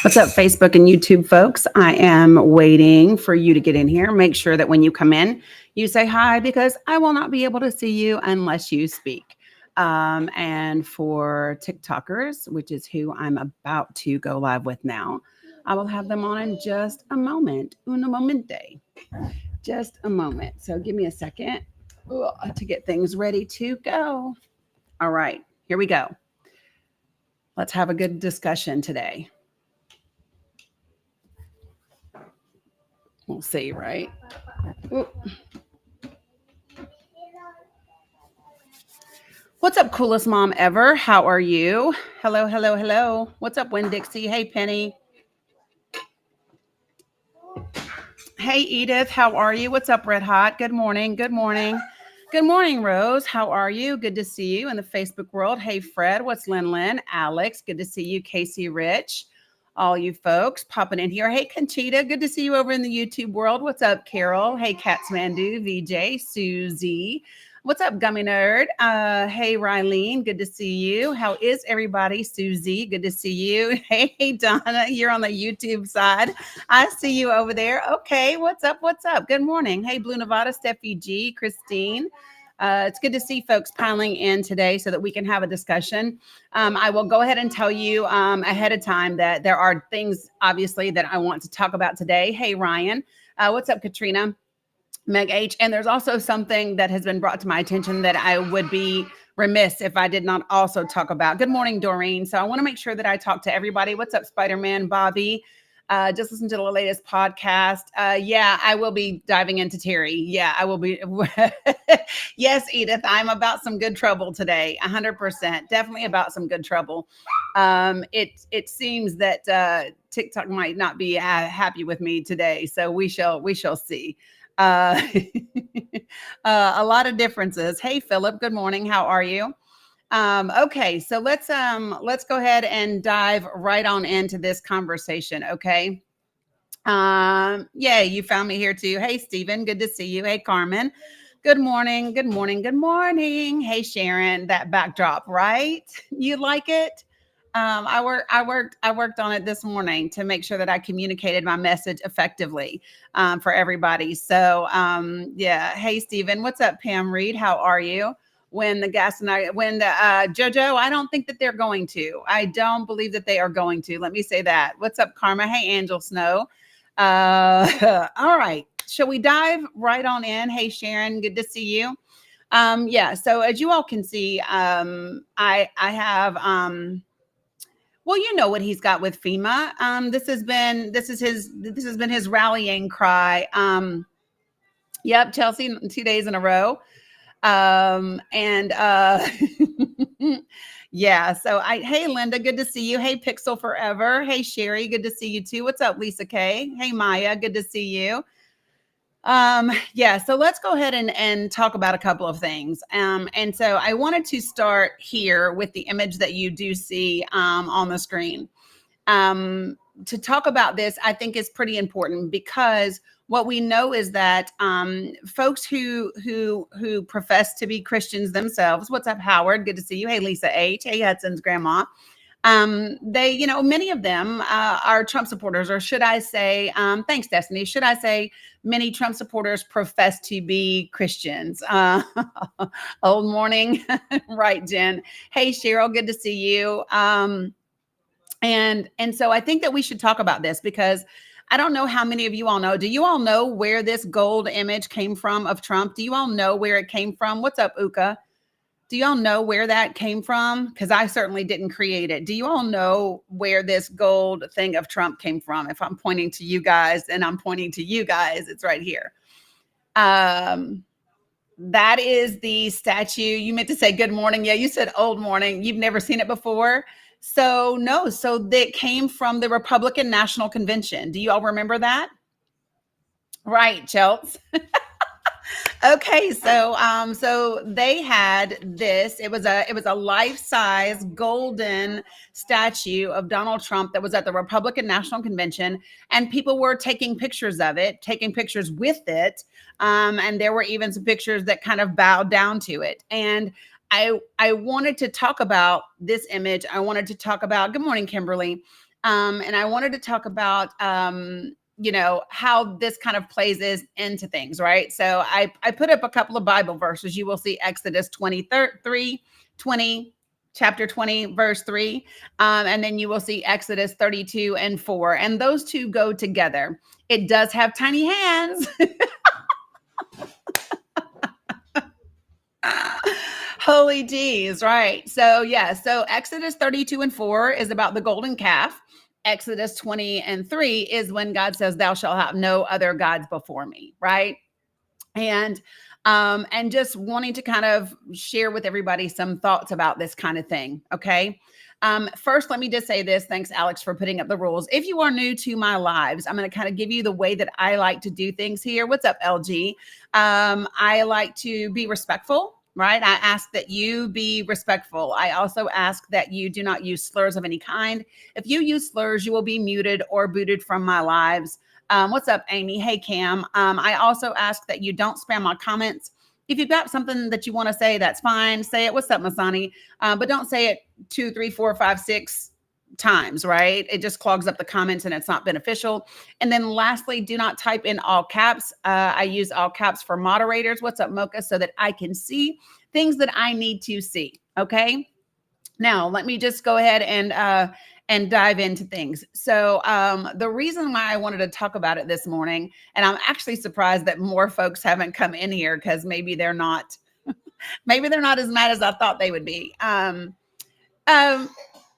What's up, Facebook and YouTube folks? I am waiting for you to get in here. Make sure that when you come in, you say hi because I will not be able to see you unless you speak. And for TikTokers, which is who I'm about to go live with now, I will have them on in just a moment. Una momente. Just a moment. So give me a second to get things ready to go. All right, here we go. Let's have a good discussion today. We'll see, right? Ooh. What's up, coolest mom ever? How are you? Hello, hello, hello. What's up, Win Dixie? Hey, Penny. Hey, Edith. How are you? What's up, Red Hot? Good morning. Good morning. Good morning, Rose. How are you? Good to see you in the Facebook world. Hey, Fred. What's Lynn Lynn? Alex. Good to see you. Casey Rich. All you folks popping in here. Hey, Conchita. Good to see you over in the YouTube world. What's up, Carol? Hey, Katsmandu, VJ, Susie. What's up, Gummy Nerd? Hey, Rylene. Good to see you. How is everybody? Susie. Good to see you. Hey, Donna. You're on the YouTube side. I see you over there. Okay. What's up? What's up? Good morning. Hey, Blue Nevada, Steffi G, Christine. It's good to see folks piling in today so that we can have a discussion. I will go ahead and tell you ahead of time that there are things, obviously, that I want to talk about today. Hey, Ryan. What's up, Katrina? Meg H. And there's also something that has been brought to my attention that I would be remiss if I did not also talk about. Good morning, Doreen. So I want to make sure that I talk to everybody. What's up, Spider-Man, Bobby? Just listen to the latest podcast. Yeah, I will be diving into Terry. Yeah, I will be. Yes, Edith, I'm about some good trouble today. 100%. Definitely about some good trouble. It seems that TikTok might not be happy with me today. So we shall see. Uh, a lot of differences. Hey, Philip. Good morning. How are you? Okay, so let's go ahead and dive right on into this conversation. Okay. Yeah, you found me here too. Hey, Stephen. Good to see you. Hey, Carmen. Good morning. Good morning. Good morning. Hey, Sharon. That backdrop, right? You like it? I worked on it this morning to make sure that I communicated my message effectively for everybody. So yeah. Hey, Stephen, what's up, Pam Reed? How are you? When the JoJo, I don't think that they're going to. I don't believe that they are going to. Let me say that. What's up, Karma? Hey, Angel Snow. All right. Shall we dive right on in? Hey, Sharon, good to see you. Yeah. So as you all can see, I have well, you know what he's got with FEMA. This has been his rallying cry. Yep, Chelsea, 2 days in a row. And yeah, so hey, Linda, good to see you. Hey, Pixel Forever. Hey, Sherry, good to see you too. What's up, Lisa K? Hey, Maya, good to see you. Yeah, so let's go ahead and talk about a couple of things. And so I wanted to start here with the image that you do see on the screen. To talk about this, I think is pretty important because what we know is that folks who profess to be Christians themselves. What's up, Howard? Good to see you. Hey, Lisa H. Hey, Hudson's grandma. They, many of them are Trump supporters, or should I say, thanks, Destiny. Should I say many Trump supporters profess to be Christians? Old morning, right, Jen? Hey, Cheryl, good to see you. And so I think that we should talk about this because I don't know how many of you all know. Do you all know where this gold image came from of Trump? Do you all know where it came from? What's up, Uka? Do y'all know where that came from? Because I certainly didn't create it. Do you all know where this gold thing of Trump came from? If I'm pointing to you guys and I'm pointing to you guys, it's right here. That is the statue. You meant to say good morning. Yeah, you said old morning. You've never seen it before. So no, so that came from the Republican National Convention. Do you all remember that? Right, Chels. Okay, so they had this. It was a life-size golden statue of Donald Trump that was at the Republican National Convention, and people were taking pictures of it, taking pictures with it, and there were even some pictures that kind of bowed down to it. And I wanted to talk about this image. I wanted to talk about. Good morning, Kimberly. And I wanted to talk about, how this kind of plays into things, right? So I put up a couple of Bible verses. You will see Exodus 23, 20, chapter 20, verse 3. And then you will see Exodus 32 and 4. And those two go together. It does have tiny hands. Holy D's, right? So, yeah. So, Exodus 32 and 4 is about the golden calf. Exodus 20 and 3 is when God says, "Thou shalt have no other gods before me," right? And just wanting to kind of share with everybody some thoughts about this kind of thing. Okay. First, let me just say this. Thanks, Alex, for putting up the rules. If you are new to my lives, I'm going to kind of give you the way that I like to do things here. What's up, LG? I like to be respectful. Right. I ask that you be respectful. I also ask that you do not use slurs of any kind. If you use slurs, you will be muted or booted from my lives. What's up, Amy? Hey, Cam. I also ask that you don't spam my comments. If you've got something that you want to say, that's fine. Say it. What's up, Masani? But don't say it 2, 3, 4, 5, 6 times, right? It just clogs up the comments and it's not beneficial. And then lastly, do not type in all caps. I use all caps for moderators. What's up, Mocha? So that I can see things that I need to see. Okay. Now, let me just go ahead and dive into things. So the reason why I wanted to talk about it this morning, and I'm actually surprised that more folks haven't come in here because maybe they're not as mad as I thought they would be.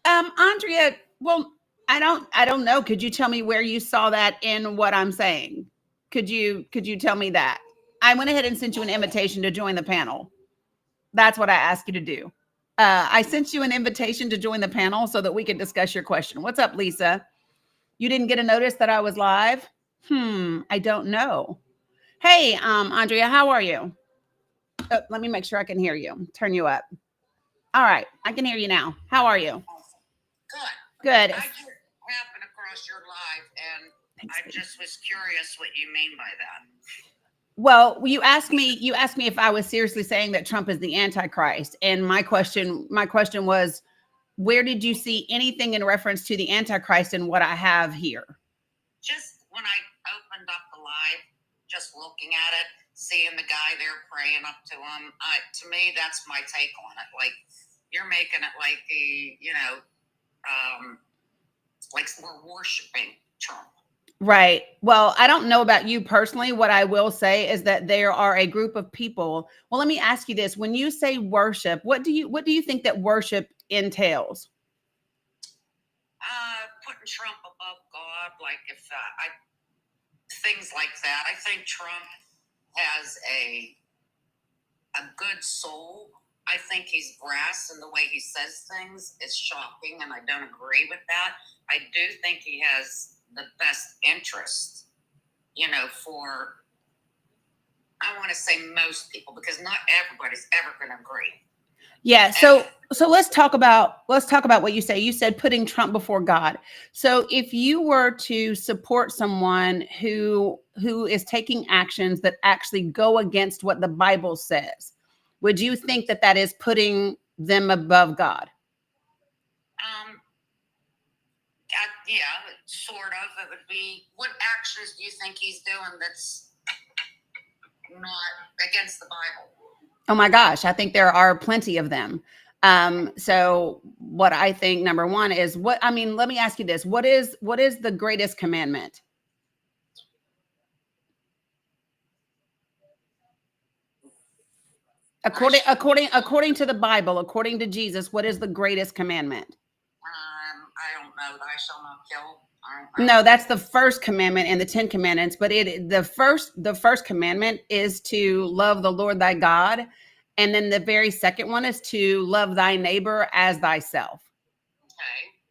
Andrea, well, I don't know. Could you tell me where you saw that in what I'm saying? Could you tell me that? I went ahead and sent you an invitation to join the panel. That's what I asked you to do. I sent you an invitation to join the panel so that we could discuss your question. What's up, Lisa? You didn't get a notice that I was live? I don't know. Hey, Andrea, how are you? Oh, let me make sure I can hear you. Turn you up. All right, I can hear you now. How are you? Good. Good. I just happened across your live, and Thanks, I just was curious what you mean by that. Well, you asked me if I was seriously saying that Trump is the Antichrist. And my question was, where did you see anything in reference to the Antichrist in what I have here? Just when I opened up the live, just looking at it, seeing the guy there praying up to him, to me, that's my take on it. Like, you're making it like like we're worshiping Trump. Right. Well, I don't know about you personally. What I will say is that there are a group of people. Well, let me ask you this. When you say worship, what do you think that worship entails? Putting Trump above God, like if things like that. I think Trump has a good soul. I think he's brass, and the way he says things is shocking, and I don't agree with that. I do think he has the best interest, for, I want to say most people, because not everybody's ever going to agree. Yeah. So let's talk about what you say. You said putting Trump before God. So if you were to support someone who is taking actions that actually go against what the Bible says, would you think that is putting them above God? Yeah, sort of. It would be, what actions do you think he's doing that's not against the Bible? Oh my gosh, I think there are plenty of them. So what I think, number one, is let me ask you this. What is the greatest commandment? According to the Bible, according to Jesus, what is the greatest commandment? I don't know. Thou shalt not kill. No, that's the first commandment in the 10 commandments. But the first commandment is to love the Lord thy God. And then the very second one is to love thy neighbor as thyself.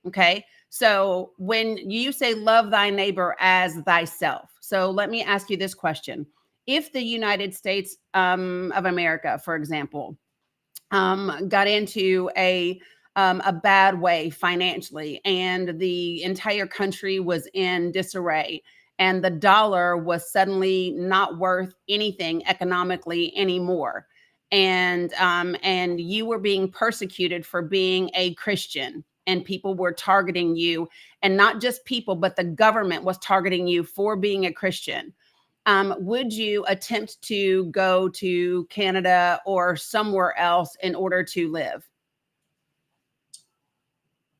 Okay. So when you say love thy neighbor as thyself, so let me ask you this question. If the United States of America, for example, got into a bad way financially, and the entire country was in disarray, and the dollar was suddenly not worth anything economically anymore, and you were being persecuted for being a Christian, and people were targeting you, and not just people, but the government was targeting you for being a Christian, would you attempt to go to Canada or somewhere else in order to live?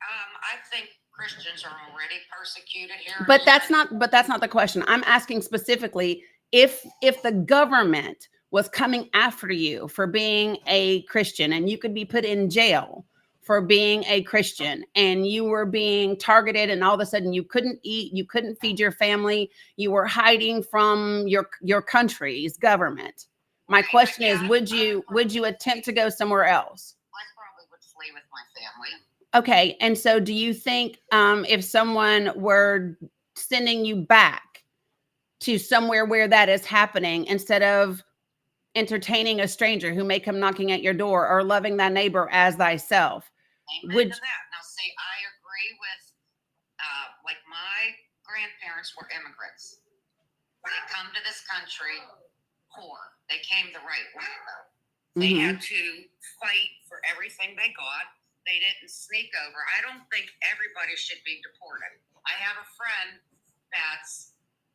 I think Christians are already persecuted here. in But the that's United- not the question. I'm asking specifically if the government was coming after you for being a Christian, and you could be put in jail for being a Christian, and you were being targeted, and all of a sudden you couldn't eat, you couldn't feed your family, you were hiding from your country's government. My question is, would you attempt to go somewhere else? I probably would flee with my family. Okay, and so do you think if someone were sending you back to somewhere where that is happening, instead of entertaining a stranger who may come knocking at your door, or loving thy neighbor as thyself? Amen Would- to that. Now, see, I agree with, like, my grandparents were immigrants. They come to this country poor. They came the right way, though. They had to fight for everything they got. They didn't sneak over. I don't think everybody should be deported. I have a friend that's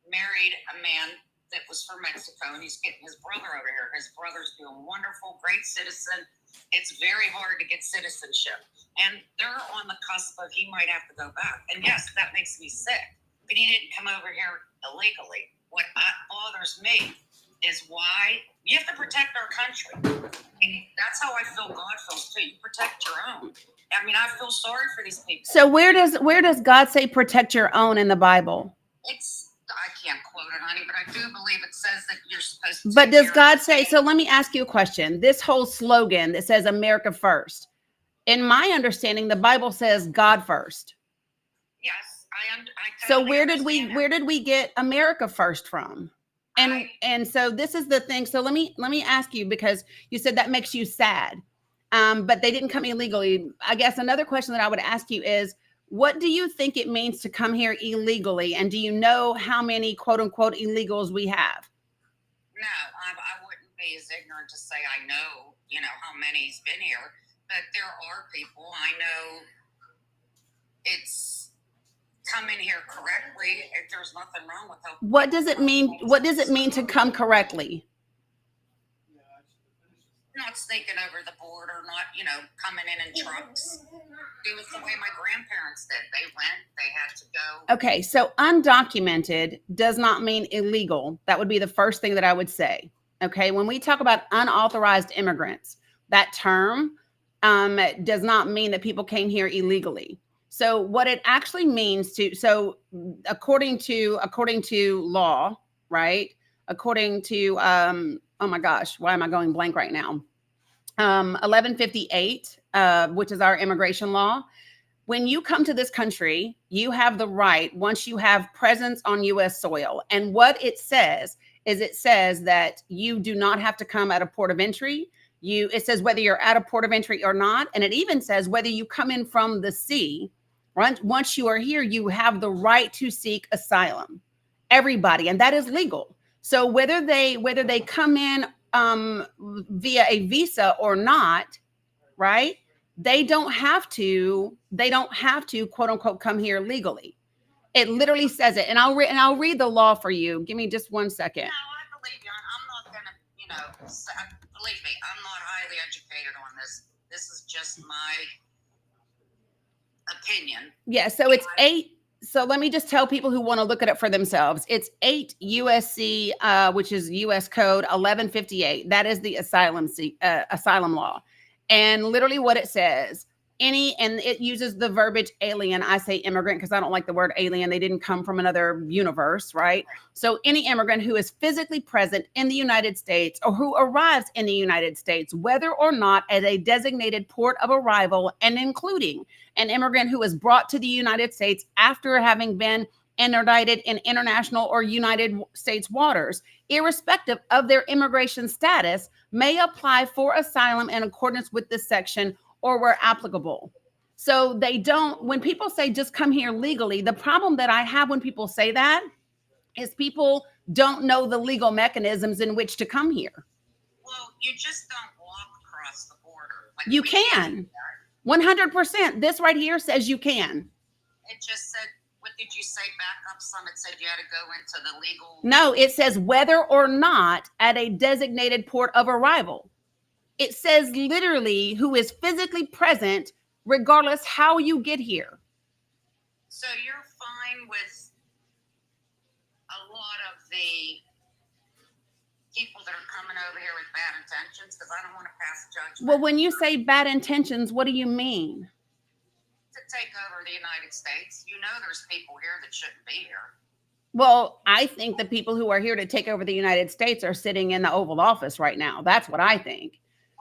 married a man that was from Mexico, and he's getting his brother over here. His brother's doing wonderful, great citizen. It's very hard to get citizenship, and they're on the cusp of he might have to go back. And yes, that makes me sick, but he didn't come over here illegally. What bothers me is why you have to protect our country. And that's how I feel God feels too. You protect your own. I mean, I feel sorry for these people. So where does God say protect your own in the Bible? I can't quote it, honey, but I do believe it says that you're supposed to. But take does care God of say, people. so let me ask you a question. This whole slogan that says America first, in my understanding, the Bible says God first. Yes, I So totally where understand that. did we get America first from? And so this is the thing. So let me ask you, because you said that makes you sad. But they didn't come illegally. I guess another question that I would ask you is, what do you think it means to come here illegally? And do you know how many quote unquote illegals we have? No, I wouldn't be as ignorant to say I know, how many's been here, but there are people I know. It's coming here correctly. If there's nothing wrong with helping. What does it mean? What does it mean to come correctly? Not sneaking over the border, not, coming in trucks. Do it the way my grandparents did. They went, they had to go. Okay, so undocumented does not mean illegal. That would be the first thing that I would say. Okay, when we talk about unauthorized immigrants, that term does not mean that people came here illegally. So what it actually means according to law, right? According to oh my gosh, why am I going blank right now? 1158, which is our immigration law. When you come to this country, you have the right, once you have presence on U.S. soil. And what it says is, it says that you do not have to come at a port of entry. It says whether you're at a port of entry or not. And it even says whether you come in from the sea, right? Once you are here, you have the right to seek asylum. Everybody, and that is legal. So whether they come in via a visa or not, right? They don't have to quote unquote come here legally. It literally says it. And I'll read the law for you. Give me just 1 second. No, I believe you. I'm not gonna, believe me, I'm not highly educated on this. This is just my opinion. Yeah, so it's 8. So let me just tell people who want to look it up for themselves. It's 8 USC, which is US Code 1158. That is the asylum law. And literally what it says, and it uses the verbiage alien. I say immigrant because I don't like the word alien. They didn't come from another universe, right? So any immigrant who is physically present in the United States, or who arrives in the United States, whether or not at a designated port of arrival, and including an immigrant who is brought to the United States after having been interdicted in international or United States waters, irrespective of their immigration status, may apply for asylum in accordance with this section, or where applicable. So they don't, when people say just come here legally, the problem that I have when people say that is people don't know the legal mechanisms in which to come here. Well, you just don't walk across the border. You can. 100%. This right here says you can. It just said, what did you say back up some? It said you had to go into the legal. No, it says whether or not at a designated port of arrival. It says literally who is physically present, regardless how you get here. So you're fine with a lot of the people that are coming over here with bad intentions? Because I don't want to pass judgment. Well, when you say bad intentions, what do you mean? To take over the United States. You know there's people here that shouldn't be here. Well, I think the people who are here to take over the United States are sitting in the Oval Office right now. That's what I think.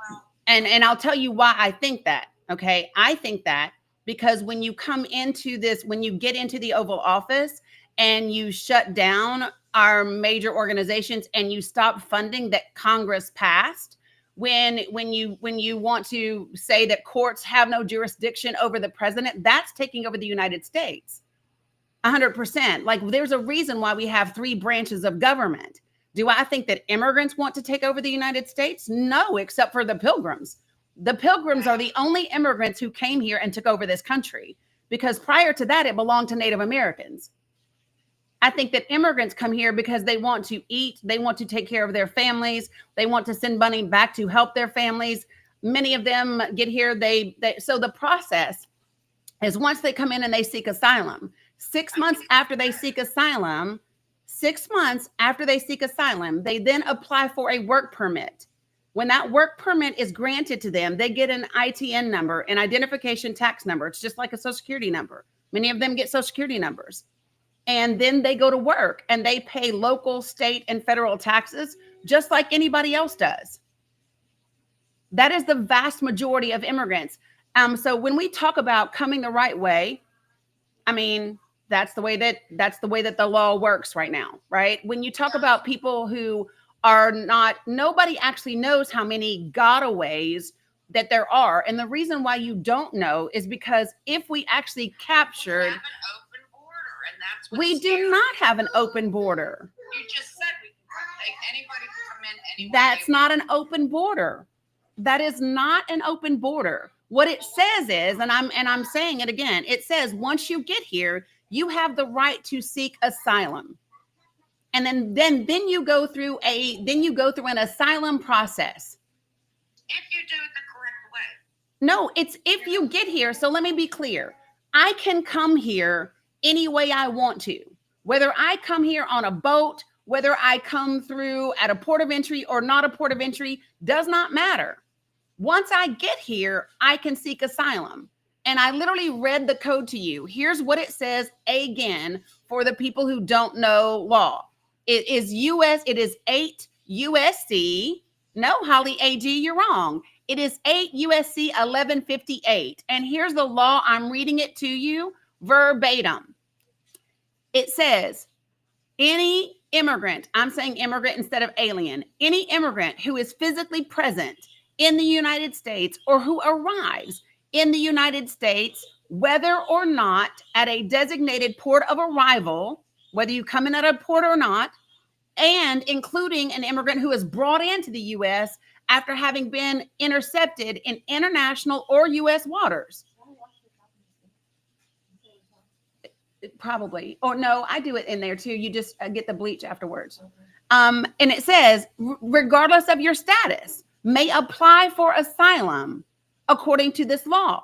Well, And I'll tell you why I think that. Okay. I think that because when you come into this, when you get into the Oval Office and you shut down our major organizations and you stop funding that Congress passed, when you want to say that courts have no jurisdiction over the president, that's taking over the United States. 100%. Like, there's a reason why we have 3 branches of government. Do I think that immigrants want to take over the United States? No, except for the Pilgrims. The Pilgrims are the only immigrants who came here and took over this country, because prior to that, it belonged to Native Americans. I think that immigrants come here because they want to eat, they want to take care of their families, they want to send money back to help their families. Many of them get here, so the process is once they come in and they seek asylum, 6 months after they seek asylum, 6 months after they seek asylum, they then apply for a work permit. When that work permit is granted to them, they get an ITN number, an identification tax number. It's just like a Social Security number. Many of them get Social Security numbers. And then they go to work and they pay local, state, and federal taxes just like anybody else does. That is the vast majority of immigrants. So when we talk about coming the right way, I mean, that's the way that the law works right now, right? When you talk about people who are not, nobody actually knows how many gotaways that there are. And the reason why you don't know is because if we actually captured, we have an open border, and that's what's we do scary. not have an open border. You just said anybody can come in anywhere. That's not an open border. That is not an open border. What it says is, and I'm saying it again, it says once you get here, you have the right to seek asylum. And then you go through an asylum process. If you do it the correct way. No, it's if you get here. So let me be clear. I can come here any way I want to. Whether I come here on a boat, whether I come through at a port of entry or not a port of entry, does not matter. Once I get here, I can seek asylum. And I literally read the code to you. Here's what it says again for the people who don't know law. It is 8 USC. No, Holly AG, you're wrong. It is 8 USC 1158. And here's the law. I'm reading it to you verbatim. It says, any immigrant, I'm saying immigrant instead of alien, any immigrant who is physically present in the United States or who arrives in the United States, whether or not at a designated port of arrival, whether you come in at a port or not, and including an immigrant who is brought into the U.S. after having been intercepted in international or U.S. waters. Probably. Or no, I do it in there too. You just get the bleach afterwards. And it says, regardless of your status, may apply for asylum according to this law.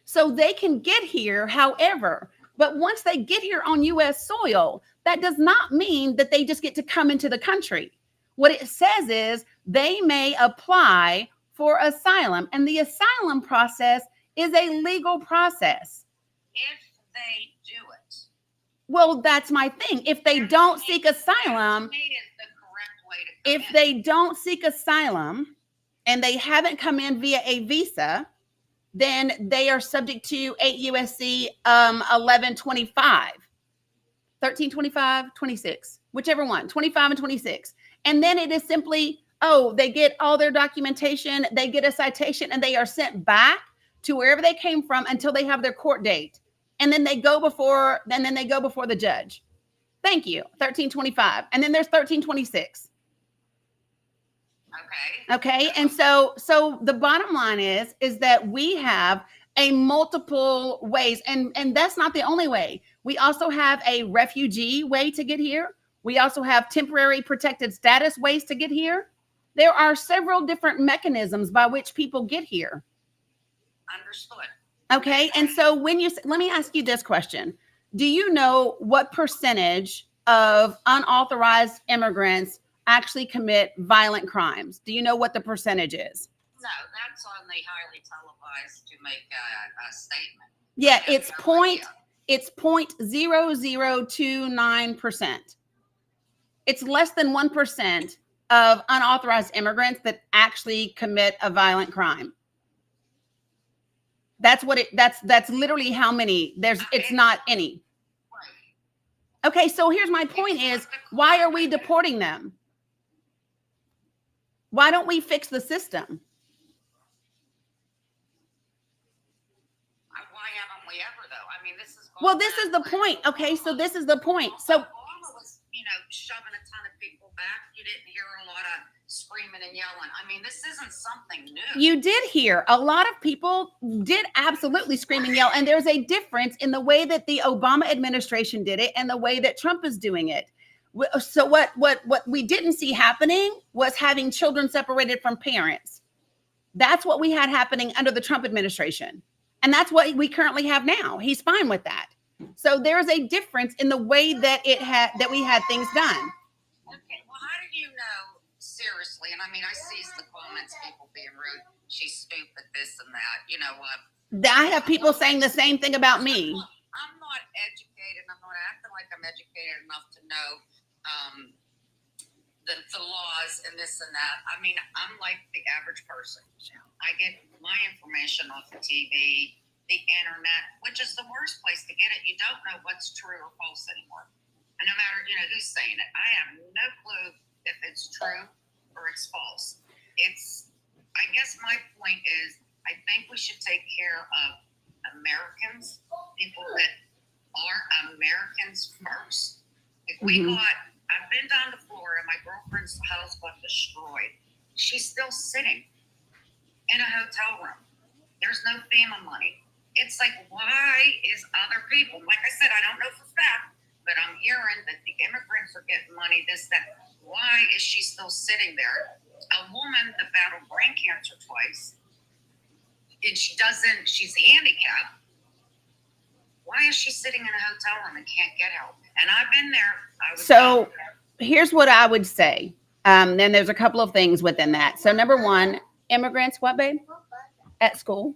So they can get here, however, but once they get here on U.S. soil, that does not mean that they just get to come into the country. What it says is they may apply for asylum, and the asylum process is a legal process. If they do it. Well, that's my thing. If they don't seek asylum, if they don't seek asylum and they haven't come in via a visa, then they are subject to 8 USC 1125, 1325, 26, whichever one, 25 and 26. And then it is simply, they get all their documentation, they get a citation, and they are sent back to wherever they came from until they have their court date. And then they go before the judge. Thank you. 1325. And then there's 1326. Okay. And so the bottom line is that we have a multiple ways. And that's not the only way. We also have a refugee way to get here. We also have temporary protected status ways to get here. There are several different mechanisms by which people get here. Understood. Okay. And so let me ask you this question. Do you know what percentage of unauthorized immigrants actually commit violent crimes? Do you know what the percentage is? No, that's on the highly televised to make a statement. Yeah, I have no idea. it's 0.0029%. It's less than 1% of unauthorized immigrants that actually commit a violent crime. That's literally how many. It's not any. Right. Okay, so here's my point is, why are we deporting them? Why don't we fix the system? Why haven't we ever, though? I mean, this is Well, this is the point. Okay, so this is the point. So Obama was, shoving a ton of people back. You didn't hear a lot of screaming and yelling. I mean, this isn't something new. you did hear a lot of people did absolutely scream and yell, and there's a difference in the way that the Obama administration did it and the way that Trump is doing it. So what we didn't see happening was having children separated from parents. That's what we had happening under the Trump administration, and that's what we currently have now. He's fine with that. So there's a difference in the way that we had things done. Okay, well, how did you know? Seriously, and I mean, I see the comments, people being rude. She's stupid, this and that. You know what? I have people saying the same thing about me. I'm not educated. I'm not acting like I'm educated enough to know the laws and this and that. I mean, I'm like the average person. I get my information off the TV, the internet, which is the worst place to get it. You don't know what's true or false anymore. And no matter, who's saying it, I have no clue if it's true or it's false. I guess my point is, I think we should take care of Americans, people that are Americans first. If we I've been down to Florida, my girlfriend's house got destroyed. She's still sitting in a hotel room. There's no FEMA money. It's like, why is other people, like I said, I don't know for fact, but I'm hearing that the immigrants are getting money, this, that. Why is she still sitting there? A woman that battled brain cancer twice, and she's handicapped. Why is she sitting in a hotel room and can't get help? And I've been there. So here's what I would say. Then there's a couple of things within that. So number one, immigrants, what, babe? At school.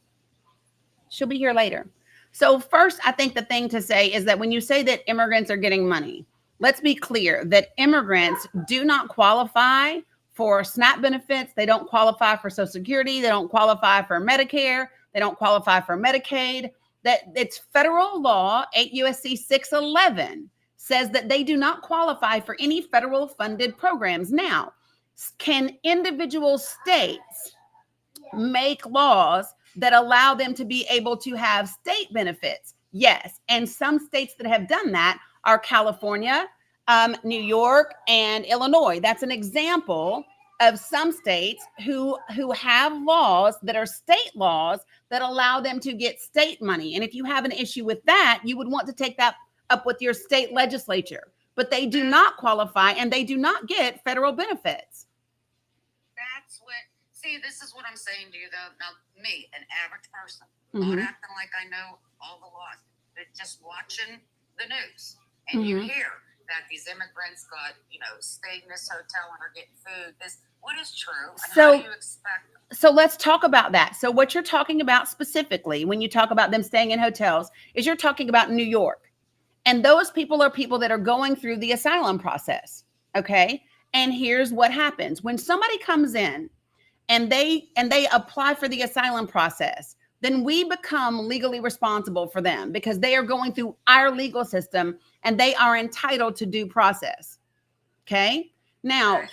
She'll be here later. So first, I think the thing to say is that when you say that immigrants are getting money, let's be clear that immigrants do not qualify for SNAP benefits. They don't qualify for Social Security. They don't qualify for Medicare. They don't qualify for Medicaid. That it's federal law, 8 U.S.C. 611, says that they do not qualify for any federal funded programs. Now, can individual states make laws that allow them to be able to have state benefits? Yes. And some states that have done that are California, New York, and Illinois. That's an example of some states who have laws that are state laws that allow them to get state money. And if you have an issue with that, you would want to take that up with your state legislature. But they do not qualify, and they do not get federal benefits. This is what I'm saying to you, though. Now, me, an average person, not acting like I know all the laws, but just watching the news, and you hear that these immigrants got, stayed in this hotel and are getting food. What is true? And how do you expect them? So let's talk about that. So what you're talking about specifically when you talk about them staying in hotels is you're talking about New York. And those people are people that are going through the asylum process. Okay. And here's what happens when somebody comes in and they apply for the asylum process, then we become legally responsible for them because they are going through our legal system and they are entitled to due process. Okay. Now,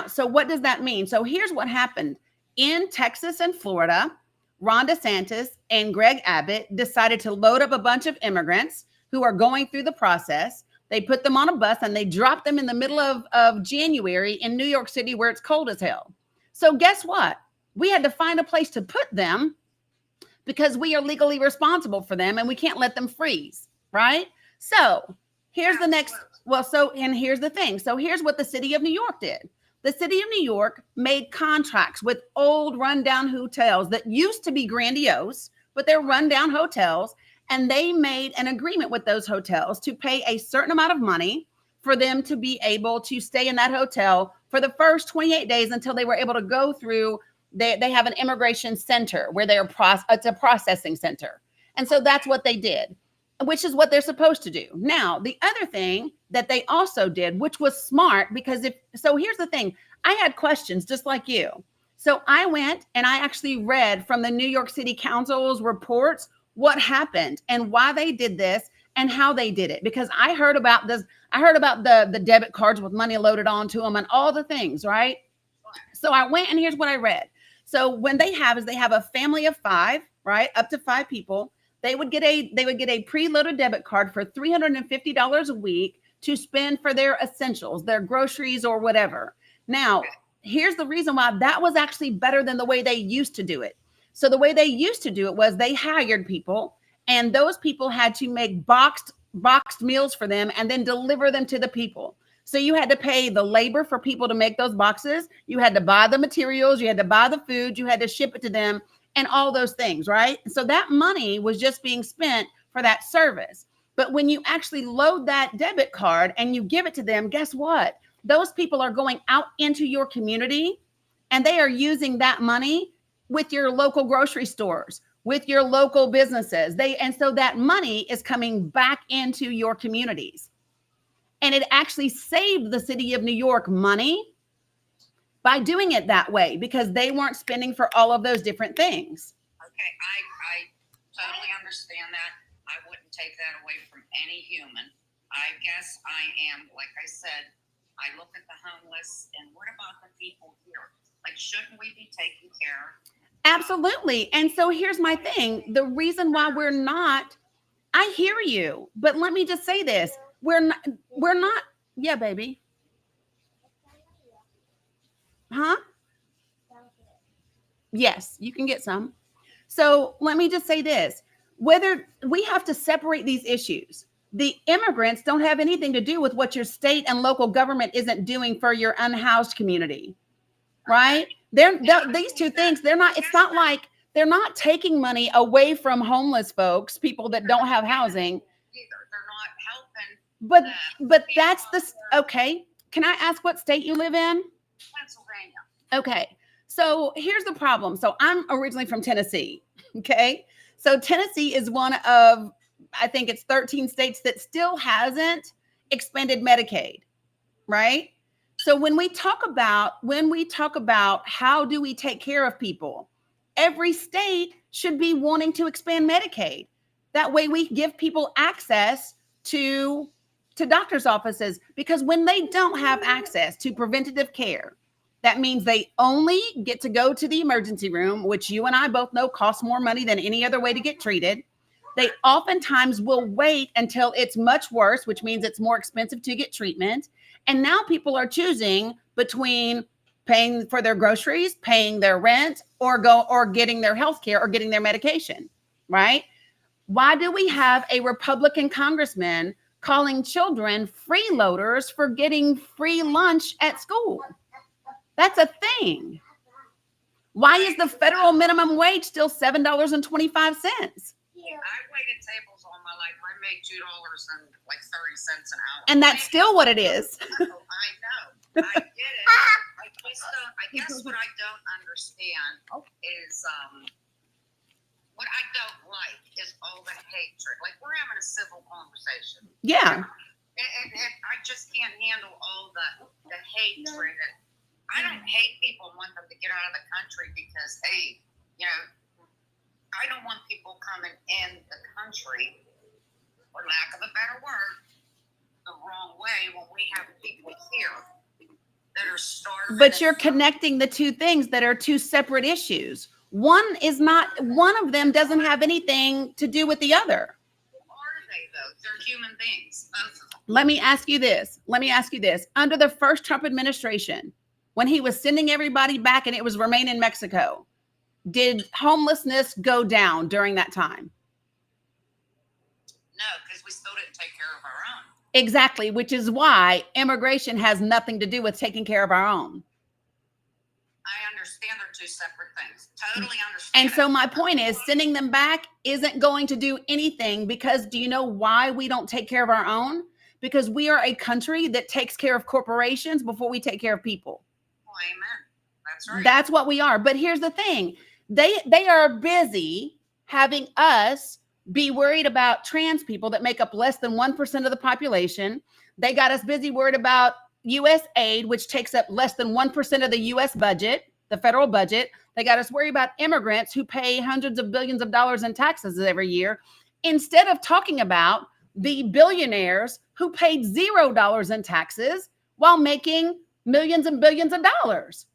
so what does that mean? So here's what happened in Texas and Florida. Ron DeSantis and Greg Abbott decided to load up a bunch of immigrants who are going through the process. They put them on a bus and they dropped them in the middle of January in New York City where it's cold as hell. So guess what? We had to find a place to put them because we are legally responsible for them and we can't let them freeze, right? So here's the next, and here's the thing. So here's what the city of New York did. The city of New York made contracts with old rundown hotels that used to be grandiose, but they're rundown hotels. And they made an agreement with those hotels to pay a certain amount of money for them to be able to stay in that hotel for the first 28 days until they were able to go through. They have an immigration center where it's a processing center. And so that's what they did, which is what they're supposed to do. Now, the other thing that they also did, which was smart, because here's the thing. I had questions just like you. So I went and I actually read from the New York City Council's reports what happened and why they did this and how they did it. Because I heard about this. I heard about the debit cards with money loaded onto them and all the things, right? So I went and here's what I read. So when they have a family of 5, right? Up to 5 people. They would get a preloaded debit card for $350 a week to spend for their essentials, their groceries or whatever. Now, here's the reason why that was actually better than the way they used to do it. So the way they used to do it was they hired people, and those people had to make boxed meals for them and then deliver them to the people. So you had to pay the labor for people to make those boxes. You had to buy the materials. You had to buy the food. You had to ship it to them and all those things, right? So that money was just being spent for that service. But when you actually load that debit card and you give it to them, guess what? Those people are going out into your community and they are using that money with your local grocery stores, with your local businesses. And so that money is coming back into your communities. And it actually saved the city of New York money by doing it that way because they weren't spending for all of those different things. Okay, I totally understand that. I wouldn't take that away from any human. I guess I am, like I said, I look at the homeless and what about the people here? Like, shouldn't we be taking care of? Absolutely. And so here's my thing. The reason why we're not, I hear you, but let me just say this. We're not, yeah, baby. Huh? Yes, you can get some. So let me just say this. Whether we have to separate these issues, the immigrants don't have anything to do with what your state and local government isn't doing for your unhoused community, right? These two things, it's not like they're not taking money away from homeless folks, people that don't have housing. They're not helping. But that's okay. Can I ask what state you live in? Pennsylvania. Okay. So here's the problem. So I'm originally from Tennessee. Okay. So Tennessee is one of, I think it's 13 states that still hasn't expanded Medicaid, right? So when we talk about how do we take care of people, every state should be wanting to expand Medicaid. That way we give people access to doctor's offices, because when they don't have access to preventative care, that means they only get to go to the emergency room, which you and I both know costs more money than any other way to get treated. They oftentimes will wait until it's much worse, which means it's more expensive to get treatment. And now people are choosing between paying for their groceries, paying their rent, or getting their health care or getting their medication, right? Why do we have a Republican congressman calling children freeloaders for getting free lunch at school? That's a thing. Why is the federal minimum wage still $7.25? I waited tables all my life. I made $2.30 an hour. And that's still what it is. I know. I get it. I guess what I don't understand is what I don't like is all the hatred. Like, we're having a civil conversation. Yeah. And I just can't handle all the hatred. And I don't hate people and want them to get out of the country because, hey, I don't want people coming in the country, for lack of a better word, the wrong way when we have people here that are starving. But you're connecting the two things that are two separate issues. One of them doesn't have anything to do with the other. Are they, though? They're human beings, both of them. Let me ask you this. Under the first Trump administration, when he was sending everybody back and it was remain in Mexico, Did homelessness go down during that time? No, because we still didn't take care of our own. Exactly, which is why immigration has nothing to do with taking care of our own. I understand they're two separate things. Totally understand. And so my point is, sending them back isn't going to do anything, because do you know why we don't take care of our own? Because we are a country that takes care of corporations before we take care of people. Oh, amen. That's right. That's what we are. But here's the thing. They are busy having us be worried about trans people that make up less than 1% of the population. They got us busy worried about U.S. aid, which takes up less than 1% of the U.S. budget, the federal budget. They got us worried about immigrants who pay hundreds of billions of dollars in taxes every year, instead of talking about the billionaires who paid $0 in taxes while making millions and billions of dollars.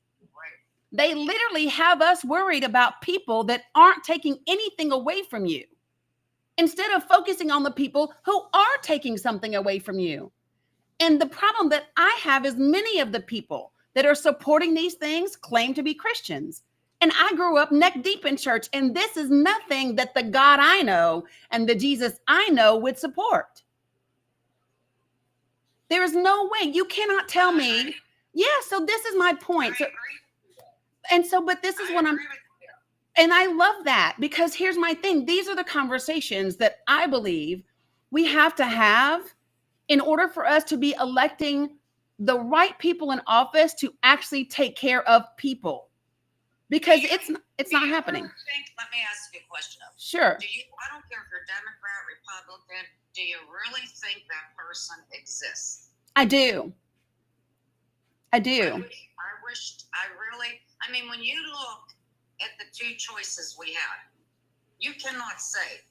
They literally have us worried about people that aren't taking anything away from you, instead of focusing on the people who are taking something away from you. And the problem that I have is many of the people that are supporting these things claim to be Christians. And I grew up neck deep in church, and this is nothing that the God I know and the Jesus I know would support. There is no way. You cannot tell me. Yeah, so this is my point. So, but this is what and I love that, because here's my thing. These are the conversations that I believe we have to have in order for us to be electing the right people in office to actually take care of people, because it's not happening. Let me ask you a question. Sure. I don't care if you're Democrat, Republican. Do you really think that person exists? I do. I mean, when you look at the two choices we had, you cannot say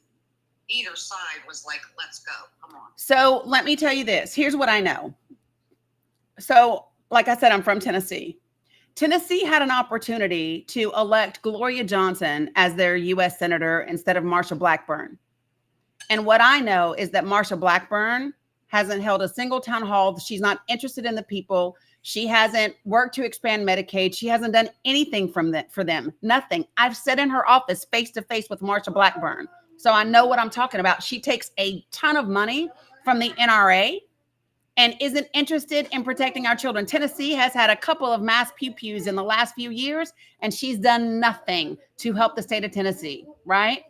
either side was like, let's go. Come on. So let me tell you this. Here's what I know. So, like I said, I'm from Tennessee. Tennessee had an opportunity to elect Gloria Johnson as their U.S. Senator instead of Marsha Blackburn. And what I know is that Marsha Blackburn hasn't held a single town hall. She's not interested in the people. She hasn't worked to expand Medicaid. She hasn't done anything for them. Nothing. I've sat in her office face to face with Marsha Blackburn, so I know what I'm talking about. She takes a ton of money from the NRA and isn't interested in protecting our children. Tennessee has had a couple of mass pew-pews in the last few years, and she's done nothing to help the state of Tennessee, right?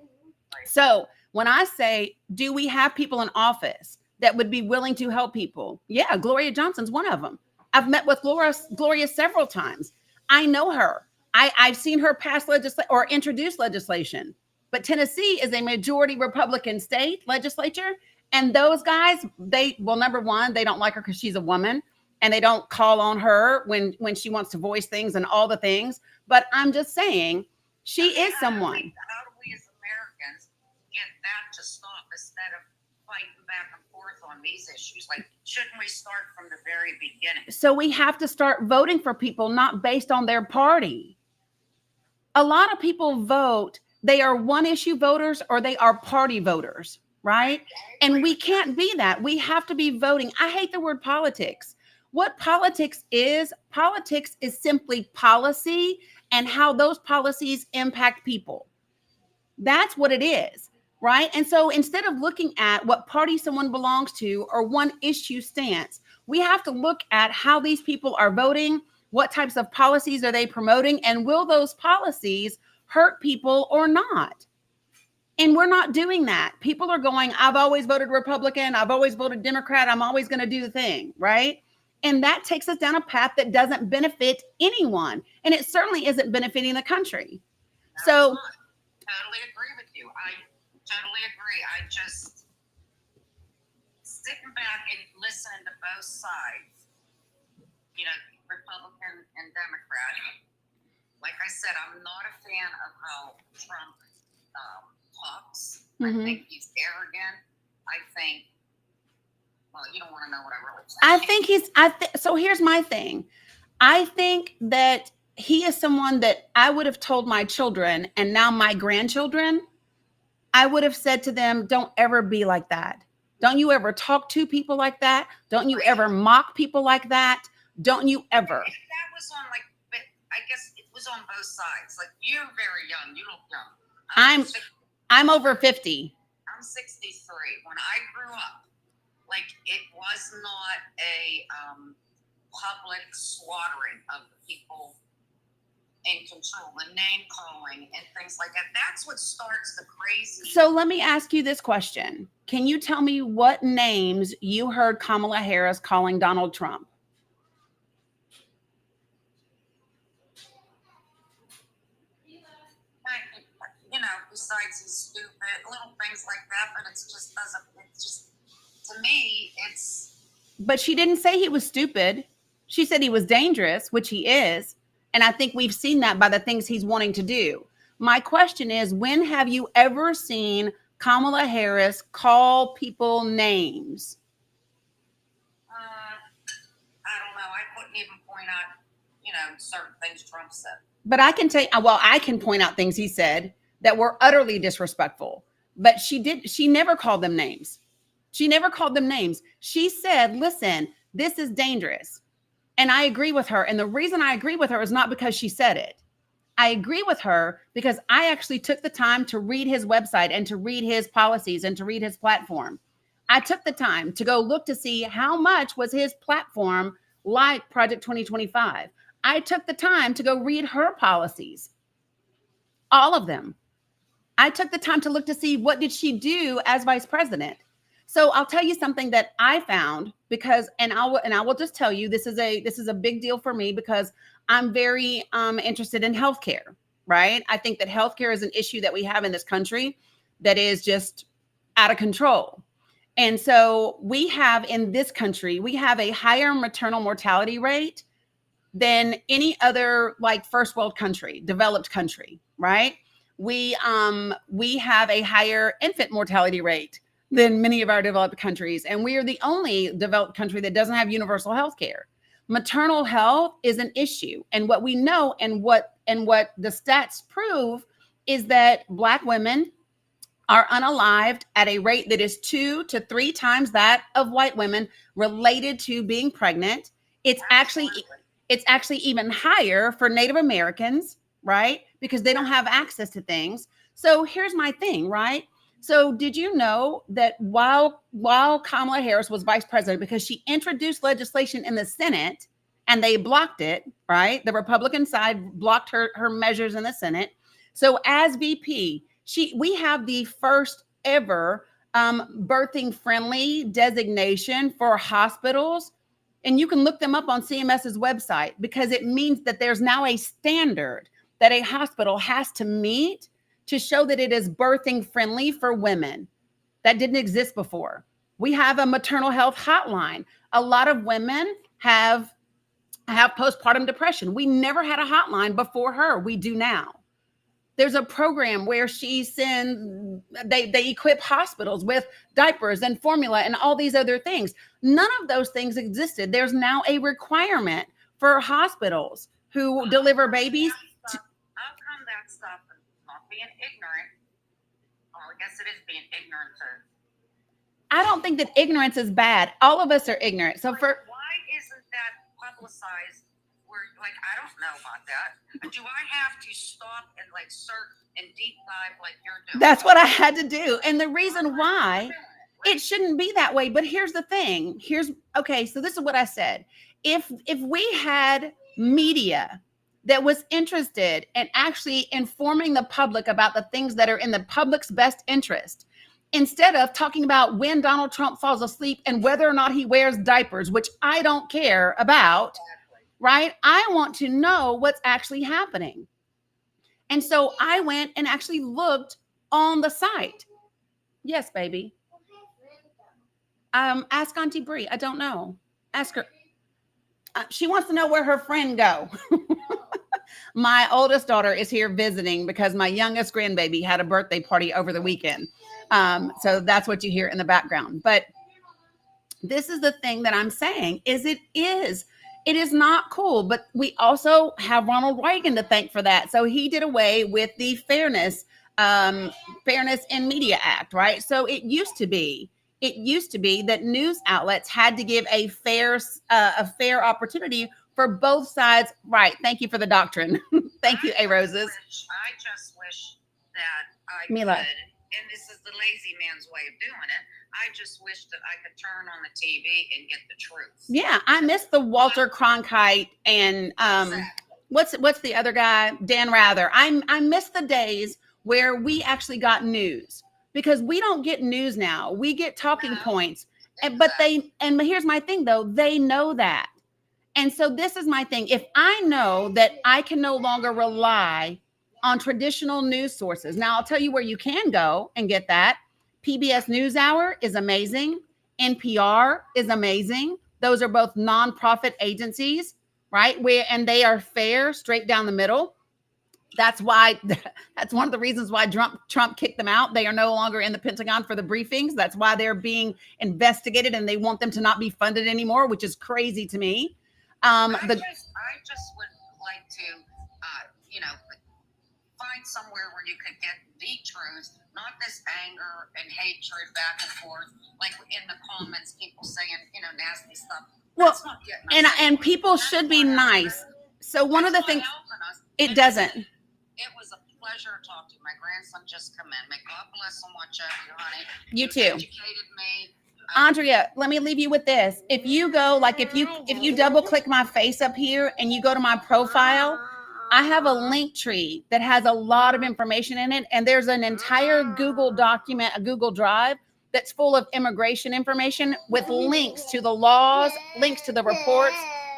So when I say, do we have people in office that would be willing to help people? Yeah, Gloria Johnson's one of them. I've met with Gloria several times. I know her. I've seen her pass legislation or introduce legislation. But Tennessee is a majority Republican state legislature. And those guys, number one, they don't like her because she's a woman, and they don't call on her when she wants to voice things and all the things. But I'm just saying, she is someone. How do we as Americans get that to stop instead of fighting back and forth on these issues? Like, shouldn't we start from the very beginning? So we have to start voting for people not based on their party. A lot of people vote, they are one issue voters or they are party voters, right? And we can't be that. We have to be voting. I hate the word politics. What politics is simply policy and how those policies impact people. That's what it is, right? And so instead of looking at what party someone belongs to or one issue stance, we have to look at how these people are voting, what types of policies are they promoting, and will those policies hurt people or not? And we're not doing that. People are going, I've always voted Republican, I've always voted Democrat, I'm always going to do the thing, right? And that takes us down a path that doesn't benefit anyone. And it certainly isn't benefiting the country. So totally agree with you. I totally agree. I just sitting back and listening to both sides, Republican and Democrat. Like I said, I'm not a fan of how Trump talks. Mm-hmm. I think he's arrogant. I think, well, you don't want to know what I really think. So here's my thing. I think that he is someone that I would have told my children, and now my grandchildren, I would have said to them, don't ever be like that. Don't you ever talk to people like that. Don't you ever mock people like that. Don't you ever. If that was on I guess it was on both sides. Like, you're very young. You look young. I'm over 50. I'm 63. When I grew up, like, it was not a public slaughtering of the people in control, the name calling and things like that. That's what starts the crazy. So let me ask you this question. Can you tell me what names you heard Kamala Harris calling Donald Trump? You know, besides he's stupid, little things like that, but it's just doesn't, it's just, to me, it's. But she didn't say he was stupid. She said he was dangerous, which he is. And I think we've seen that by the things he's wanting to do. My question is, when have you ever seen Kamala Harris call people names? I don't know. I couldn't even point out, you know, certain things Trump said. But I can tell you, well, I can point out things he said that were utterly disrespectful. But she never called them names. She never called them names. She said, listen, this is dangerous. And I agree with her. And the reason I agree with her is not because she said it. I agree with her because I actually took the time to read his website and to read his policies and to read his platform. I took the time to go look to see how much was his platform like Project 2025. I took the time to go read her policies, all of them. I took the time to look to see what did she do as vice president. So I'll tell you something that I found because, and I will just tell you, this is a big deal for me because I'm very interested in healthcare, right? I think that healthcare is an issue that we have in this country that is just out of control. And so we have in this country, we have a higher maternal mortality rate than any other like first world country, developed country, right? We have a higher infant mortality rate than many of our developed countries. And we are the only developed country that doesn't have universal health care. Maternal health is an issue. And what we know and what the stats prove is that Black women are unalived at a rate that is 2 to 3 times that of white women related to being pregnant. It's actually even higher for Native Americans, right? Because they don't have access to things. So here's my thing, right? So did you know that while Kamala Harris was vice president, because she introduced legislation in the Senate and they blocked it, right? The Republican side blocked her measures in the Senate. So as VP, we have the first ever birthing friendly designation for hospitals. And you can look them up on CMS's website because it means that there's now a standard that a hospital has to meet to show that it is birthing friendly for women. That didn't exist before. We have a maternal health hotline. A lot of women have postpartum depression. We never had a hotline before her. We do now. There's a program where they equip hospitals with diapers and formula and all these other things. None of those things existed. There's now a requirement for hospitals who deliver babies. How come that stuff is not being ignorant? Well, I guess it is being ignorant too. I don't think that ignorance is bad. All of us are ignorant. So why isn't that publicized? Where, like, I don't know about that. Do I have to stop and like search and deep dive like you're doing? That's what I had to do. And the reason why it shouldn't be that way. But here's the thing. So this is what I said. If we had media that was interested in actually informing the public about the things that are in the public's best interest, instead of talking about when Donald Trump falls asleep and whether or not he wears diapers, which I don't care about, right? I want to know what's actually happening. And so I went and actually looked on the site. Yes, baby. Ask Auntie Bree. I don't know. Ask her. She wants to know where her friend go. My oldest daughter is here visiting because my youngest grandbaby had a birthday party over the weekend. So that's what you hear in the background. But this is the thing that I'm saying is it is not cool. But we also have Ronald Reagan to thank for that. So he did away with the Fairness in Media Act, right? So it used to be that news outlets had to give a fair opportunity for both sides. Right. Thank you for the doctrine. Thank you, A Roses. I just wish that I Mila. could, and this is the lazy man's way of doing it. I just wish that I could turn on the TV and get the truth. Yeah, I miss the Walter Cronkite and Exactly. what's the other guy? Dan Rather. I miss the days where we actually got news, because we don't get news now. We get talking No. points. But here's my thing though, they know that. And so this is my thing. If I know that I can no longer rely on traditional news sources. Now I'll tell you where you can go and get that. PBS NewsHour is amazing. NPR is amazing. Those are both nonprofit agencies, right? And they are fair, straight down the middle. That's one of the reasons why Trump kicked them out. They are no longer in the Pentagon for the briefings. That's why they're being investigated, and they want them to not be funded anymore, which is crazy to me. I just would like to, find somewhere where you could get the truth, not this anger and hatred back and forth, like in the comments, people saying, nasty stuff. Well, That's not getting us and anywhere. people That's should be not nice. helping. So one of the That's not things, helping us. it And doesn't. It was a pleasure to talk to you. My grandson just come in. May God bless and watch over you, honey. You You've too. educated me. Andrea, let me leave you with this. If you go, like if you double click my face up here and you go to my profile, I have a link tree that has a lot of information in it. And there's an entire Google document, a Google Drive that's full of immigration information with links to the laws, links to the reports,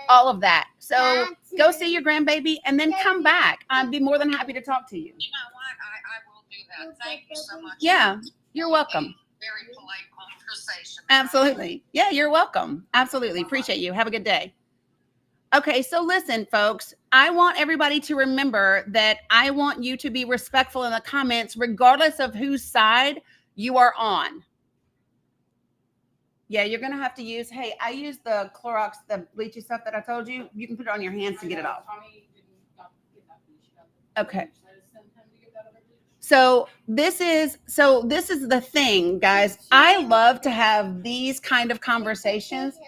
all of that. So go see your grandbaby and then come back. I'd be more than happy to talk to you. You know what? I will do that. Thank you so much. Yeah, you're welcome. Very polite conversation. Absolutely. Yeah, you're welcome. Absolutely. Appreciate you. Have a good day. Okay, so listen, folks, I want everybody to remember that I want you to be respectful in the comments, regardless of whose side you are on. Yeah, you're going to have to use, hey, I use the Clorox, the bleachy stuff that I told you. You can put it on your hands to get it off. Okay. So this is the thing, guys. I love to have these kind of conversations.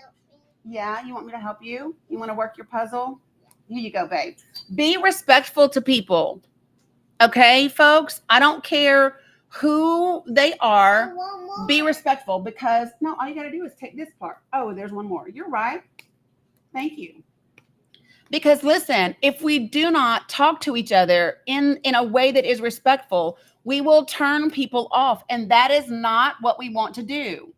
Yeah, you want me to help you? You want to work your puzzle? Here you go, babe. Be respectful to people. Okay, folks? I don't care who they are. Be respectful, because no, all you got to do is take this part. Oh, there's one more. You're right. Thank you. Because listen, if we do not talk to each other in a way that is respectful, we will turn people off. And that is not what we want to do.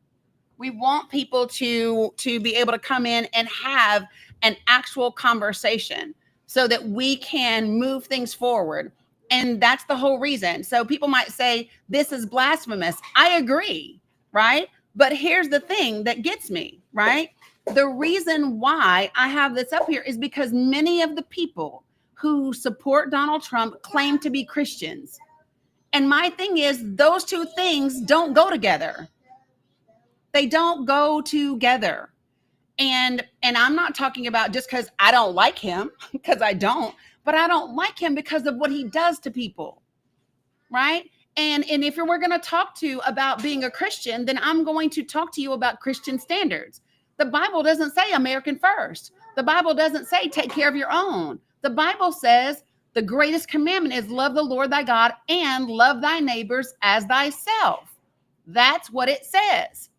We want people to be able to come in and have an actual conversation so that we can move things forward. And that's the whole reason. So people might say, this is blasphemous. I agree, right? But here's the thing that gets me, right? The reason why I have this up here is because many of the people who support Donald Trump claim to be Christians. And my thing is, those two things don't go together. They don't go together. And I'm not talking about just because I don't like him, because I don't, but I don't like him because of what he does to people, right? And if we're going to talk to about being a Christian, then I'm going to talk to you about Christian standards. The Bible doesn't say American first. The Bible doesn't say take care of your own. The Bible says the greatest commandment is love the Lord thy God and love thy neighbors as thyself. That's what it says.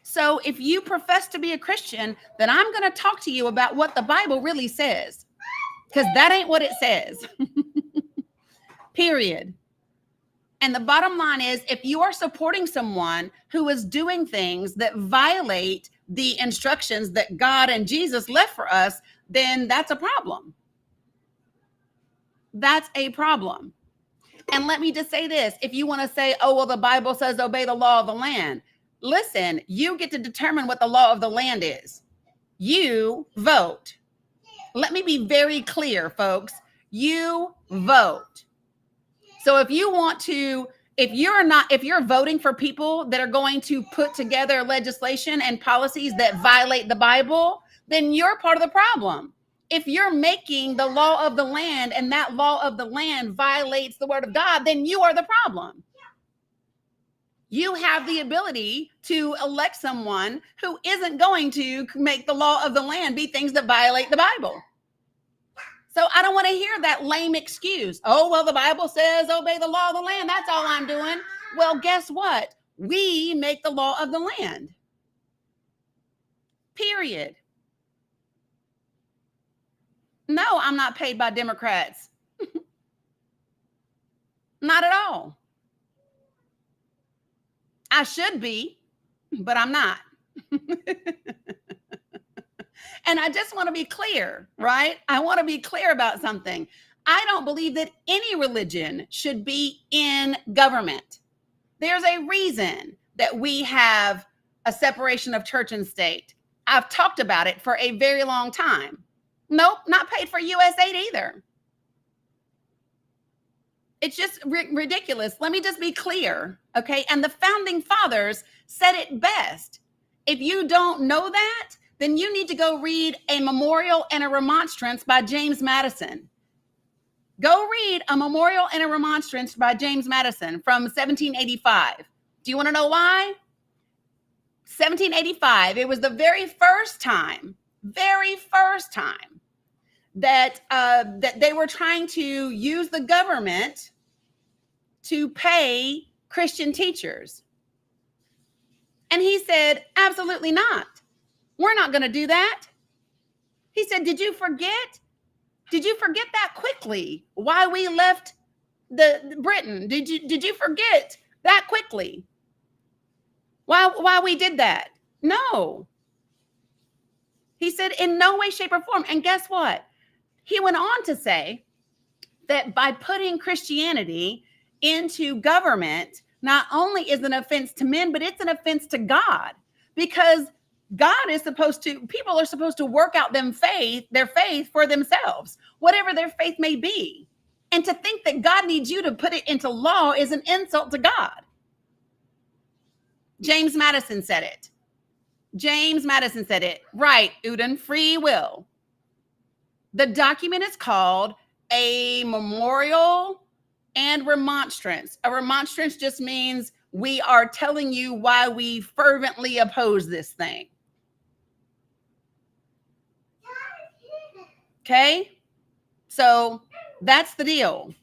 So if you profess to be a Christian, then I'm going to talk to you about what the Bible really says, because that ain't what it says. Period. And the bottom line is, if you are supporting someone who is doing things that violate the instructions that God and Jesus left for us, then that's a problem. That's a problem. And let me just say this. If you want to say, oh, well, the Bible says obey the law of the land. Listen, you get to determine what the law of the land is. You vote. Let me be very clear, folks. You vote. So if you're voting for people that are going to put together legislation and policies that violate the Bible, then you're part of the problem. If you're making the law of the land and that law of the land violates the word of God, then you are the problem. You have the ability to elect someone who isn't going to make the law of the land be things that violate the Bible. So I don't want to hear that lame excuse. Oh, well, the Bible says obey the law of the land. That's all I'm doing. Well, guess what? We make the law of the land. Period. No, I'm not paid by Democrats. Not at all. I should be, but I'm not. And I just want to be clear, right? I want to be clear about something. I don't believe that any religion should be in government. There's a reason that we have a separation of church and state. I've talked about it for a very long time. Nope, not paid for US aid either. It's just ridiculous. Let me just be clear, okay? And the founding fathers said it best. If you don't know that, then you need to go read A Memorial and a Remonstrance by James Madison. Go read A Memorial and a Remonstrance by James Madison from 1785. Do you want to know why? 1785, it was the very first time that that they were trying to use the government to pay Christian teachers. And he said, absolutely not. We're not going to do that. He said, did you forget? Did you forget that quickly? Why we left the Britain? Did you forget that quickly? Why we did that? No. He said, in no way, shape, or form. And guess what? He went on to say that by putting Christianity into government, not only is an offense to men, but it's an offense to God, because people are supposed to work out their faith for themselves, whatever their faith may be. And to think that God needs you to put it into law is an insult to God. James Madison said it. Right, Uden, free will. The document is called A Memorial and Remonstrance. A remonstrance just means we are telling you why we fervently oppose this thing. Okay? So that's the deal.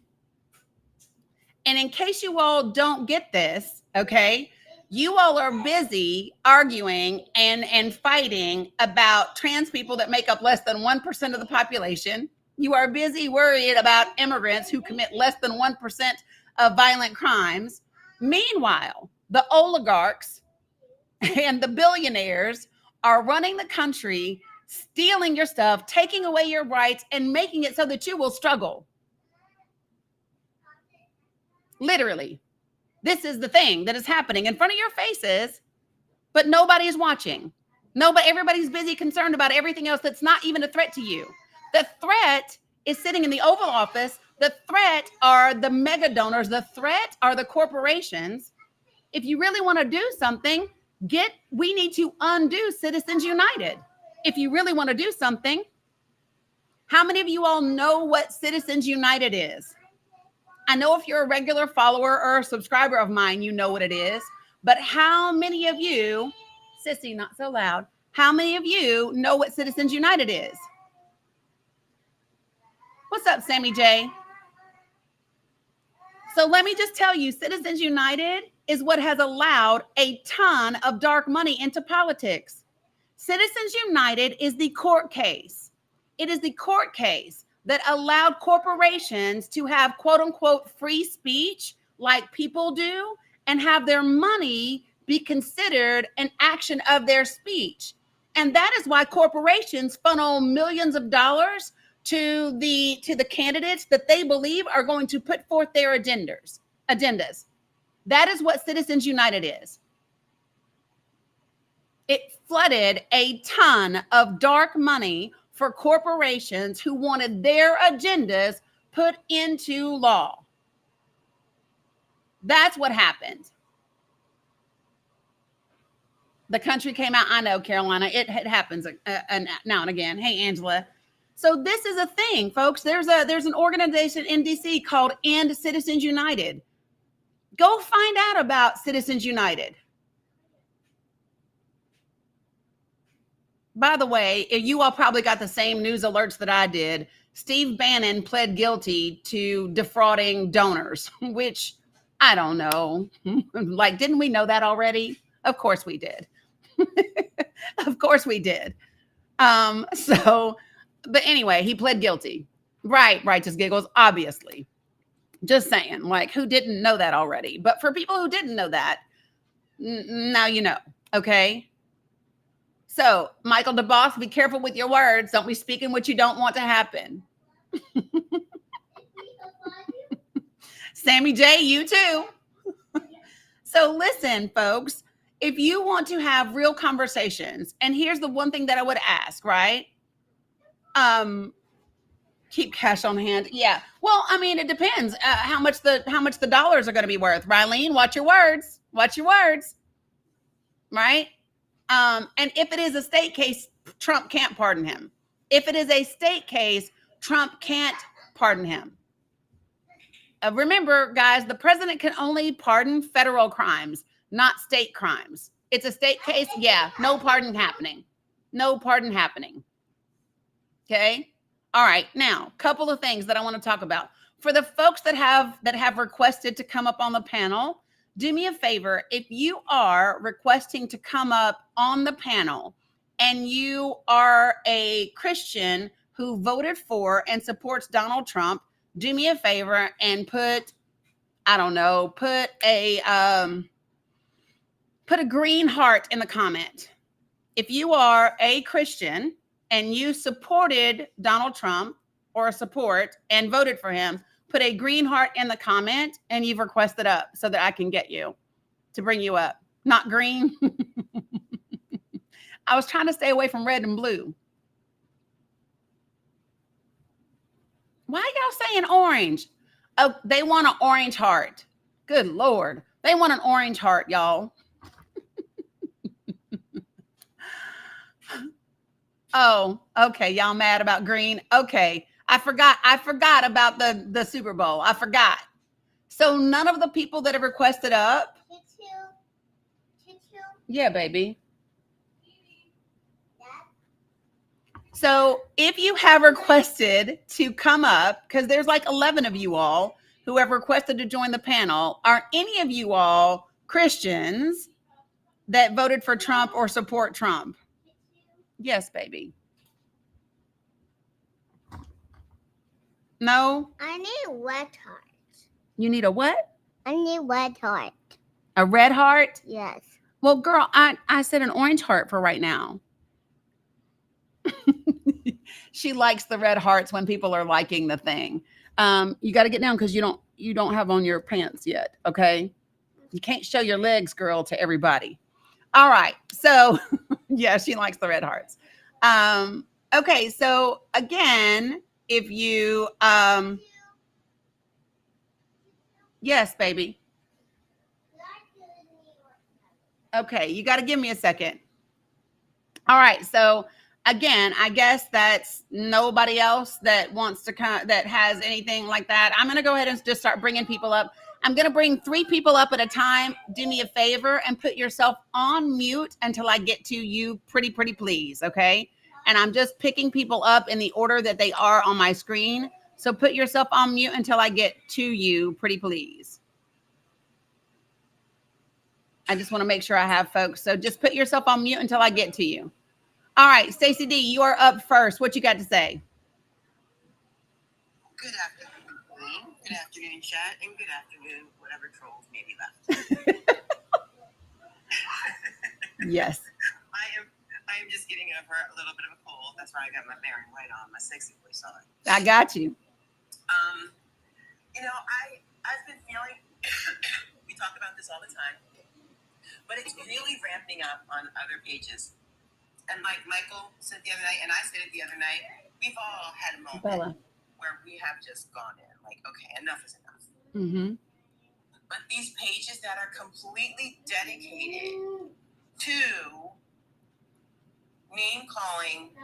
And in case you all don't get this, okay, you all are busy arguing and fighting about trans people that make up less than 1% of the population. You are busy worried about immigrants who commit less than 1% of violent crimes. Meanwhile, the oligarchs and the billionaires are running the country, stealing your stuff, taking away your rights, and making it so that you will struggle. Literally. This is the thing that is happening in front of your faces, but nobody is watching. Everybody's busy concerned about everything else that's not even a threat to you. The threat is sitting in the Oval Office. The threat are the mega donors. The threat are the corporations. If you really want to do something, we need to undo Citizens United. If you really want to do something, how many of you all know what Citizens United is? I know if you're a regular follower or a subscriber of mine, you know what it is. But how many of you, sissy, not so loud, how many of you know what Citizens United is? What's up, Sammy J? So let me just tell you, Citizens United is what has allowed a ton of dark money into politics. Citizens United is the court case. It is the court case that allowed corporations to have quote unquote free speech like people do and have their money be considered an action of their speech. And that is why corporations funnel millions of dollars to the candidates that they believe are going to put forth their agendas. That is what Citizens United is. It flooded a ton of dark money for corporations who wanted their agendas put into law. That's what happened. The country came out. I know, Carolina, it happens now and again. Hey, Angela. So this is a thing, folks. There's an organization in DC called End Citizens United. Go find out about Citizens United. By the way, you all probably got the same news alerts that I did. Steve Bannon pled guilty to defrauding donors, which I don't know. Like, didn't we know that already? Of course we did. Of course we did. But anyway, he pled guilty. Right, just giggles, obviously. Just saying, like, who didn't know that already? But for people who didn't know that, now you know, okay? So, Michael DeBoss, be careful with your words. Don't be speaking what you don't want to happen. Sammy J, you too. So listen, folks, if you want to have real conversations, and here's the one thing that I would ask, right? Keep cash on hand. Yeah. Well, I mean, it depends how much the dollars are going to be worth. Rylene, watch your words. Watch your words. Right? And if it is a state case, Trump can't pardon him. If it is a state case, Trump can't pardon him. Remember, guys, the president can only pardon federal crimes, not state crimes. It's a state case. Yeah, no pardon happening. No pardon happening. Okay? All right. Now, a couple of things that I want to talk about. For the folks that have requested to come up on the panel, do me a favor. If you are requesting to come up on the panel and you are a Christian who voted for and supports Donald Trump, do me a favor and put a green heart in the comment. If you are a Christian and you supported Donald Trump or support and voted for him, put a green heart in the comment and you've requested up so that I can get you to bring you up. Not green. I was trying to stay away from red and blue. Why are y'all saying orange? Oh, they want an orange heart. Good Lord. They want an orange heart, y'all. Oh, okay. Y'all mad about green? Okay. I forgot about the Super Bowl. I forgot. So none of the people that have requested up. Yeah, baby. So if you have requested to come up, because there's like 11 of you all who have requested to join the panel, are any of you all Christians that voted for Trump or support Trump? Yes, baby. No? I need a red heart. You need a what? I need a red heart. A red heart? Yes. Well, girl, I said an orange heart for right now. She likes the red hearts when people are liking the thing. You got to get down because you don't have on your pants yet. Okay. You can't show your legs, girl, to everybody. All right. So yeah, she likes the red hearts. Okay. So again, if you, yes, baby. Okay. You got to give me a second. All right. So again, I guess that's nobody else that wants to that has anything like that. I'm going to go ahead and just start bringing people up. I'm going to bring 3 people up at a time. Do me a favor and put yourself on mute until I get to you. Pretty please. Okay. And I'm just picking people up in the order that they are on my screen. So put yourself on mute until I get to you. Pretty please. I just want to make sure I have folks. So just put yourself on mute until I get to you. All right, Stacey D, you are up first. What you got to say? Good afternoon, Queen. Good afternoon, chat, and good afternoon, whatever trolls may be left. Yes. I am just getting over a little bit of a cold. That's why I got my Barry White on, my sexy voice on. I got you. I've been feeling. We talk about this all the time, but it's really ramping up on other pages. And like Michael said the other night, and I said it the other night, we've all had a moment where we have just gone in, like, okay, enough is enough. Mm-hmm. But these pages that are completely dedicated to name calling,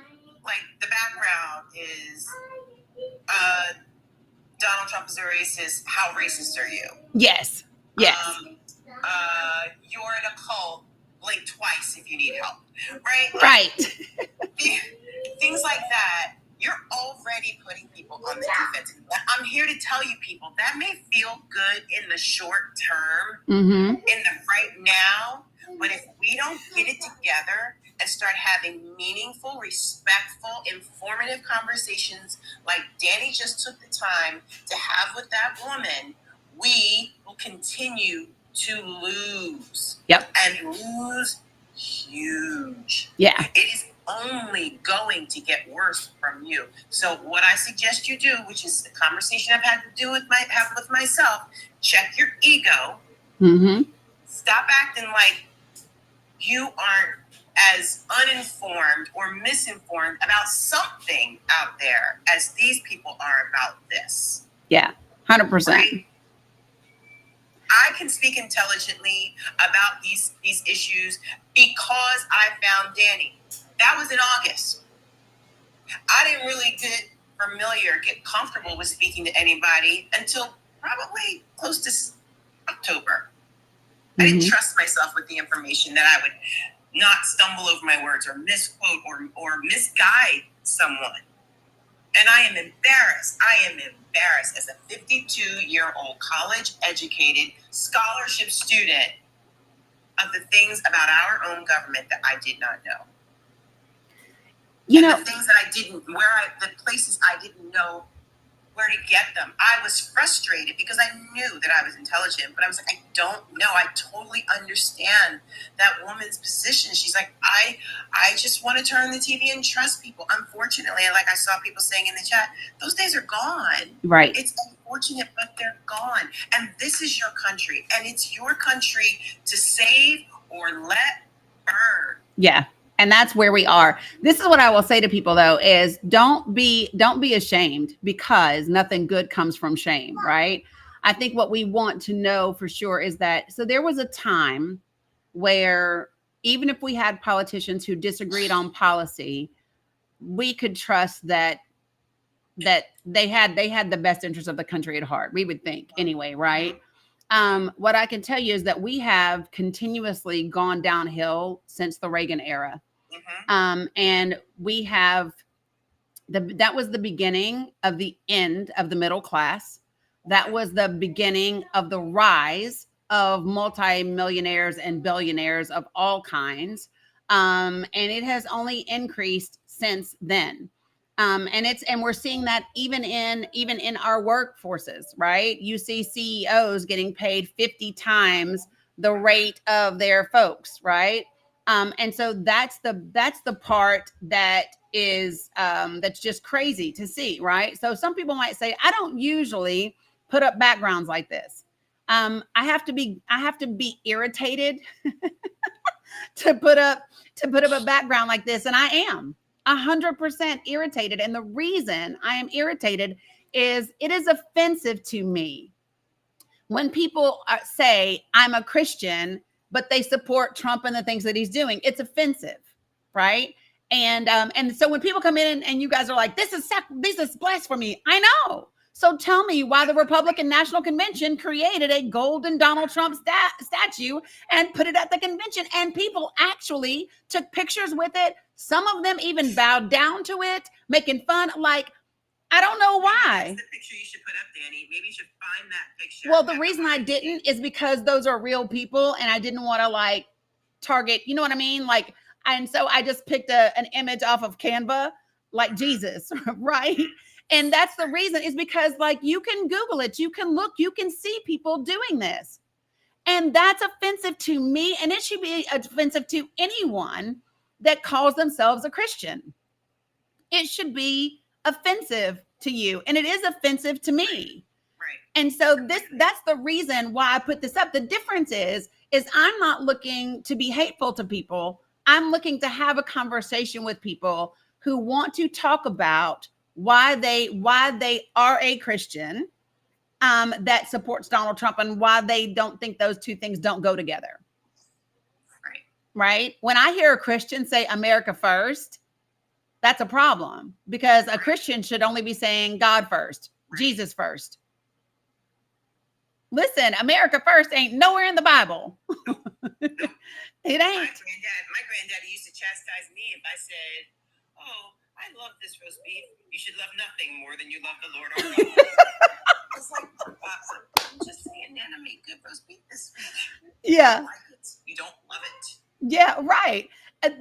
like the background is Donald Trump is a racist. How racist are you? Yes. Yes. You're in a cult. Blink twice if you need help. Right? Like, Right. things like that. You're already putting people on the defense. I'm here to tell you, people, that may feel good in the short term, Mm-hmm. in the right now, but if we don't get it together and start having meaningful, respectful, informative conversations like Danny just took the time to have with that woman, we will continue to lose. Yep. And lose huge. Yeah. It is only going to get worse from you. So what I suggest you do, which is the conversation I've had to do with myself, check your ego. Mm-hmm. Stop acting like you aren't as uninformed or misinformed about something out there as these people are about this. Yeah. 100%. Right? I can speak intelligently about these issues because I found Danny. That was in August. I didn't really get comfortable with speaking to anybody until probably close to October. I didn't trust myself with the information that I would not stumble over my words or misquote or misguide someone. And I am embarrassed. I am embarrassed as a 52-year-old college-educated scholarship student of the things about our own government that I did not know. You and know, the things that I didn't, the places I didn't know where to get them. I was frustrated because I knew that I was intelligent, but I was like, I don't know. I totally understand that woman's position. She's like, I just want to turn the TV and trust people. Unfortunately, like I saw people saying in the chat, those days are gone. right. It's unfortunate, but they're gone. And this is your country, and it's your country to save or let burn. Yeah. And that's where we are. This is what I will say to people though, is don't be ashamed, because nothing good comes from shame, right? I think what we want to know for sure is that, so there was a time where even if we had politicians who disagreed on policy, we could trust that they had the best interest of the country at heart. We would think anyway, right? What I can tell you is that we have continuously gone downhill since the Reagan era. And we have that was the beginning of the end of the middle class. That was the beginning of the rise of multimillionaires and billionaires of all kinds. And it has only increased since then. And we're seeing that even in our workforces, right? You see CEOs getting paid 50 times the rate of their folks, right? And so that's the part that is that's just crazy to see, right? So some people might say, I don't usually put up backgrounds like this. I have to be irritated to put up a background like this, and I am 100% irritated. And the reason I am irritated is it is offensive to me when people say I'm a Christian, but they support Trump and the things that he's doing. It's offensive, right? And so when people come in and you guys are like, this is blasphemy, I know. So tell me why the Republican National Convention created a golden Donald Trump statue and put it at the convention, and people actually took pictures with it. Some of them even bowed down to it, making fun. Like, I don't know why. That's the picture you should put up, Danny. Maybe you should find that picture. Well, the reason I didn't is because those are real people, and I didn't want to like target, you know what I mean? Like, and so I just picked an image off of Canva, like Jesus, right? And that's the reason, is because like you can Google it, you can look, you can see people doing this. And that's offensive to me, and it should be offensive to anyone that calls themselves a Christian. It should be offensive to you, and it is offensive to me. Right. And so that's the reason why I put this up. The difference is I'm not looking to be hateful to people. I'm looking to have a conversation with people who want to talk about why they are a Christian that supports Donald Trump, and why they don't think those two things don't go together. Right. Right? When I hear a Christian say America first, that's a problem, because a Christian should only be saying God first, Jesus first. Listen, America first ain't nowhere in the Bible. It ain't. My granddaddy used to chastise me if I said, "Oh, I love this roast beef. You should love nothing more than you love the Lord our God." I was like, I'm just saying, Nana made good roast beef this week. Yeah. You like it. You don't love it. Yeah, right.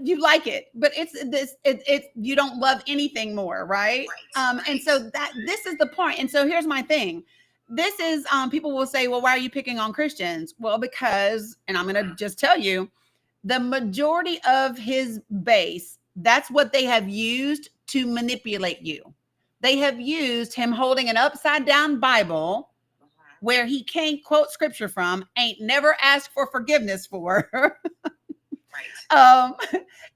You like it, but it's you don't love anything more, right? Right. And so this is the point. And so here's my thing. This is people will say, well, why are you picking on Christians? Well, because, and I'm gonna just tell you, the majority of his base, that's what they have used to manipulate you. They have used him holding an upside down Bible where he can't quote scripture from, ain't never asked for forgiveness for. Right.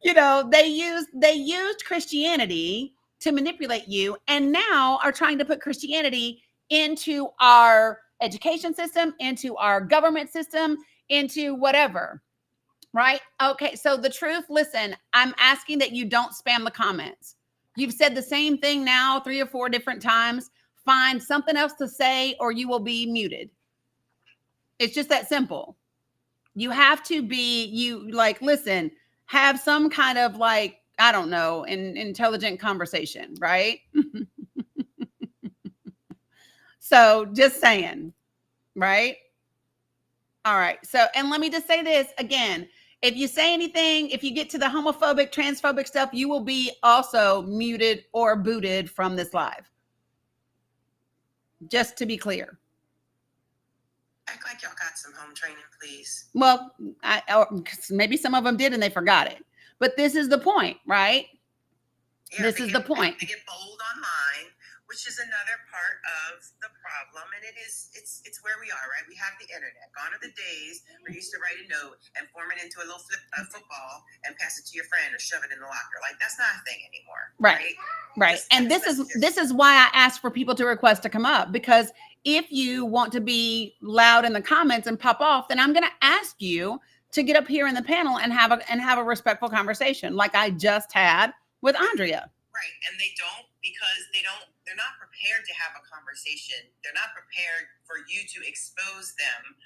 You know, they used Christianity to manipulate you, and now are trying to put Christianity into our education system, into our government system, into whatever. Right? Okay. So the truth, listen, I'm asking that you don't spam the comments. You've said the same thing now 3 or 4 different times. Find something else to say or you will be muted. It's just that simple. You have to be, listen, have some kind of I don't know, an intelligent conversation, right? So just saying, right? All right. So, and let me just say this again. If you say anything, if you get to the homophobic, transphobic stuff, you will be also muted or booted from this live. Just to be clear. Act like y'all got some home training, please. Well, maybe some of them did and they forgot it. But this is the point, right? Yeah, this is the point. They get bold online, which is another part of the problem. And it's where we are, right? We have the internet. Gone are the days where you used to write a note and form it into a little football and pass it to your friend or shove it in the locker. Like, that's not a thing anymore. Right. And this is why I asked for people to request to come up, because if you want to be loud in the comments and pop off, then I'm going to ask you to get up here in the panel and have a respectful conversation like I just had with Andrea. Right. And they don't, because they're not prepared to have a conversation. They're not prepared for you to expose them.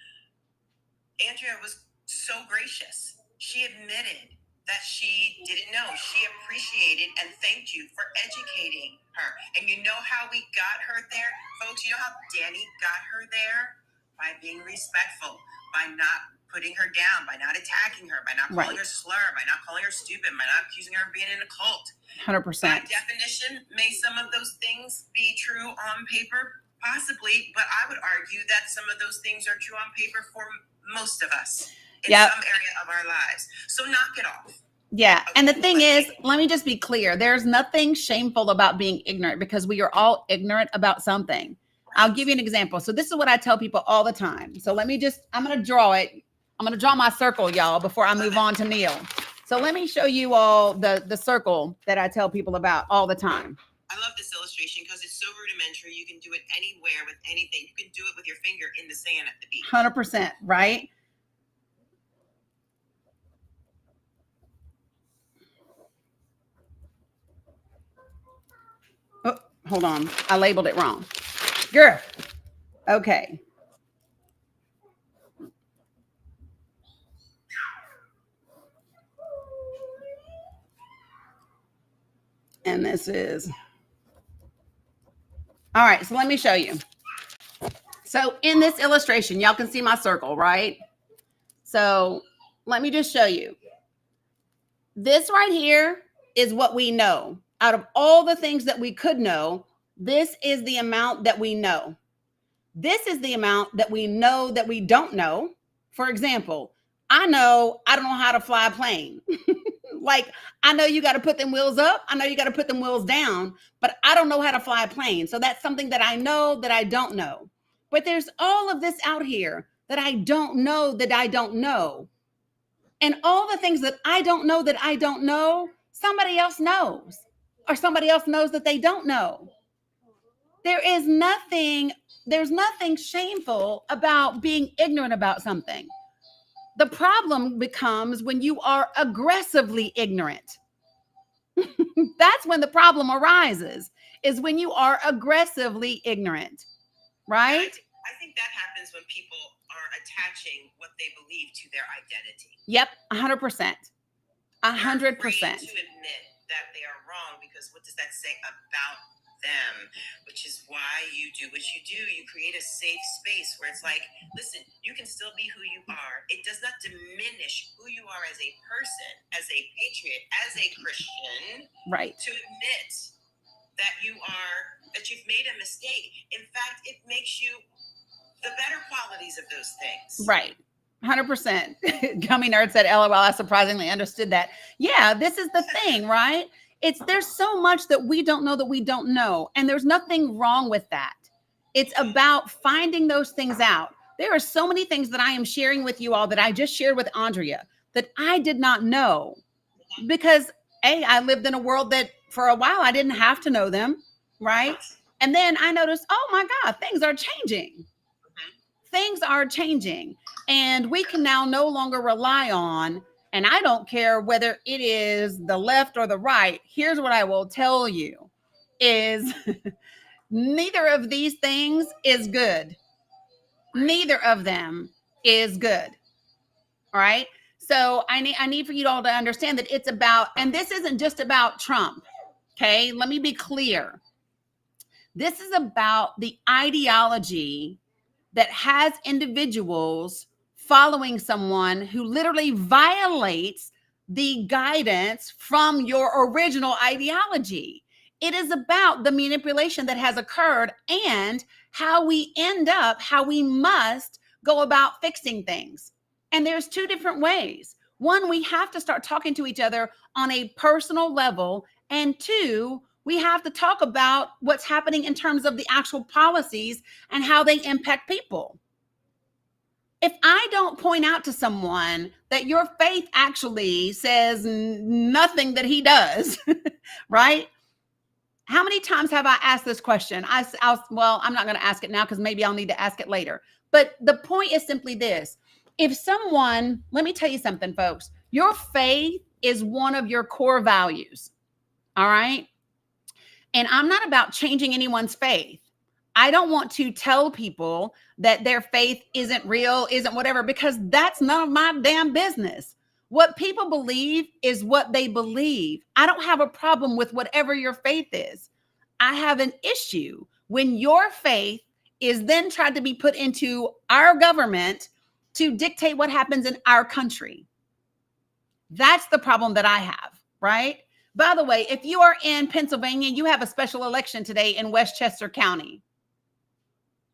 Andrea was so gracious. She admitted that she didn't know. She appreciated and thanked you for educating her. And you know how we got her there? Folks, you know how Danny got her there? By being respectful, by not putting her down, by not attacking her, by not calling her slur, by not calling her stupid, by not accusing her of being in a cult. 100%. By definition, may some of those things be true on paper? Possibly, but I would argue that some of those things are true on paper for most of us in some area of our lives. So knock it off. Yeah. Okay. And the thing is, let me just be clear. There's nothing shameful about being ignorant, because we are all ignorant about something. I'll give you an example. So this is what I tell people all the time. So I'm going to draw it. I'm going to draw my circle, y'all, before I move on to Neil. So let me show you all the circle that I tell people about all the time. I love this illustration because it's so rudimentary. You can do it anywhere with anything. You can do it with your finger in the sand at the beach. 100%, right? Oh, hold on. I labeled it wrong. Girl. Okay. And this is, all right, so let me show you. So in this illustration, y'all can see my circle, right? So let me just show you. This right here is what we know. Out of all the things that we could know, this is the amount that we know. This is the amount that we know that we don't know. For example, I don't know how to fly a plane. Like, I know you got to put them wheels up. I know you got to put them wheels down, but I don't know how to fly a plane. So that's something that I know that I don't know. But there's all of this out here that I don't know that I don't know. And all the things that I don't know that I don't know, somebody else knows, or somebody else knows that they don't know. There's nothing shameful about being ignorant about something. The problem becomes when you are aggressively ignorant. That's when the problem arises, is when you are aggressively ignorant, right? I think that happens when people are attaching what they believe to their identity. Yep, 100%. They're 100%. afraid to admit that they are wrong, because what does that say about them? Which is why you do what you do. You create a safe space where it's like, listen, you can still be who you are. It does not diminish who you are as a person, as a patriot, as a Christian, Right. to admit that you've made a mistake. In fact, it makes you the better qualities of those things. Right. 100%. Gummy Nerd said, LOL, I surprisingly understood that. Yeah, this is the thing, right? There's so much that we don't know that we don't know. And there's nothing wrong with that. It's about finding those things out. There are so many things that I am sharing with you all that I just shared with Andrea that I did not know, because I lived in a world that for a while I didn't have to know them, right? And then I noticed, oh my God, things are changing. Things are changing, and we can now no longer rely on, and I don't care whether it is the left or the right. Here's what I will tell you is neither of these things is good. Neither of them is good. All right. So I need for you all to understand that it's about, and this isn't just about Trump. Okay. Let me be clear. This is about the ideology that has individuals following someone who literally violates the guidance from your original ideology. It is about the manipulation that has occurred and how we must go about fixing things. And there's two different ways. One, we have to start talking to each other on a personal level. And two, we have to talk about what's happening in terms of the actual policies and how they impact people. If I don't point out to someone that your faith actually says nothing that he does, right? How many times have I asked this question? Well, I'm not going to ask it now because maybe I'll need to ask it later. But the point is simply this. If someone, let me tell you something, folks, your faith is one of your core values. All right. And I'm not about changing anyone's faith. I don't want to tell people that their faith isn't real, isn't whatever, because that's none of my damn business. What people believe is what they believe. I don't have a problem with whatever your faith is. I have an issue when your faith is then tried to be put into our government to dictate what happens in our country. That's the problem that I have, right? By the way, if you are in Pennsylvania, you have a special election today in Westchester County.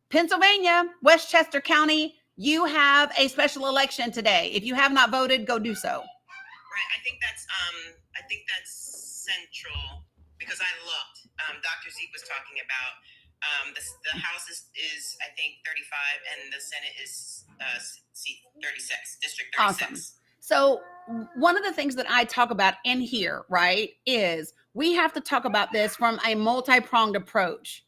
Pennsylvania, Westchester County, you have a special election today. If you have not voted, go do so. Right. I think that's central, because I looked. Dr. Z was talking about the House is I think 35 and the Senate is seat 36, District 36. Awesome. So one of the things that I talk about in here, right, is we have to talk about this from a multi-pronged approach.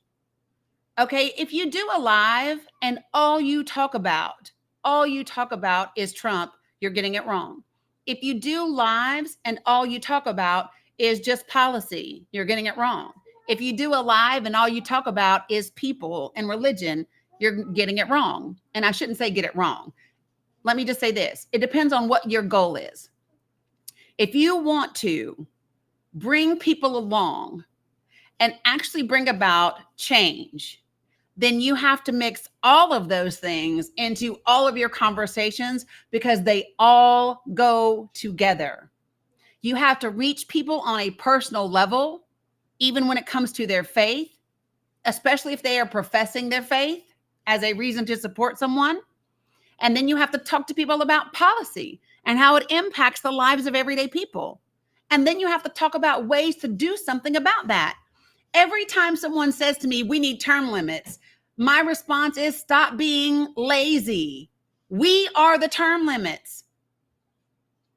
Okay, if you do a live and all you talk about is Trump, you're getting it wrong. If you do lives and all you talk about is just policy, you're getting it wrong. If you do a live and all you talk about is people and religion, you're getting it wrong. And I shouldn't say get it wrong. Let me just say this. It depends on what your goal is. If you want to bring people along and actually bring about change, then you have to mix all of those things into all of your conversations because they all go together. You have to reach people on a personal level, even when it comes to their faith, especially if they are professing their faith as a reason to support someone. And then you have to talk to people about policy and how it impacts the lives of everyday people. And then you have to talk about ways to do something about that. Every time someone says to me, we need term limits, my response is stop being lazy. We are the term limits.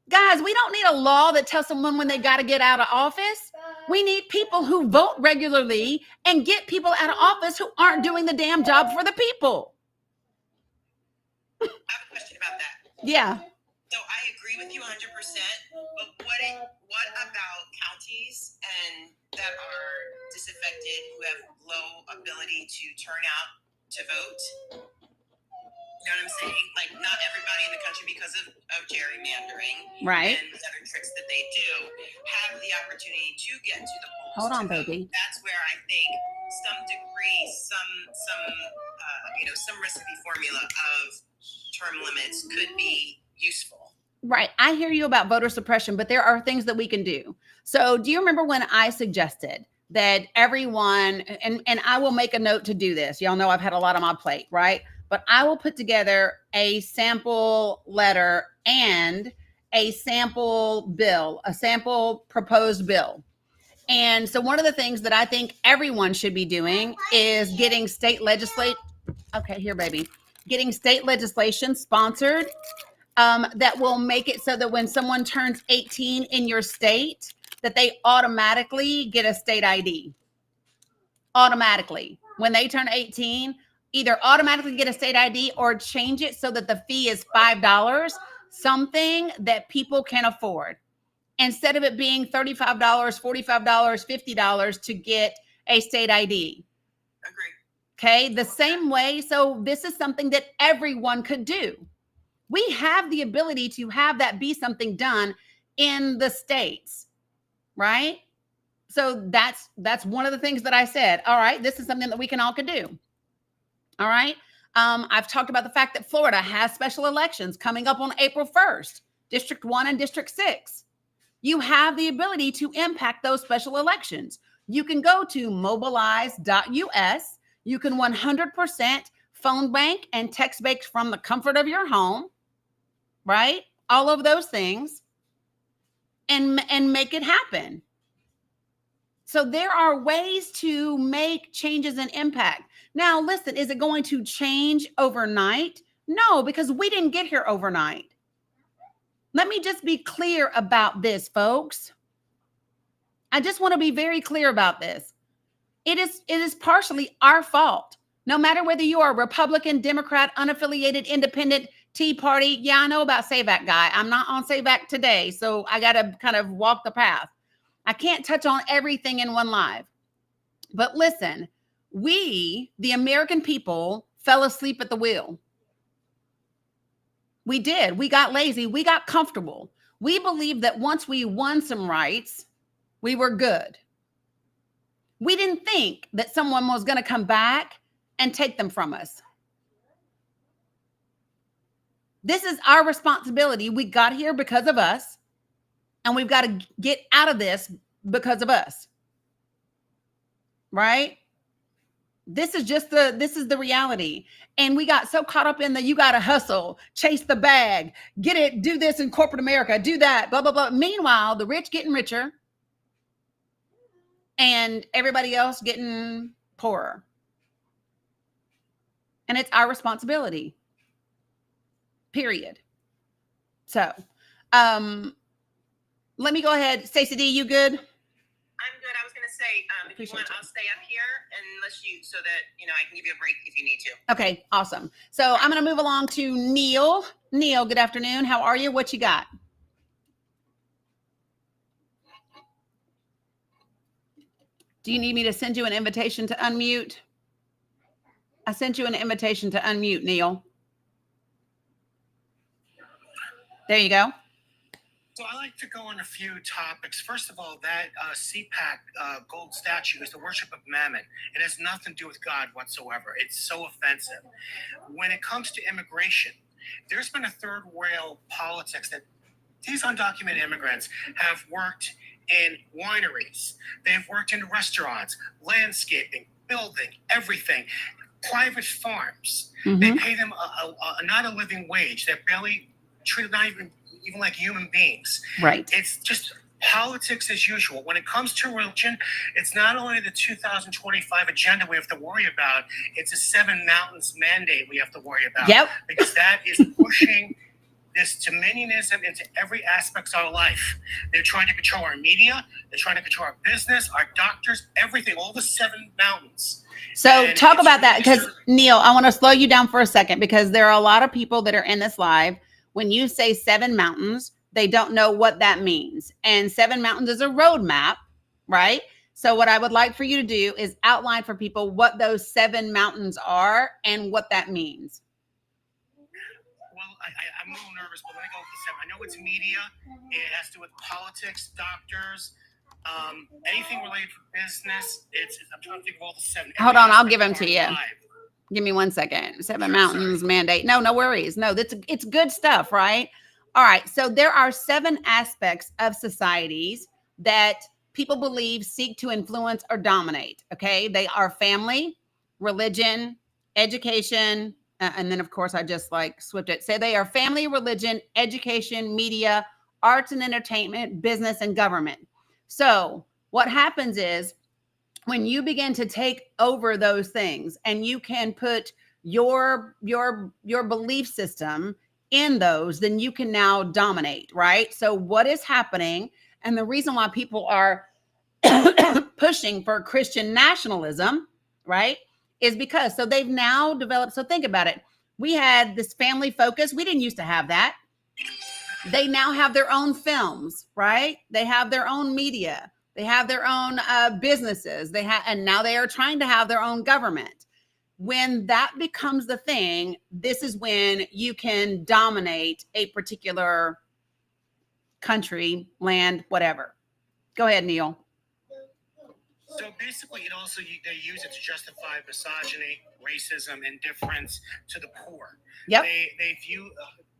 Guys, we don't need a law that tells someone when they got to get out of office. We need people who vote regularly and get people out of office who aren't doing the damn job for the people. I have a question about that. Yeah. So I agree with you 100%. But what about counties and that are disaffected who have low ability to turn out to vote? You know what I'm saying? Like, not everybody in the country, because of gerrymandering Right. and other tricks that they do, have the opportunity to get to the polls. Hold on, to vote. baby. That's where I think some degree, some recipe formula of term limits could be useful. Right. I hear you about voter suppression, but there are things that we can do. So do you remember when I suggested that everyone, and I will make a note to do this. Y'all know I've had a lot on my plate, right? But I will put together a sample letter and a sample bill, a sample proposed bill. And so one of the things that I think everyone should be doing is getting state legislate. Okay, here, baby. Getting state legislation sponsored that will make it so that when someone turns 18 in your state, that they automatically get a state ID. Automatically. When they turn 18, either automatically get a state ID or change it so that the fee is $5, something that people can afford. Instead of it being $35, $45, $50 to get a state ID. Agree. Okay, the same way. So this is something that everyone could do. We have the ability to have that be something done in the states, right? So that's one of the things that I said. All right, this is something that we can all could do. All right. I've talked about the fact that Florida has special elections coming up on April 1st, District 1 and District 6. You have the ability to impact those special elections. You can go to mobilize.us. You can 100% phone bank and text bank from the comfort of your home, right? All of those things and make it happen. So there are ways to make changes and impact. Now, listen, is it going to change overnight? No, because we didn't get here overnight. Let me just be clear about this, folks. I just want to be very clear about this. It is partially our fault. No matter whether you are Republican, Democrat, unaffiliated, independent, Tea Party. Yeah, I know about SAVAC guy. I'm not on SAVAC today, so I got to kind of walk the path. I can't touch on everything in one live. But listen, we, the American people, fell asleep at the wheel. We did. We got lazy. We got comfortable. We believed that once we won some rights, we were good. We didn't think that someone was going to come back and take them from us. This is our responsibility. We got here because of us, and we've got to get out of this because of us. Right? This is the reality. And we got so caught up in the, you got to hustle, chase the bag, get it, do this in corporate America, do that, blah, blah, blah. Meanwhile, the rich getting richer and everybody else getting poorer. And it's our responsibility. Period. So, let me go ahead. Stacey D, you good? I'm good. I was going to say, if you want, I'll stay up here unless so that, I can give you a break if you need to. Okay, awesome. So I'm going to move along to Neil. Neil, good afternoon. How are you? What you got? Do you need me to send you an invitation to unmute? I sent you an invitation to unmute, Neil. There you go. So I like to go on a few topics. First of all, that CPAC gold statue is the worship of Mammon. It has nothing to do with God whatsoever. It's so offensive. When it comes to immigration, there's been a third rail politics that these undocumented immigrants have worked in wineries. They've worked in restaurants, landscaping, building, everything. Private farms. Mm-hmm. They pay them not a living wage. They're barely treated not even like human beings. Right. It's just politics as usual. When it comes to religion, it's not only the 2025 agenda we have to worry about, it's a 7 Mountains mandate we have to worry about. Yep. Because that is pushing this dominionism into every aspect of our life. They're trying to control our media. They're trying to control our business, our doctors, everything, all the 7 mountains. So And talk it's about that, really because Neil, I want to slow you down for a second, because there are a lot of people that are in this live. When you say 7 mountains, they don't know what that means. And 7 mountains is a roadmap, right? So what I would like for you to do is outline for people what those 7 mountains are and what that means. I'm a little nervous, but let me go with the 7. I know it's media. It has to do with politics, doctors, anything related to business. I'm trying to think of all the 7. Hold on, I'll give them to you. 5. Give me 1 second. Seven Sure, Mountains sorry. mandate. No worries. No, it's good stuff, right? All right. So there are 7 aspects of societies that people believe seek to influence or dominate. Okay. They are family, religion, education, and then of course I just like swipped it. Say they are family, religion, education, media, arts and entertainment, business, and government. So what happens is when you begin to take over those things and you can put your belief system in those, then you can now dominate, right? So what is happening, and the reason why people are pushing for Christian nationalism, right, is because so they've now developed. So think about it. We had this family focus. We didn't used to have that. They now have their own films, right? They have their own media. They have their own businesses. And now they are trying to have their own government. When that becomes the thing, this is when you can dominate a particular country, land, whatever. Go ahead, Neil. So basically, they use it to justify misogyny, racism, indifference to the poor. Yep. They view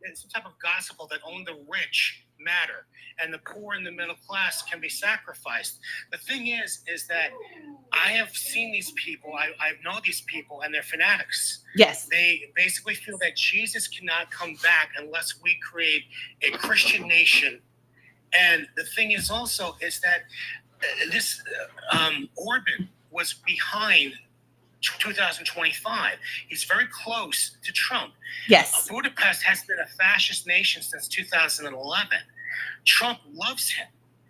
it's some type of gospel that only the rich matter and the poor and the middle class can be sacrificed. The thing is that I have seen these people. I know these people, and they're fanatics. Yes. They basically feel that Jesus cannot come back unless we create a Christian nation. And the thing is also is that this Orban was behind 2025. He's very close to Trump. Yes. Budapest has been a fascist nation since 2011. Trump loves him.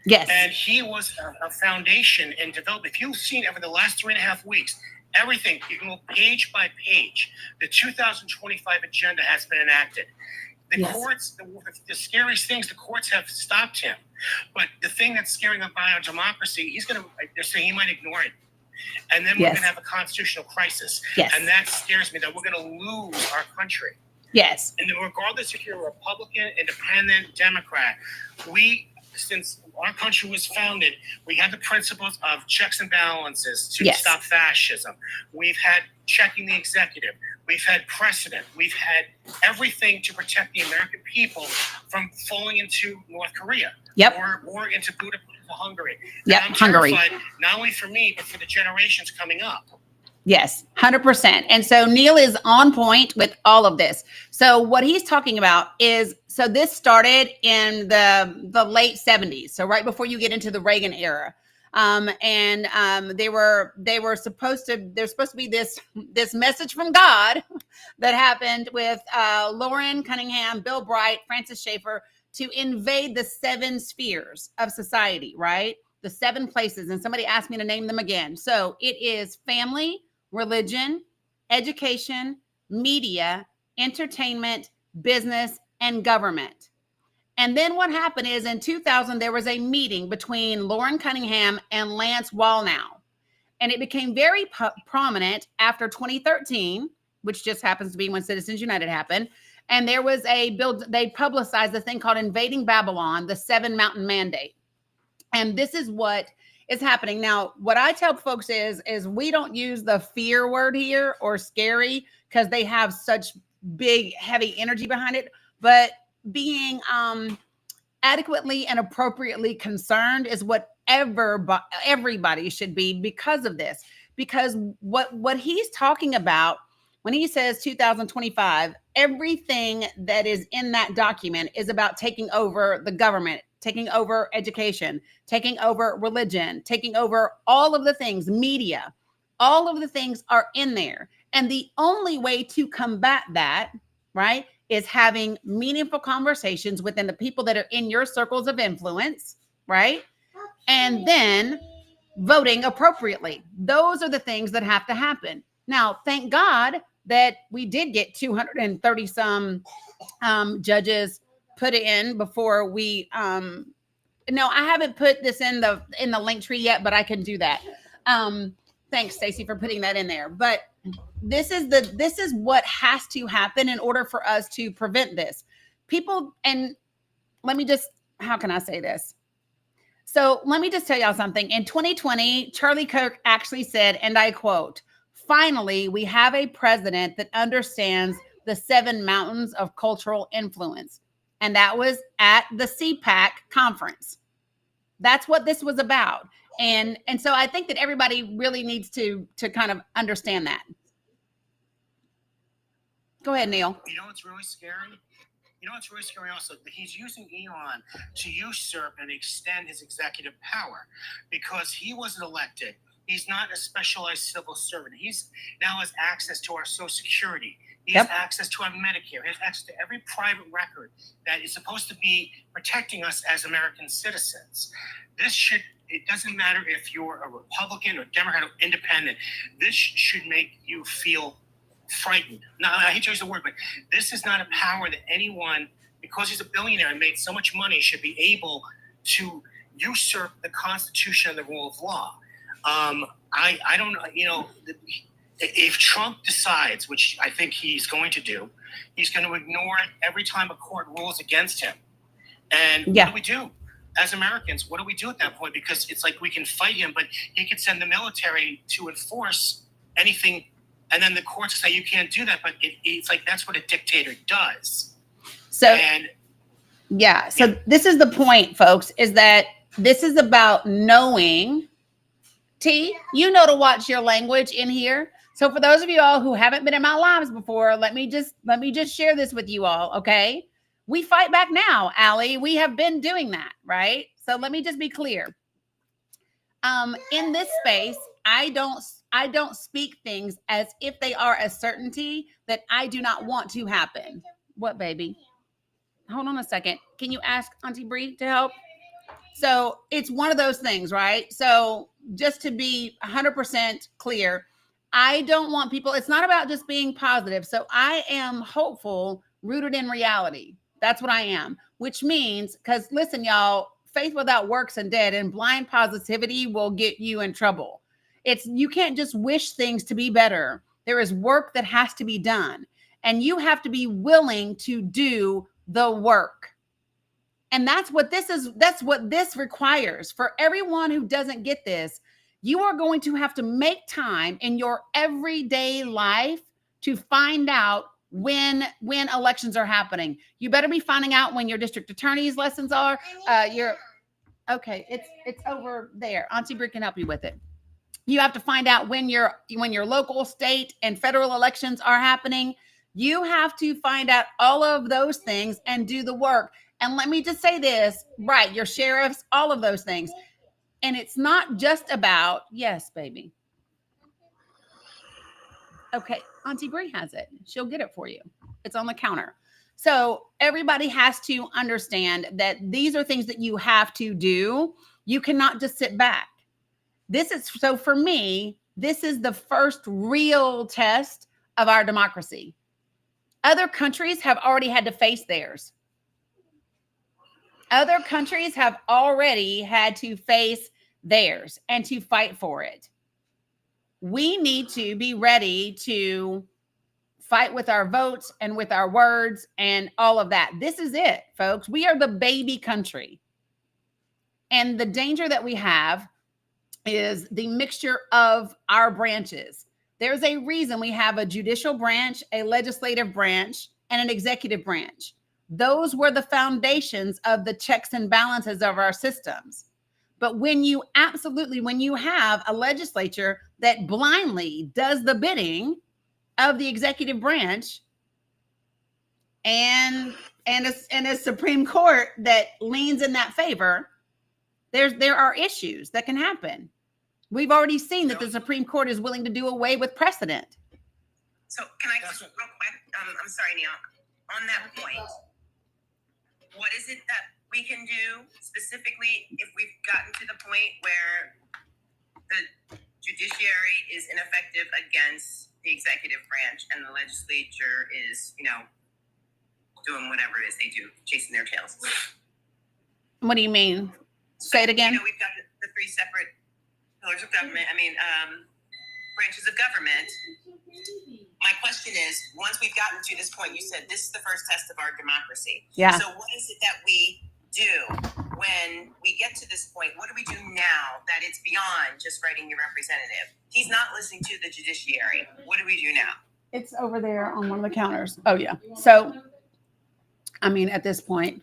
Yes. And he was a foundation in development. If you've seen over the last 3.5 weeks, everything, you can go page by page, the 2025 agenda has been enacted. The courts, the scariest things, the courts have stopped him. But the thing that's scaring about our democracy, they're saying he might ignore it. And then we're going to have a constitutional crisis. Yes. And that scares me, that we're going to lose our country. Yes. And regardless if you're a Republican, Independent, Democrat, since our country was founded, we had the principles of checks and balances to stop fascism. We've had checking the executive. We've had precedent. We've had everything to protect the American people from falling into North Korea. Yep. Or into Budapest, Hungary. Yep, And I'm Hungary. terrified, not only for me, but for the generations coming up. Yes, 100%. And so Neil is on point with all of this. So what he's talking about is, so this started in the late 70s. So right before you get into the Reagan era. There's supposed to be this message from God that happened with Lauren Cunningham, Bill Bright, Francis Schaeffer, to invade the 7 spheres of society, right? The 7 places. And somebody asked me to name them again. So it is family, religion, education, media, entertainment, business, and government. And then what happened is in 2000, there was a meeting between Lauren Cunningham and Lance Wallnau. And it became very prominent after 2013, which just happens to be when Citizens United happened. And there was they publicized a thing called Invading Babylon, the 7 Mountain Mandate. And this is what is happening. Now, what I tell folks is we don't use the fear word here or scary because they have such big, heavy energy behind it. But being adequately and appropriately concerned is what everybody should be because of this. Because what he's talking about when he says 2025, everything that is in that document is about taking over the government, taking over education, taking over religion, taking over all of the things, media, all of the things are in there. And the only way to combat that, right, is having meaningful conversations within the people that are in your circles of influence, right? And then voting appropriately. Those are the things that have to happen. Now, thank God that we did get 230 some judges put in before we no, I haven't put this in the link tree yet, but I can do that. Thanks, Stacey, for putting that in there. But this is what has to happen in order for us to prevent this. People, and let me just, how can I say this? So let me just tell y'all something. In 2020, Charlie Kirk actually said, and I quote, "Finally, we have a president that understands the 7 mountains of cultural influence." And that was at the CPAC conference. That's what this was about. And so I think that everybody really needs to kind of understand that. Go ahead, Neil. You know what's really scary? You know what's really scary also? He's using Elon to usurp and extend his executive power because he wasn't elected. He's not a specialized civil servant. He's now has access to our Social Security. He has access to our Medicare. He has access to every private record that is supposed to be protecting us as American citizens. It doesn't matter if you're a Republican or Democrat or independent. This should make you feel frightened. Now, I hate to use the word, but this is not a power that anyone, because he's a billionaire and made so much money, should be able to usurp the Constitution and the rule of law. I don't, if Trump decides, which I think he's going to do, he's going to ignore it every time a court rules against him. And what do we do? As Americans, what do we do at that point? Because it's like we can fight him, but he could send the military to enforce anything, and then the courts say you can't do that. But it's like that's what a dictator does. So this is the point, folks, is that this is about knowing. T, you know to watch your language in here. So for those of you all who haven't been in my lives before, let me just share this with you all, okay? We fight back now, Allie. We have been doing that, right? So let me just be clear. In this space, I don't speak things as if they are a certainty that I do not want to happen. What, baby? Hold on a second. Can you ask Auntie Bree to help? So it's one of those things, right? So just to be 100% clear, I don't want people, it's not about just being positive. So I am hopeful, rooted in reality. That's what I am, which means, because listen, y'all, faith without works and dead, and blind positivity will get you in trouble. You can't just wish things to be better. There is work that has to be done, and you have to be willing to do the work. And that's what this requires. For everyone who doesn't get this, you are going to have to make time in your everyday life to find out when elections are happening. You better be finding out when your district attorney's lessons are. Okay, it's over there. Auntie Bree can help you with it. You have to find out when your local, state, and federal elections are happening. You have to find out all of those things and do the work. And let me just say this, right, your sheriffs, all of those things. And it's not just about, yes, baby. Okay, Auntie Bree has it. She'll get it for you. It's on the counter. So everybody has to understand that these are things that you have to do. You cannot just sit back. So for me, this is the first real test of our democracy. Other countries have already had to face theirs. Other countries have already had to face theirs and to fight for it. We need to be ready to fight with our votes and with our words and all of that. This is it, folks. We are the baby country. And the danger that we have is the mixture of our branches. There's a reason we have a judicial branch, a legislative branch, and an executive branch. Those were the foundations of the checks and balances of our systems. But when you have a legislature that blindly does the bidding of the executive branch and a Supreme Court that leans in that favor, there are issues that can happen. We've already seen that the Supreme Court is willing to do away with precedent. So can I just real quick? I'm sorry, Neil. On that point, what is it that we can do specifically if we've gotten to the point where the judiciary is ineffective against the executive branch and the legislature is, doing whatever it is they do, chasing their tails? What do you mean? Say it again. We've got the 3 separate pillars of government. branches of government. My question is, once we've gotten to this point, you said this is the first test of our democracy. Yeah. So what is it that we do when we get to this point? What do we do now that it's beyond just writing your representative? He's not listening to the judiciary. What do we do now? It's over there on one of the counters. Oh yeah. So, I mean, at this point,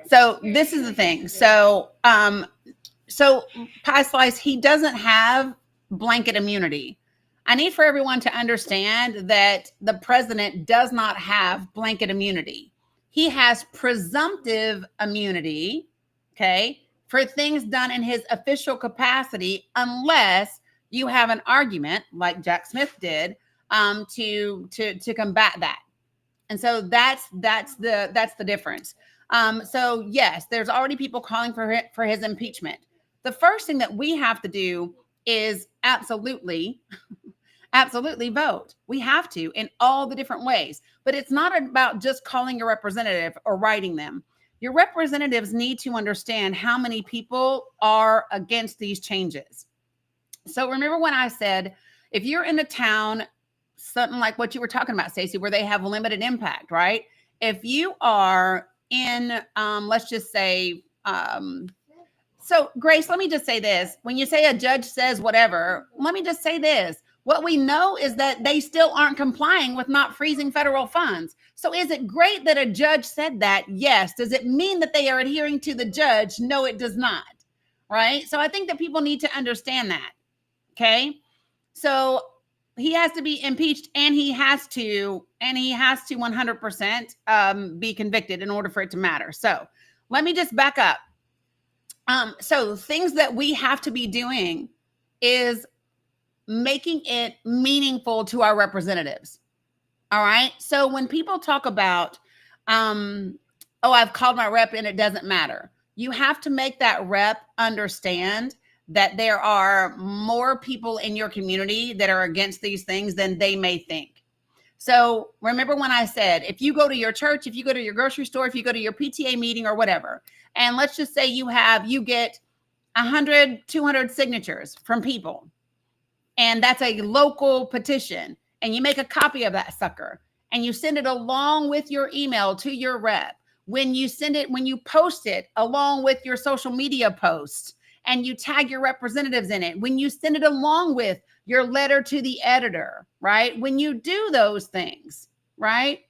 so this is the thing. So Pie Slice, he doesn't have blanket immunity. I need for everyone to understand that the president does not have blanket immunity. He has presumptive immunity, okay, for things done in his official capacity, unless you have an argument like Jack Smith did to combat that. And so that's the difference. So yes, there's already people calling for his impeachment. The first thing that we have to do is absolutely vote. We have to in all the different ways, but it's not about just calling your representative or writing them. Your representatives need to understand how many people are against these changes. So remember when I said, if you're in a town, something like what you were talking about, Stacey, where they have limited impact, right? If you are in, let's just say, so Grace, let me just say this. When you say a judge says whatever, let me just say this. What we know is that they still aren't complying with not freezing federal funds. So is it great that a judge said that? Yes. Does it mean that they are adhering to the judge? No, it does not. Right? So I think that people need to understand that. Okay. So he has to be impeached and he has to 100% be convicted in order for it to matter. So let me just back up. So things that we have to be doing is making it meaningful to our representatives. All right. So when people talk about, I've called my rep and it doesn't matter. You have to make that rep understand that there are more people in your community that are against these things than they may think. So remember when I said, if you go to your church, if you go to your grocery store, if you go to your PTA meeting or whatever, and let's just say you get 100, 200 signatures from people, and that's a local petition, and you make a copy of that sucker and you send it along with your email to your rep. When you post it along with your social media posts and you tag your representatives in it, when you send it along with your letter to the editor, right? When you do those things, right?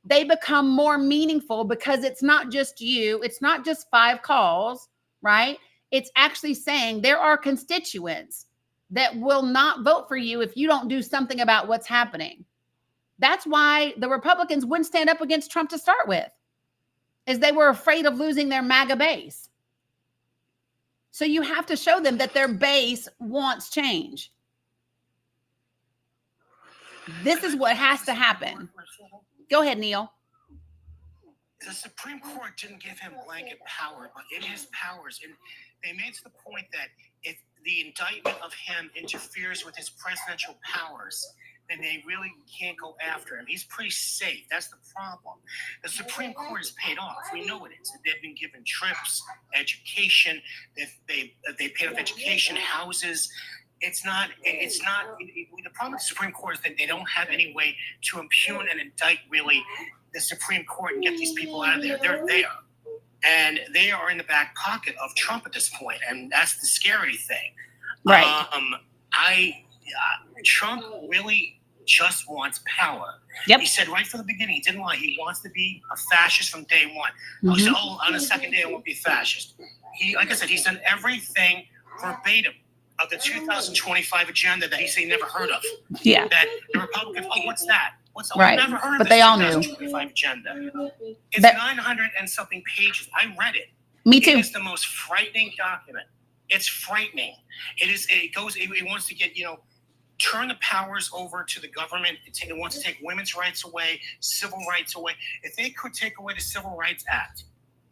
They become more meaningful because it's not just you. It's not just 5 calls, right? It's actually saying there are constituents that will not vote for you if you don't do something about what's happening. That's why the Republicans wouldn't stand up against Trump to start with, is they were afraid of losing their MAGA base. So you have to show them that their base wants change. This is what has to happen. Go ahead, Neil. The Supreme Court didn't give him blanket power, but in his powers, and they made to the point that if the indictment of him interferes with his presidential powers, then they really can't go after him. He's pretty safe. That's the problem. The Supreme Court is paid off. We know it is. They've been given trips, education. They paid off education, houses. It's not. The problem with the Supreme Court is that they don't have any way to impugn and indict really the Supreme Court and get these people out of there. They're there. And they are in the back pocket of Trump at this point, and that's the scary thing. Right. Trump really just wants power. Yep. He said right from the beginning, he didn't lie. He wants to be a fascist from day one. Mm-hmm. He said, on the second day, I won't be fascist. Like I said, he's done everything verbatim of the 2025 agenda that he said he never heard of. Yeah. That the Republicans, what's that? Right. Never heard of but this they all knew. 2025 agenda. It's That- 900 and something pages. I read it. Me too. It is the most frightening document. It's frightening. It wants to get, turn the powers over to the government. It wants to take women's rights away, civil rights away. If they could take away the Civil Rights Act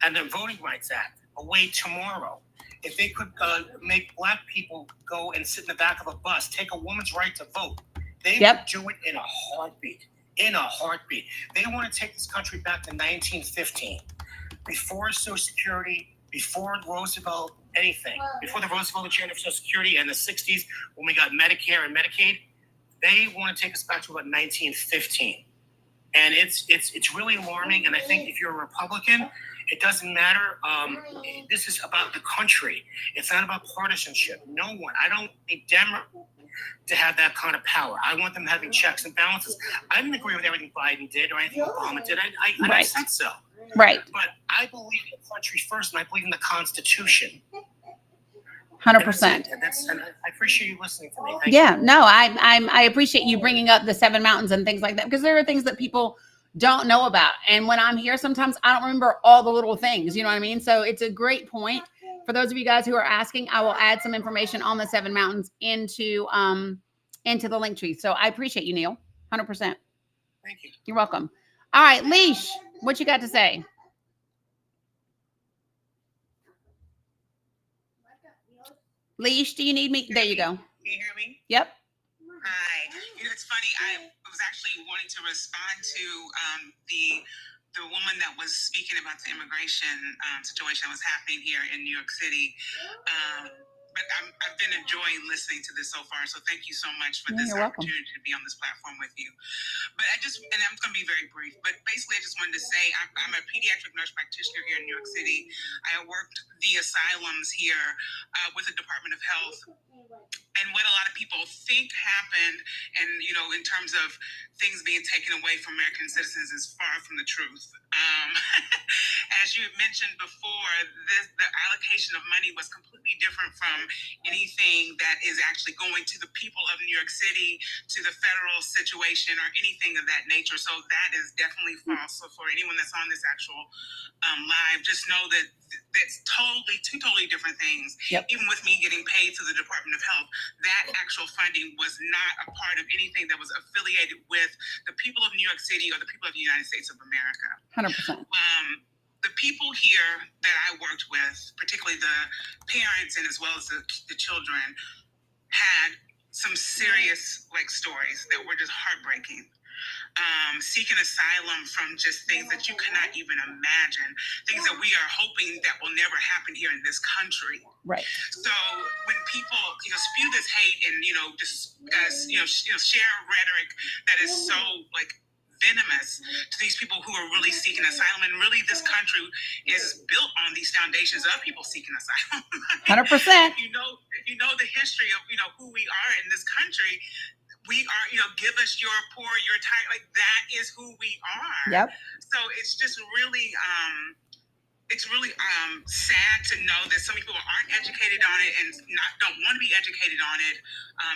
and the Voting Rights Act away tomorrow, if they could make black people go and sit in the back of a bus, take a woman's right to vote, they would do it in a heartbeat. In a heartbeat. They want to take this country back to 1915, before Social Security, before Roosevelt, anything. Before the Roosevelt agenda for Social Security and the 60s, when we got Medicare and Medicaid, They want to take us back to about 1915. And it's really alarming. And I think if you're a Republican, it doesn't matter. This is about the country. It's not about partisanship. No one. I don't need Democrats to have that kind of power. I want them having checks and balances. I didn't agree with everything Biden did or anything Obama did. I Right. said so. Right. But I believe in the country first, and I believe in the Constitution. 100%. And I appreciate you listening to me. Thank Yeah, you. no, I appreciate you bringing up the Seven Mountains and things like that, because there are things that people don't know about. And when I'm here, sometimes I don't remember all the little things, you know what I mean? So it's a great point. For those of you guys who are asking, I will add some information on the Seven Mountains into the link tree. So I appreciate you, Neil. 100%. Thank you. You're welcome. All right, Leash, what you got to say? Leash, do you need me? There you go. Can you hear me? Yep. Hi. You know, it's funny. I was actually wanting to respond to the woman that was speaking about the immigration situation that was happening here in New York City. But I've been enjoying listening to this so far. So thank you so much for Yeah, this you're welcome. opportunity to be on this platform with you. But and I'm going to be very brief, but basically I just wanted to say I'm a pediatric nurse practitioner here in New York City. I worked the asylums here with the Department of Health. And what a lot of people think happened, and you know, in terms of things being taken away from American citizens, is far from the truth. As you mentioned before, the allocation of money was completely different from anything that is actually going to the people of New York City, to the federal situation, or anything of that nature. So that is definitely false. So for anyone that's on this actual live, just know that that's two totally different things. Yep. Even with me getting paid to the Department of Health, that actual funding was not a part of anything that was affiliated with the people of New York City or the people of the United States of America. 100%. The people here that I worked with, particularly the parents and as well as the children, had some serious stories that were just heartbreaking. Seeking asylum from just things that you cannot even imagine, things that we are hoping that will never happen here in this country. Right. So when people, spew this hate and, just share rhetoric that is so venomous to these people who are really seeking asylum, and really this country is built on these foundations of people seeking asylum. 100%. If you know the history of who we are in this country, we are, give us your poor, your tired, that is who we are. Yep. So it's just really, sad to know that some people aren't educated on it and don't want to be educated on it,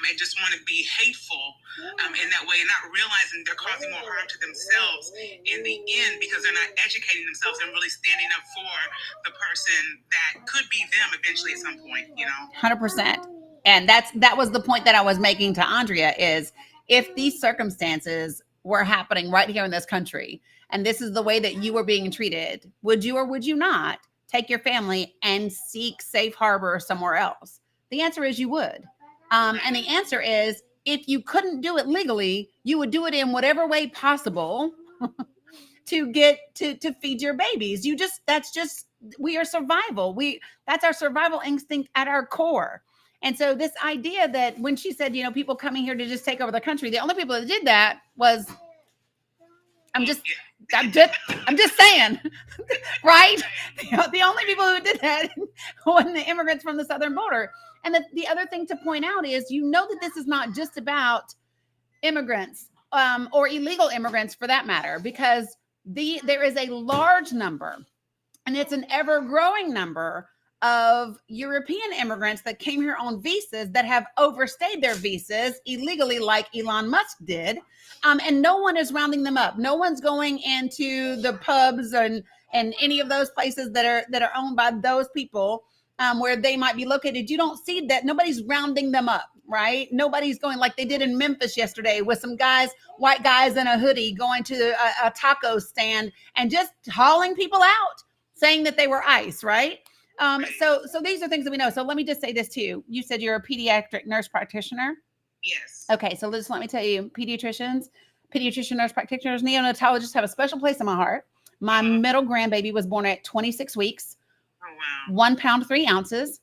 and just want to be hateful in that way, and not realizing they're causing more harm to themselves in the end, because they're not educating themselves and really standing up for the person that could be them eventually at some point. 100%. And that was the point that I was making to Andrea, is if these circumstances were happening right here in this country, and this is the way that you were being treated, would you or would you not take your family and seek safe harbor somewhere else? The answer is you would. And the answer is, if you couldn't do it legally, you would do it in whatever way possible to get to feed your babies. We are survival. That's our survival instinct at our core. And so this idea that when she said, people coming here to just take over the country, the only people that did that was, I'm just saying, right? The only people who did that were the immigrants from the southern border. And the other thing to point out is, that this is not just about immigrants or illegal immigrants for that matter, because there is a large number, and it's an ever growing number, of European immigrants that came here on visas that have overstayed their visas illegally, like Elon Musk did. And no one is rounding them up. No one's going into the pubs and any of those places that are owned by those people where they might be located. You don't see that. Nobody's rounding them up, right? Nobody's going like they did in Memphis yesterday with some guys, white guys in a hoodie, going to a taco stand and just hauling people out, saying that they were ICE, right? So these are things that we know. So let me just say this to you. You said you're a pediatric nurse practitioner. Yes. Okay. So let me tell you, pediatrician nurse practitioners, neonatologists have a special place in my heart. My middle grandbaby was born at 26 weeks, Oh, wow. 1 pound, 3 ounces.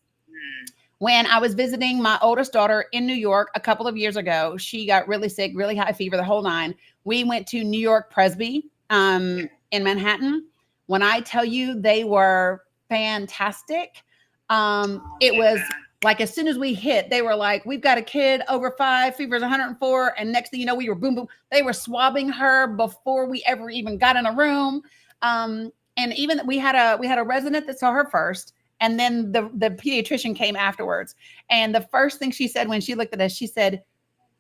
When I was visiting my oldest daughter in New York a couple of years ago, she got really sick, really high fever, the whole nine. We went to New York Presby in Manhattan. When I tell you they were fantastic, it was like as soon as we hit, they were like, we've got a kid over 5, fever's 104. And next thing you know, we were boom, boom. They were swabbing her before we ever even got in a room. And even we had a resident that saw her first. And then the pediatrician came afterwards. And the first thing she said when she looked at us, she said,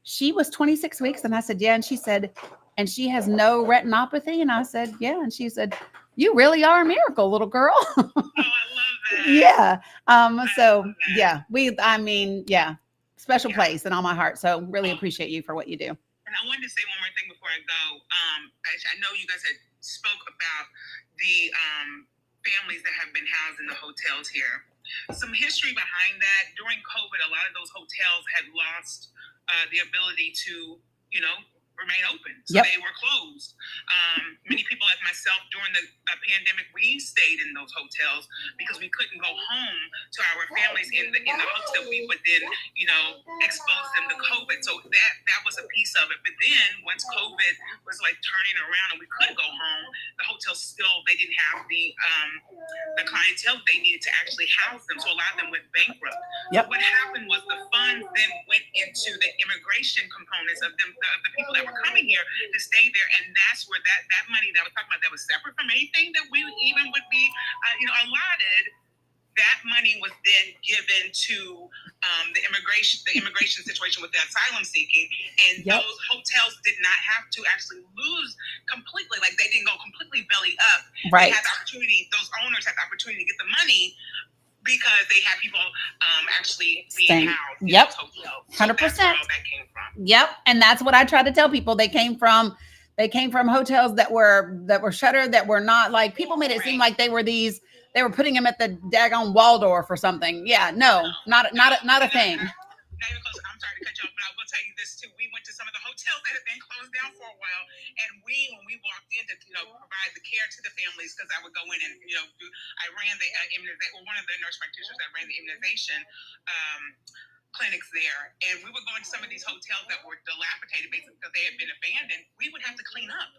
she was 26 weeks. And I said, yeah. And she said, and she has no retinopathy. And I said, yeah. And she said, you really are a miracle, little girl. Oh, I love that. Yeah. So yeah, special place in all my heart. So really appreciate you for what you do. And I wanted to say one more thing before I go. I know you guys had spoke about the families that have been housed in the hotels here. Some history behind that. During COVID, a lot of those hotels had lost the ability to, remain open. So Yep. they were closed. Many people like myself during the pandemic, we stayed in those hotels because we couldn't go home to our families in the hopes that we would then, expose them to COVID. So that was a piece of it. But then once COVID was like turning around and we could go home, the hotels they didn't have the clientele they needed to actually house them. So a lot of them went bankrupt. Yep. What happened was the funds then went into the immigration components of the people that were coming here to stay there, and that's where that money that I was talking about that was separate from anything that we even would be allotted. That money was then given to the immigration situation with the asylum seeking, and Yep. those hotels did not have to actually lose completely. Like they didn't go completely belly up. Right. They had the opportunity. Those owners had the opportunity to get the money because they had people actually being Staying. housed in Yep. those hotels. So 100%. that's where all that came from. Yep. And that's what I try to tell people. They came from hotels that were shuttered, that were not like, people made it seem like they were putting them at the daggone Waldorf or something. Yeah, no, not a thing. Not even close. I'm sorry to cut you off, but I will tell you this too. We went to some of the hotels that had been closed down for a while, and when we walked in to provide the care to the families, because I would go in and I ran the immunization. One of the nurse practitioners that ran the immunization clinics there, and we would go into some of these hotels that were dilapidated basically because they had been abandoned. We would have to clean up.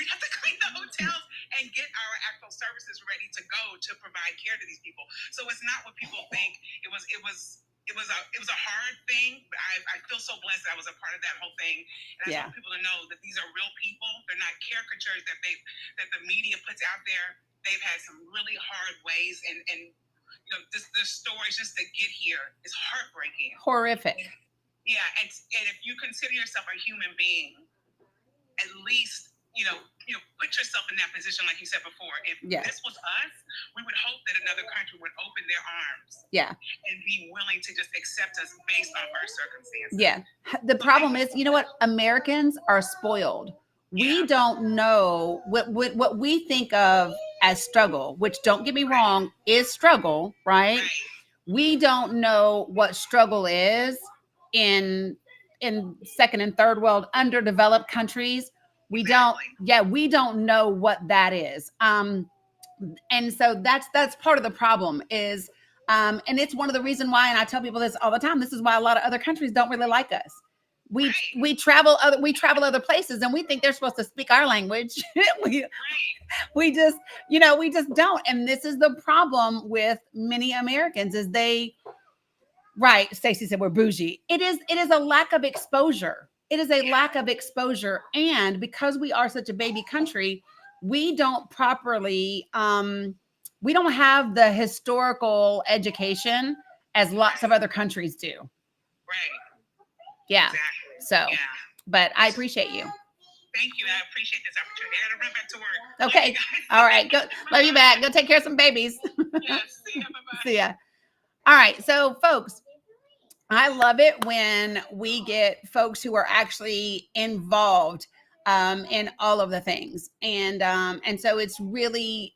We have to clean the hotels and get our actual services ready to go to provide care to these people. So it's not what people think. It was a hard thing, but I feel so blessed that I was a part of that whole thing. And I want people to know that these are real people. They're not caricatures that the media puts out there. They've had some really hard ways, and the stories just to get here is heartbreaking. Horrific. Yeah, and if you consider yourself a human being, at least put yourself in that position, like you said before. If this was us, we would hope that another country would open their arms. Yeah. And be willing to just accept us based on our circumstances. Yeah. The problem is, you know what? Americans are spoiled. We don't know what we think of as struggle, which, don't get me wrong, is struggle, right? We don't know what struggle is in second and third world underdeveloped countries. We don't know what that is. And so that's part of the problem is, and it's one of the reasons why, and I tell people this all the time, this is why a lot of other countries don't really like us. We travel other places and we think they're supposed to speak our language. we just don't. And this is the problem with many Americans is Stacey said we're bougie. It is a lack of exposure. It is a lack of exposure. And because we are such a baby country, we don't properly, we don't have the historical education as lots of other countries do. Right. Yeah. Exactly. So, but I appreciate you. Thank you. I appreciate this opportunity. I gotta run back to work. Okay. All right. Go. Love you back. Go take care of some babies. Yes. See ya. Bye-bye. See ya. All right. So, folks, I love it when we get folks who are actually involved in all of the things, and so it's really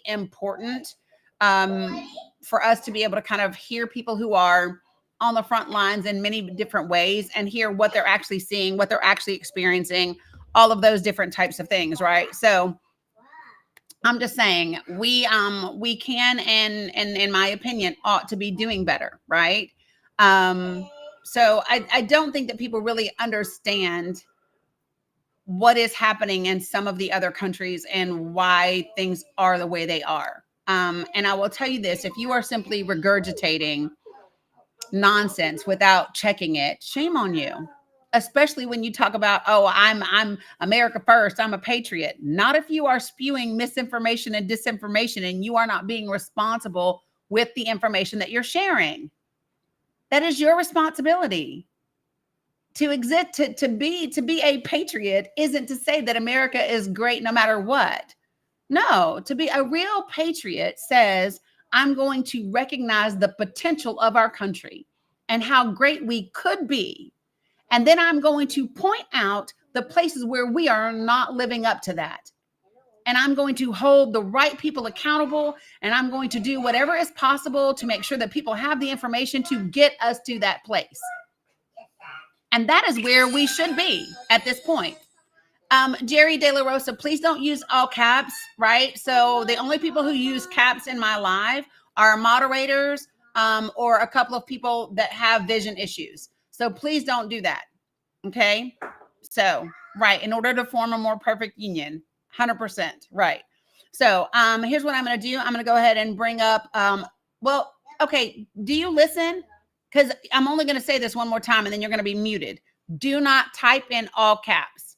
important for us to be able to kind of hear people who are on the front lines in many different ways and hear what they're actually seeing, what they're actually experiencing, all of those different types of things, right? So I'm just saying we can and in my opinion ought to be doing better, right? So I don't think that people really understand what is happening in some of the other countries and why things are the way they are. And I will tell you this, if you are simply regurgitating nonsense without checking it, shame on you. Especially when you talk about, oh, I'm America first, I'm a patriot. Not if you are spewing misinformation and disinformation and you are not being responsible with the information that you're sharing. That is your responsibility. To exist, to be a patriot isn't to say that America is great no matter what. No, to be a real patriot says, I'm going to recognize the potential of our country and how great we could be. And then I'm going to point out the places where we are not living up to that. And I'm going to hold the right people accountable. And I'm going to do whatever is possible to make sure that people have the information to get us to that place. And that is where we should be at this point. Jerry De La Rosa, please don't use all caps, right? So the only people who use caps in my live are moderators or a couple of people that have vision issues. So please don't do that. Okay. So, right. In order to form a more perfect union, 100%. Right. So here's what I'm going to do. I'm going to go ahead and bring up, well, okay. Do you listen? Because I'm only going to say this one more time and then you're going to be muted. Do not type in all caps.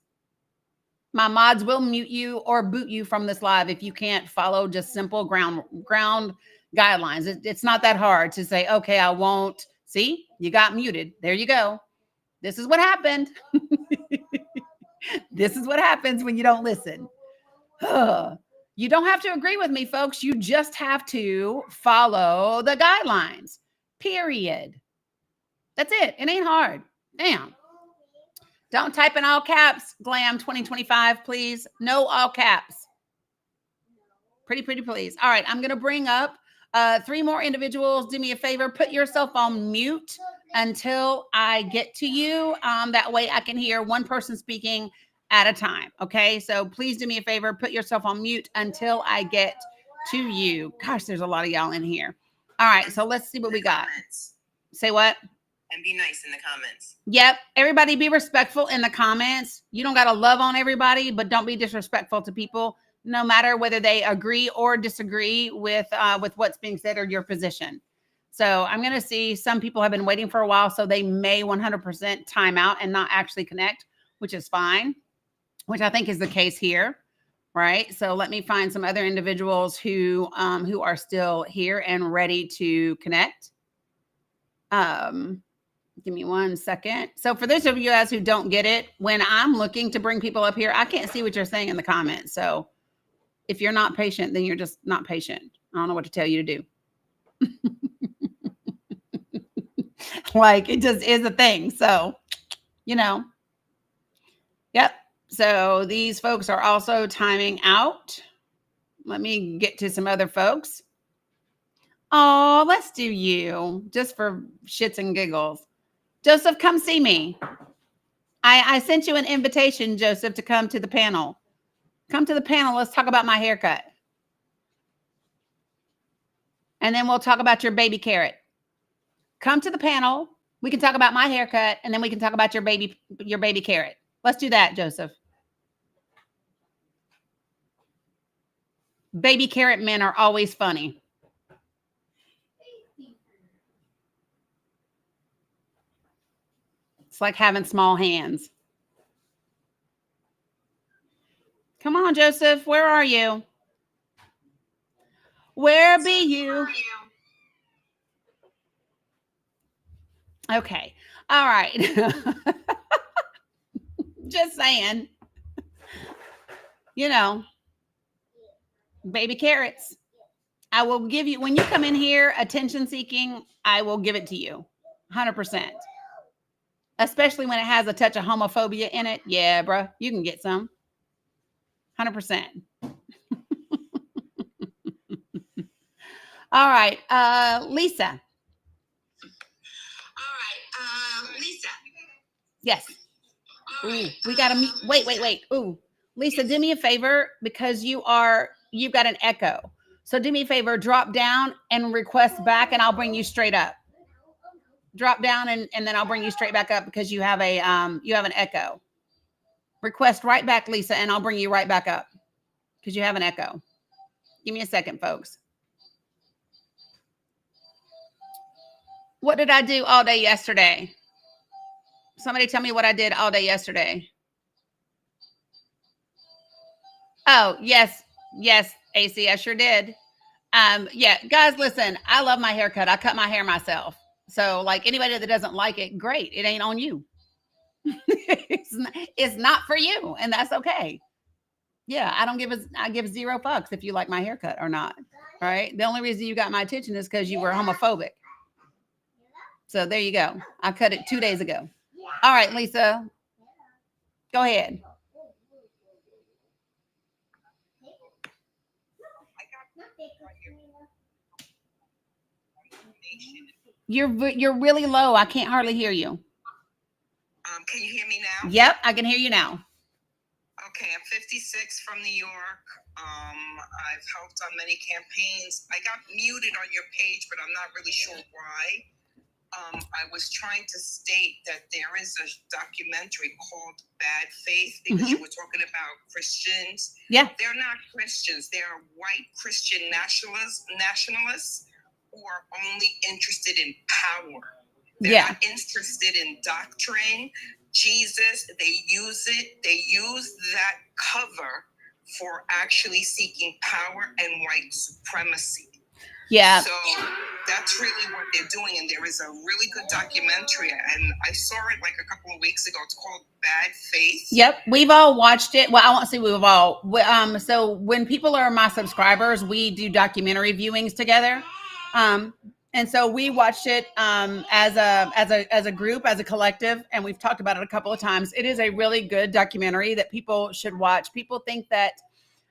My mods will mute you or boot you from this live if you can't follow just simple ground guidelines. It's not that hard to say, okay, I won't. See, you got muted. There you go. This is what happened. This is what happens when you don't listen. You don't have to agree with me, folks. You just have to follow the guidelines. Period. That's it. It ain't hard. Damn. Don't type in all caps, Glam 2025, please. No all caps. Pretty please. All right, I'm going to bring up 3 more individuals. Do me a favor. Put yourself on mute until I get to you. That way I can hear one person speaking at a time. Okay, so please do me a favor. Put yourself on mute until I get to you. Gosh, there's a lot of y'all in here. All right, so let's see what we got. Say what? And be nice in the comments. Yep. Everybody be respectful in the comments. You don't got to love on everybody, but don't be disrespectful to people, no matter whether they agree or disagree with what's being said or your position. So I'm going to see some people have been waiting for a while, so they may 100% time out and not actually connect, which is fine, which I think is the case here. Right. So let me find some other individuals who are still here and ready to connect. Give me 1 second. So for those of you guys who don't get it, when I'm looking to bring people up here, I can't see what you're saying in the comments. So if you're not patient, then you're just not patient. I don't know what to tell you to do. Like, it just is a thing. So, you know, yep. So these folks are also timing out. Let me get to some other folks. Oh, let's do you just for shits and giggles. Joseph, come see me. I sent you an invitation, Joseph, to come to the panel. Come to the panel. Let's talk about my haircut. And then we'll talk about your baby carrot. Come to the panel. We can talk about my haircut, and then we can talk about your baby carrot. Let's do that, Joseph. Baby carrot men are always funny. It's like having small hands. Come on, Joseph. Where are you? Where be you? Okay. All right. Just saying. You know, baby carrots. I will give you, when you come in here attention seeking, I will give it to you 100%. Especially when it has a touch of homophobia in it. Yeah, bro, you can get some. 100%. All right, Lisa. Lisa. Yes. Ooh, we got to meet. Wait. Ooh, Lisa, do me a favor because you are you've got an echo. So do me a favor, drop down and request back, and I'll bring you straight up. Drop down and then I'll bring you straight back up because you have an echo. Request right back, Lisa, and I'll bring you right back up because you have an echo. Give me a second, folks. What did I do all day yesterday? Somebody tell me what I did all day yesterday. Oh, yes, AC, I sure did. Yeah, guys, listen, I love my haircut. I cut my hair myself. So, like, anybody that doesn't like it, great. It ain't on you. It's not for you, and that's okay. Yeah, I give zero fucks if you like my haircut or not. All right. The only reason you got my attention is because you were homophobic. So there you go. I cut it 2 days ago. All right, Lisa, go ahead. You're really low. I can't hardly hear you. Can you hear me now? Yep, I can hear you now. Okay, I'm 56 from New York. I've helped on many campaigns. I got muted on your page, but I'm not really sure why. I was trying to state that there is a documentary called Bad Faith because you were talking about Christians. Yeah. They're not Christians. They're white Christian nationalists who are only interested in power. They're not interested in doctrine. Jesus, they use that cover for actually seeking power and white supremacy. Yeah. So that's really what they're doing. And there is a really good documentary, and I saw it like a couple of weeks ago. It's called Bad Faith. Yep. We've all watched it. Well, I won't say we've all. So when people are my subscribers, we do documentary viewings together. And so we watched it as a group, as a collective, and we've talked about it a couple of times. It is a really good documentary that people should watch. People think that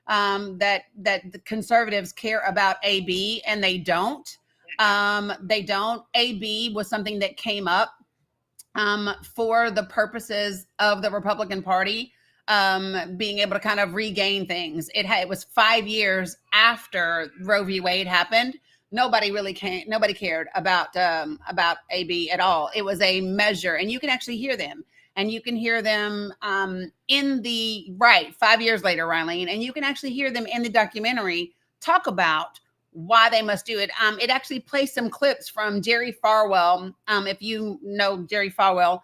that the conservatives care about AB, and they don't. They don't. AB was something that came up for the purposes of the Republican Party being able to kind of regain things. It was 5 years after Roe v. Wade happened. Nobody cared about AB at all. It was a measure, and you can actually hear them. And you can hear them 5 years later, Rylene, and you can actually hear them in the documentary talk about why they must do it. It actually plays some clips from Jerry Falwell. If you know Jerry Falwell,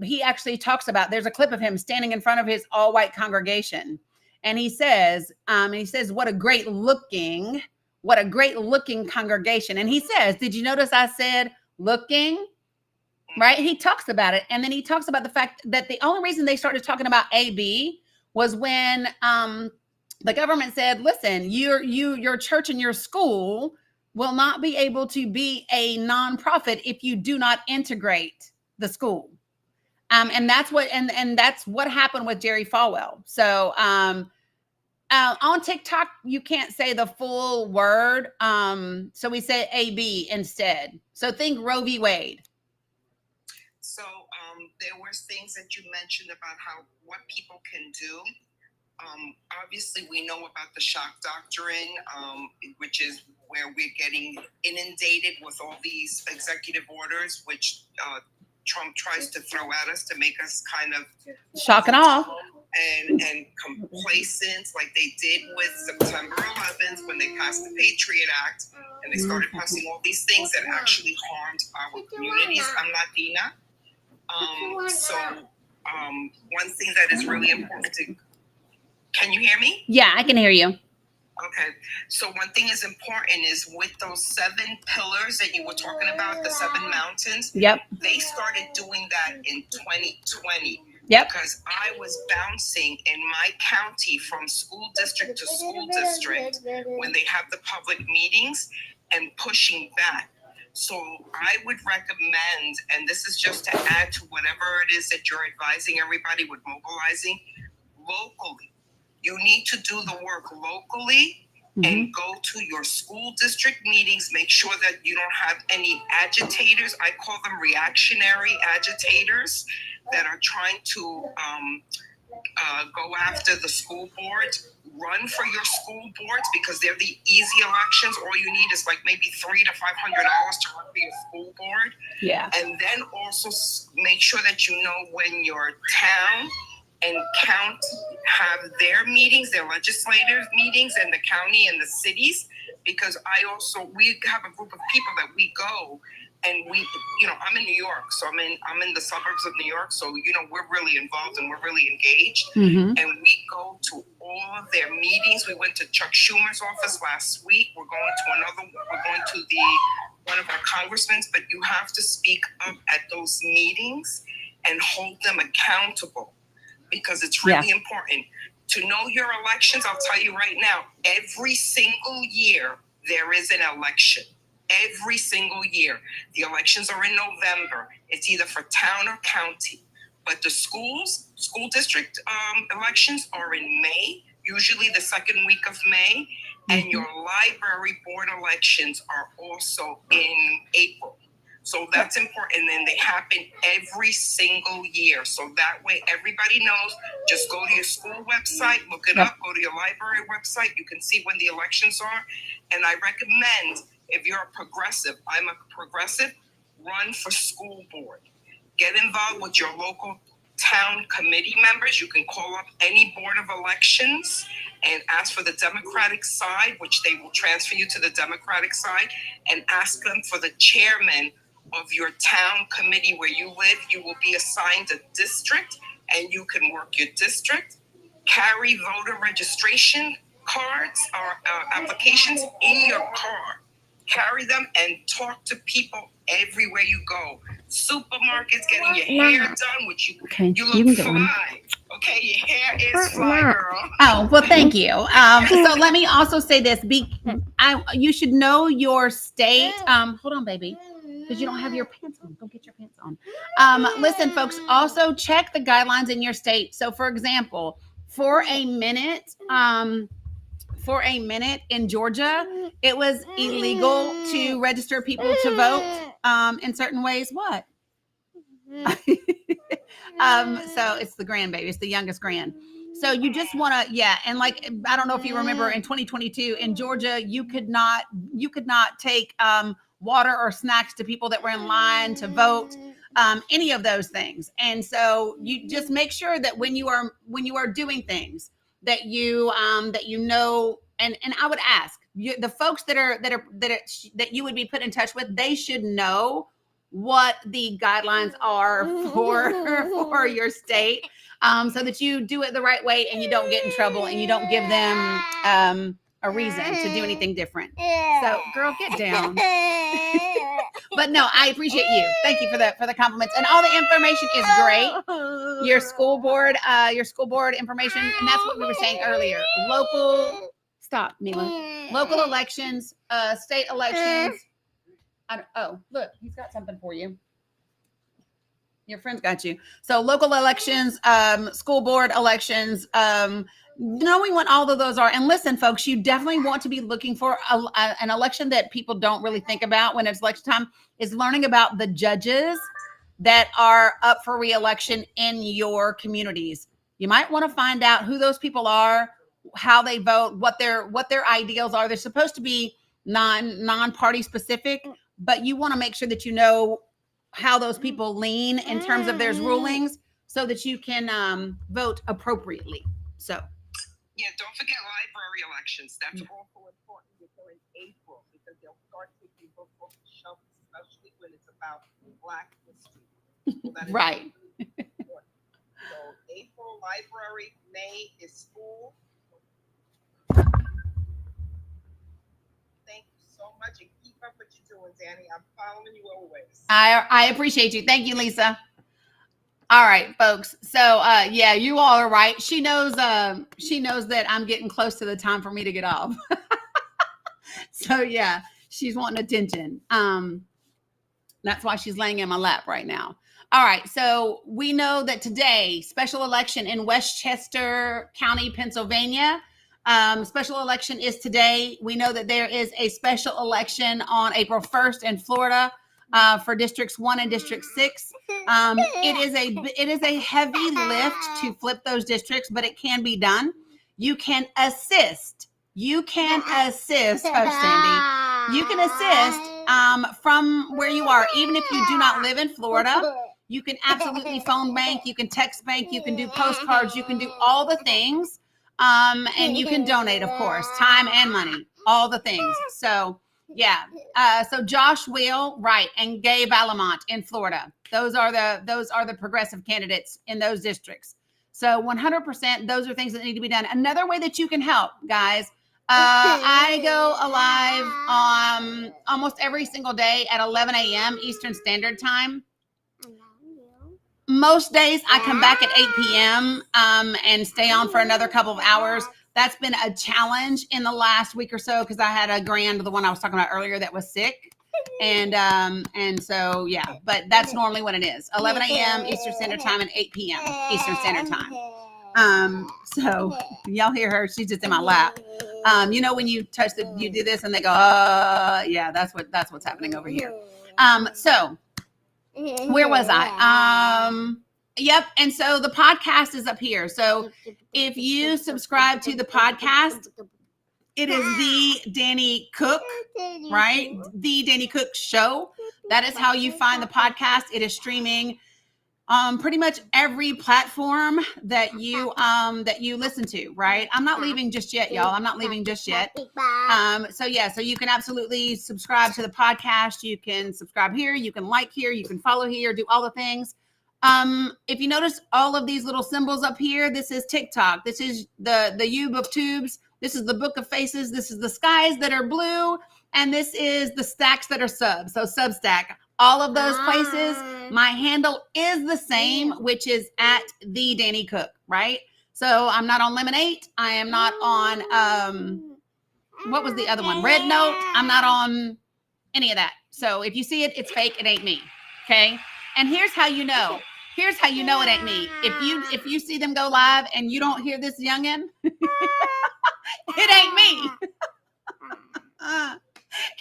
he actually talks about, there's a clip of him standing in front of his all-white congregation. And he says, what a great looking congregation. And he says, did you notice I said looking? Right? He talks about it. And then he talks about the fact that the only reason they started talking about AB was when the government said, listen, your church and your school will not be able to be a nonprofit if you do not integrate the school. And that's what happened with Jerry Falwell. So on TikTok, you can't say the full word. So we say AB instead. So think Roe v. Wade. So there were things that you mentioned about what people can do. Obviously, we know about the shock doctrine, which is where we're getting inundated with all these executive orders, which Trump tries to throw at us to make us kind of shock and awe and complacent, like they did with September 11th when they passed the Patriot Act and they started passing all these things that actually harmed our communities. I'm not Dina. One thing that is really important can you hear me? Yeah, I can hear you. Okay. So one thing is important is with those 7 pillars that you were talking about, the 7 mountains. Yep. They started doing that in 2020. Yep. Because I was bouncing in my county from school district to school district when they have the public meetings and pushing back. So I would recommend, and this is just to add to whatever it is that you're advising everybody with mobilizing, locally. You need to do the work locally and go to your school district meetings. Make sure that you don't have any agitators. I call them reactionary agitators that are trying to go after the school board. run for your school boards because they're the easy elections. All you need is like maybe $300 to $500 to run for your school board. Yeah. And then also make sure that you know when your town and county have their meetings, their legislative meetings, and the county and the cities, because we have a group of people that we go and I'm in New York, so I'm in the suburbs of New York, so we're really involved and we're really engaged, and we go to all of their meetings. We went to Chuck Schumer's office last week. We're going to one of our congressmen, but you have to speak up at those meetings and hold them accountable, because it's really important to know your elections. I'll tell you right now, every single year there is an election. Every single year. The elections are in November. It's either for town or county. But the school district elections are in May, usually the second week of May. And your library board elections are also in April. So that's important. And they happen every single year. So that way everybody knows. Just go to your school website, look it up, go to your library website. You can see when the elections are. And I recommend, if you're a progressive, I'm a progressive, run for school board. Get involved with your local town committee members. You can call up any board of elections and ask for the Democratic side, which they will transfer you to the Democratic side, and ask them for the chairman of your town committee where you live. You will be assigned a district and you can work your district. Carry voter registration cards or applications in your car. Carry them and talk to people everywhere you go. Supermarkets, getting your hair done, which you look fly. Okay, your hair is fly, girl. Oh, well, thank you. So let me also say this. You should know your state. Hold on, baby, because you don't have your pants on. Go get your pants on. Listen, folks, also check the guidelines in your state. So, for example, for a minute in Georgia, it was illegal to register people to vote in certain ways. What? So it's the grandbaby. It's the youngest grand. So you just want to, and like, I don't know if you remember in 2022 in Georgia, you could not take water or snacks to people that were in line to vote, any of those things. And so you just make sure that when you are doing things that you know, and I would ask the folks that you would be put in touch with, they should know what the guidelines are for your state, so that you do it the right way and you don't get in trouble and you don't give them a reason to do anything different. So, girl, get down. But no, I appreciate you. Thank you for the compliments, and all the information is great. Your school board information, and that's what we were saying earlier. Stop, Mila. Local elections, state elections. Look, he's got something for you. Your friend's got you. So local elections, school board elections, knowing what all of those are. And listen, folks, you definitely want to be looking for an election that people don't really think about when it's election time, is learning about the judges that are up for re-election in your communities. You might want to find out who those people are, how they vote, what their ideals are. They're supposed to be non-party specific, but you want to make sure that you know how those people lean in terms of their rulings so that you can vote appropriately. So, yeah, don't forget library elections. That's also important. They're in April because they'll start taking books off the shelf, especially when it's about Black history. So right. So April, library, May is school. Thank you so much, and keep up what you're doing, Danny. I'm following you always. I appreciate you. Thank you, Lisa. All right, folks. So yeah, you all are right. She knows that I'm getting close to the time for me to get off. So yeah, she's wanting attention. That's why she's laying in my lap right now. All right, so we know that today, special election in Westchester County, Pennsylvania. Special election is today. We know that there is a special election on April 1st in Florida for Districts 1 and District 6. It is a heavy lift to flip those districts, but it can be done. You can assist. You can assist, Coach Sandy. You can assist from where you are, even if you do not live in Florida. You can absolutely phone bank. You can text bank. You can do postcards. You can do all the things. And you can donate, of course, time and money, all the things. So, yeah. So Josh Will, right, and Gabe Alamont in Florida. Those are the progressive candidates in those districts. So 100%, those are things that need to be done. Another way that you can help, guys, I go alive almost every single day at 11 a.m. Eastern Standard Time. Most days I come back at 8 p.m. And stay on for another couple of hours. That's been a challenge in the last week or so because I had the one I was talking about earlier, that was sick. And so, yeah, but that's normally when it is. 11 a.m. Eastern Standard Time and 8 p.m. Eastern Standard Time. So y'all hear her. She's just in my lap. You know, when you you do this and they go, yeah, that's what's happening over here. So where was I? Yep. And so the podcast is up here. So if you subscribe to the podcast, it is the Danny Cook, right? The Danny Cook Show. That is how you find the podcast. It is streaming pretty much every platform that you listen to, right? I'm not leaving just yet, y'all. I'm not leaving just yet. So you can absolutely subscribe to the podcast. You can subscribe here, you can like here, you can follow here, do all the things. If you notice all of these little symbols up here, this is TikTok. This is the Yube of Tubes. This is the Book of Faces. This is the skies that are blue. And this is the stacks that are subs. So Substack, all of those places. My handle is the same, which is at the Danny Cook, right? So I'm not on Lemonade. I am not on, what was the other one? Red Note. I'm not on any of that. So if you see it, it's fake. It ain't me. Okay. And here's how you know. Here's how you know it ain't me. If you see them go live and you don't hear this youngin', it ain't me.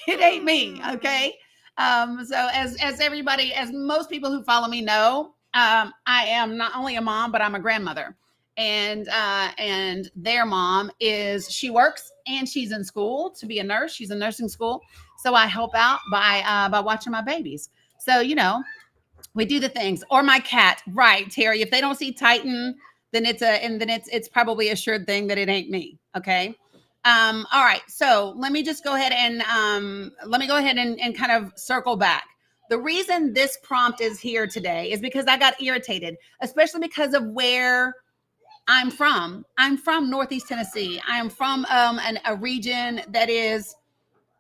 It ain't me. Okay. So as most people who follow me know, I am not only a mom, but I'm a grandmother. And their mom she works and she's in school to be a nurse. She's in nursing school. So I help out by watching my babies. So, you know, we do the things. Or my cat, right, Terry? If they don't see Titan, then it's probably a sure thing that it ain't me. Okay. All right. So let me just go ahead and kind of circle back. The reason this prompt is here today is because I got irritated, especially because of where I'm from. I'm from Northeast Tennessee. I am from a region that is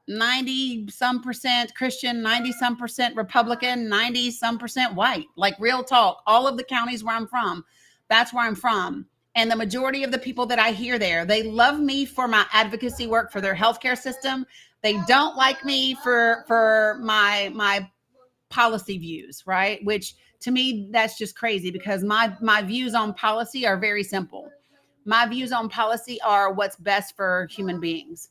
90-some% Christian, 90-some% Republican, 90-some% white, like real talk. All of the counties where I'm from, that's where I'm from. And the majority of the people that I hear there, they love me for my advocacy work for their healthcare system. They don't like me for my policy views, right? Which to me, that's just crazy because my views on policy are very simple. My views on policy are what's best for human beings.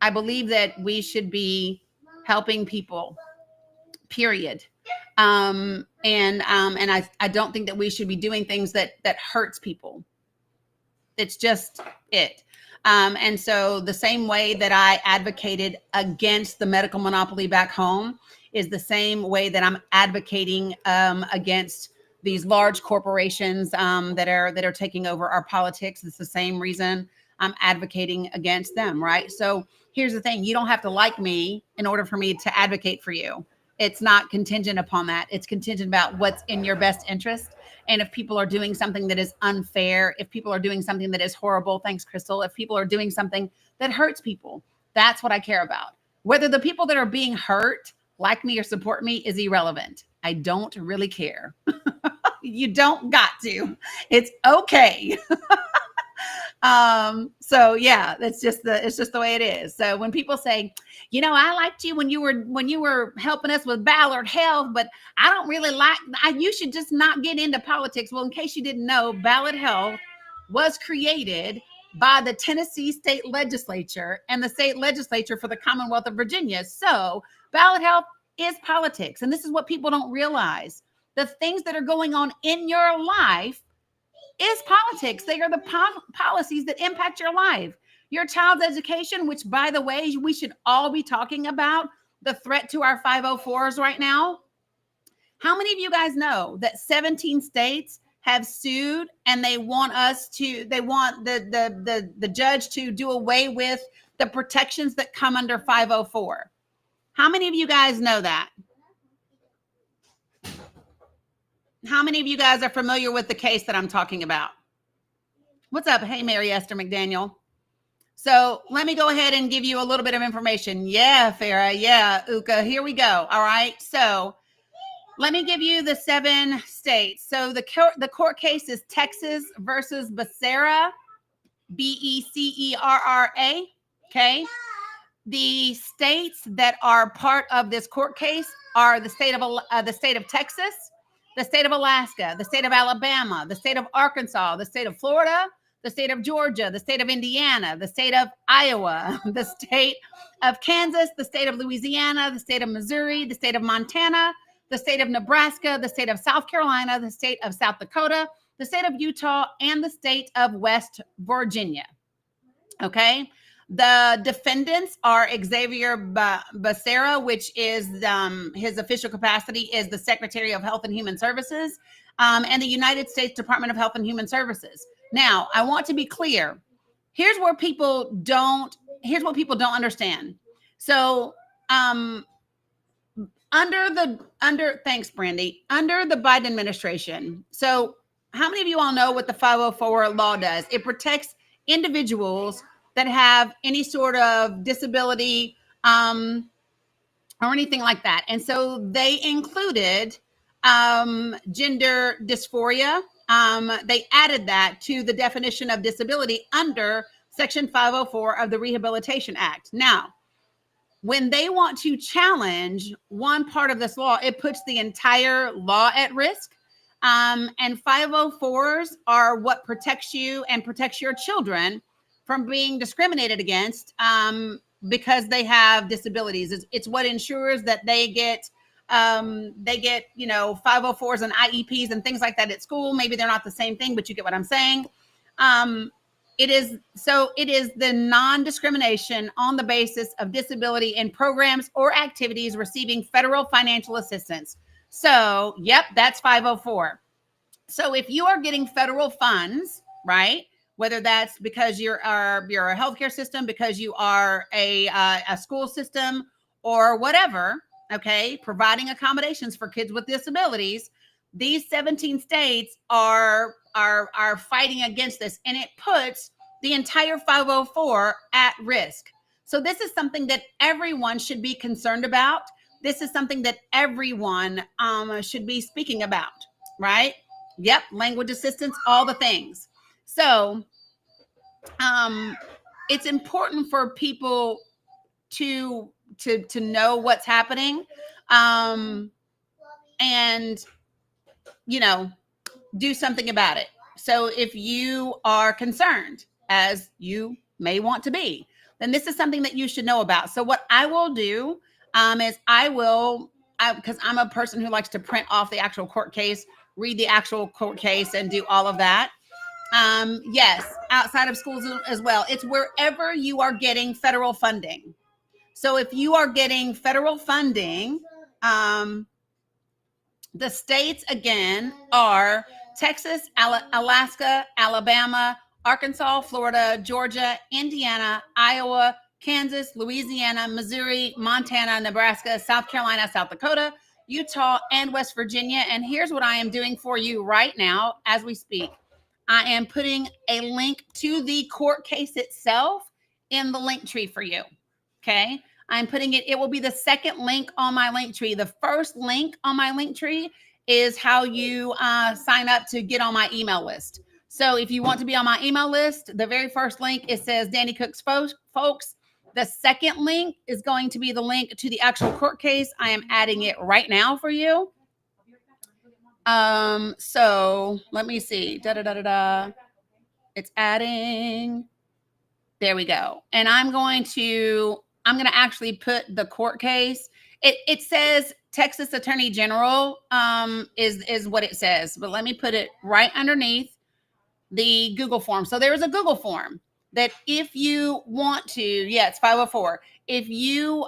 I believe that we should be helping people, period. And I don't think that we should be doing things that hurts people. It's just it. And so the same way that I advocated against the medical monopoly back home is the same way that I'm advocating against these large corporations that are taking over our politics. It's the same reason I'm advocating against them, right? So here's the thing. You don't have to like me in order for me to advocate for you. It's not contingent upon that. It's contingent about what's in your best interest. And if people are doing something that is unfair, if people are doing something that is horrible, thanks, Crystal, if people are doing something that hurts people, that's what I care about. Whether the people that are being hurt like me or support me is irrelevant. I don't really care. You don't got to. It's okay. So yeah, it's just the way it is. So when people say, you know, I liked you when you were helping us with Ballard Health, but I don't really you should just not get into politics. Well, in case you didn't know, Ballard Health was created by the Tennessee state legislature and the state legislature for the Commonwealth of Virginia. So Ballard Health is politics. And this is what people don't realize. The things that are going on in your life is politics. They are the policies that impact your life. Your child's education, which, by the way, we should all be talking about the threat to our 504s right now. How many of you guys know that 17 states have sued and they want the judge to do away with the protections that come under 504? How many of you guys know that? How many of you guys are familiar with the case that I'm talking about? What's up? Hey, Mary Esther McDaniel. So let me go ahead and give you a little bit of information. Yeah, Farah. Yeah, Uka. Here we go. All right. So let me give you the 7 states. So the court case is Texas versus Becerra, Becerra. Okay. The states that are part of this court case are the state of Texas, the state of Alaska, the state of Alabama, the state of Arkansas, the state of Florida, the state of Georgia, the state of Indiana, the state of Iowa, the state of Kansas, the state of Louisiana, the state of Missouri, the state of Montana, the state of Nebraska, the state of South Carolina, the state of South Dakota, the state of Utah, and the state of West Virginia. Okay. The defendants are Xavier Becerra, which is his official capacity is the Secretary of Health and Human Services, and the United States Department of Health and Human Services. Now, I want to be clear. Here's what people don't understand. So, thanks, Brandy, under the Biden administration. So how many of you all know what the 504 law does? It protects individuals that have any sort of disability or anything like that. And so they included gender dysphoria. They added that to the definition of disability under Section 504 of the Rehabilitation Act. Now, when they want to challenge one part of this law, it puts the entire law at risk. And 504s are what protects you and protects your children from being discriminated against because they have disabilities. It's what ensures that they get 504s and IEPs and things like that at school. Maybe they're not the same thing, but you get what I'm saying. It is the non-discrimination on the basis of disability in programs or activities receiving federal financial assistance. So, yep, that's 504. So if you are getting federal funds, right, whether that's because you're a healthcare system, because you are a school system or whatever, okay, providing accommodations for kids with disabilities, these 17 states are fighting against this, and it puts the entire 504 at risk. So this is something that everyone should be concerned about. This is something that everyone should be speaking about, right? Yep, language assistance, all the things. So it's important for people to know what's happening and, do something about it. So if you are concerned, as you may want to be, then this is something that you should know about. So what I will do is because I'm a person who likes to print off the actual court case, read the actual court case, and do all of that. Yes, outside of schools as well. It's wherever you are getting federal funding. So if you are getting federal funding, the states again are Texas, Alaska, Alabama, Arkansas, Florida, Georgia, Indiana, Iowa, Kansas, Louisiana, Missouri, Montana, Nebraska, South Carolina, South Dakota, Utah, and West Virginia. And here's what I am doing for you right now as we speak. I am putting a link to the court case itself in the link tree for you. Okay. I'm putting it will be the second link on my link tree. The first link on my link tree is how you sign up to get on my email list. So if you want to be on my email list, the very first link, it says Danny Cooks Folks. The second link is going to be the link to the actual court case. I am adding it right now for you. So let me see. It's adding. There we go. And I'm going to actually put the court case. It says Texas Attorney General is what it says, but let me put it right underneath the Google form. So there is a Google form that if you want to, yeah, it's 504. If you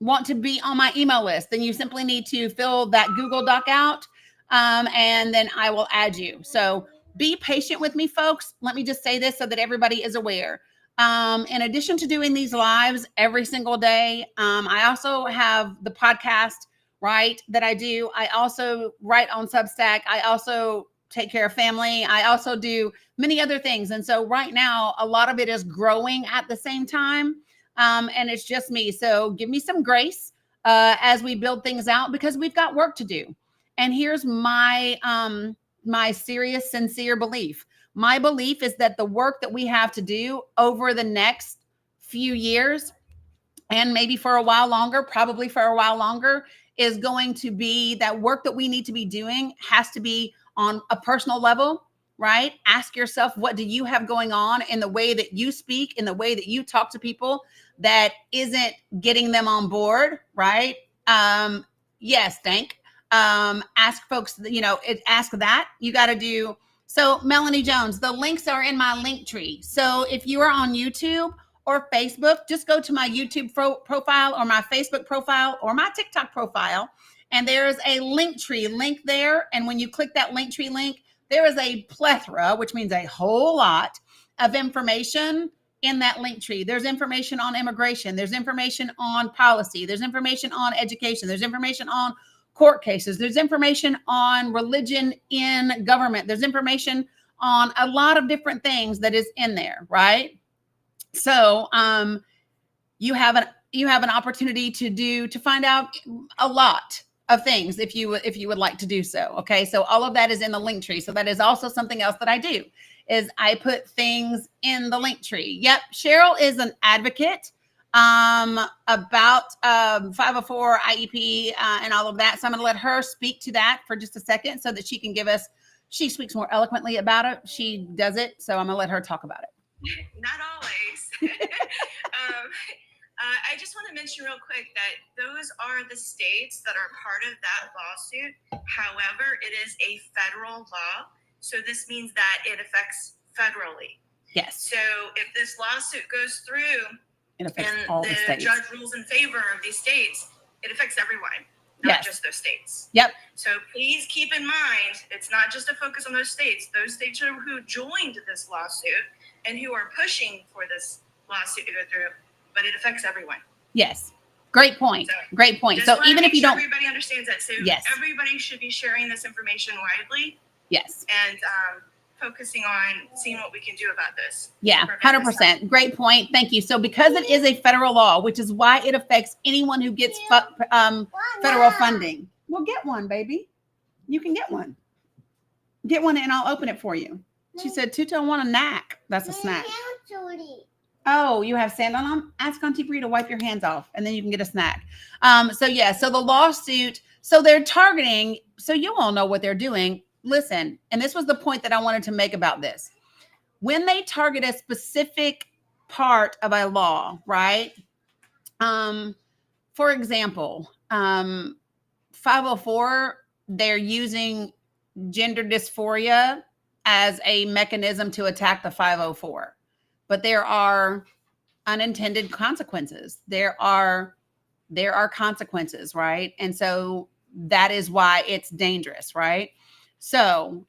want to be on my email list, then you simply need to fill that Google Doc out, and then I will add you. So be patient with me, folks. Let me just say this so that everybody is aware. In addition to doing these lives every single day, I also have the podcast, right, that I do. I also write on Substack. I also take care of family. I also do many other things. And so right now, a lot of it is growing at the same time. And it's just me. So give me some grace as we build things out, because we've got work to do. And here's my my serious, sincere belief. My belief is that the work that we have to do over the next few years, and maybe for a while longer, probably for a while longer, is going to be that work that we need to be doing has to be on a personal level, right? Ask yourself, what do you have going on in the way that you speak, in the way that you talk to people that isn't getting them on board, right? Yes, thank. Ask folks, ask that. You got to do. So Melanie Jones, the links are in my link tree. So if you are on YouTube or Facebook, just go to my YouTube profile or my Facebook profile or my TikTok profile. And there's a link tree link there. And when you click that link tree link, there is a plethora, which means a whole lot of information in that link tree. There's information on immigration. There's information on policy. There's information on education. There's information on court cases. There's information on religion in government. There's information on a lot of different things that is in there, right? So you have an opportunity to find out a lot of things if you would like to do so. Okay, so all of that is in the link tree. So that is also something else that I do, is I put things in the link tree. Yep, Cheryl is an advocate about 504 IEP and all of that. So I'm going to let her speak to that for just a second so that she can give us. She speaks more eloquently about it. She does it, so I'm going to let her talk about it. Not always. I just want to mention real quick that those are the states that are part of that lawsuit. However, it is a federal law. So this means that it affects federally. Yes. So if this lawsuit goes through It affects and all the the states. judge rules in favor of these states, it affects everyone, not Yes. just those states. Yep. So please keep in mind, it's not just a focus on those states. Those states are who joined this lawsuit and who are pushing for this lawsuit to go through, but it affects everyone. Yes. Great point. So, Great point. Just So wanna even if make you sure don't, everybody understands that. So Yes. everybody should be sharing this information widely yes. and focusing on seeing what we can do about this. Yeah, Prevent this 100%. Great point. Thank you. So because it is a federal law, which is why it affects anyone who gets federal funding. Well, get one, baby. You can get one. Get one and I'll open it for you. She said, Tuto want a knack. That's a snack. Oh, you have sand on them? Ask Auntie Bree to wipe your hands off and then you can get a snack. So the lawsuit, so they're targeting, so you all know what they're doing. Listen, and this was the point that I wanted to make about this. When they target a specific part of a law, right? For example, 504, they're using gender dysphoria as a mechanism to attack the 504. But there are unintended consequences. There are consequences, right? And so that is why it's dangerous, right? So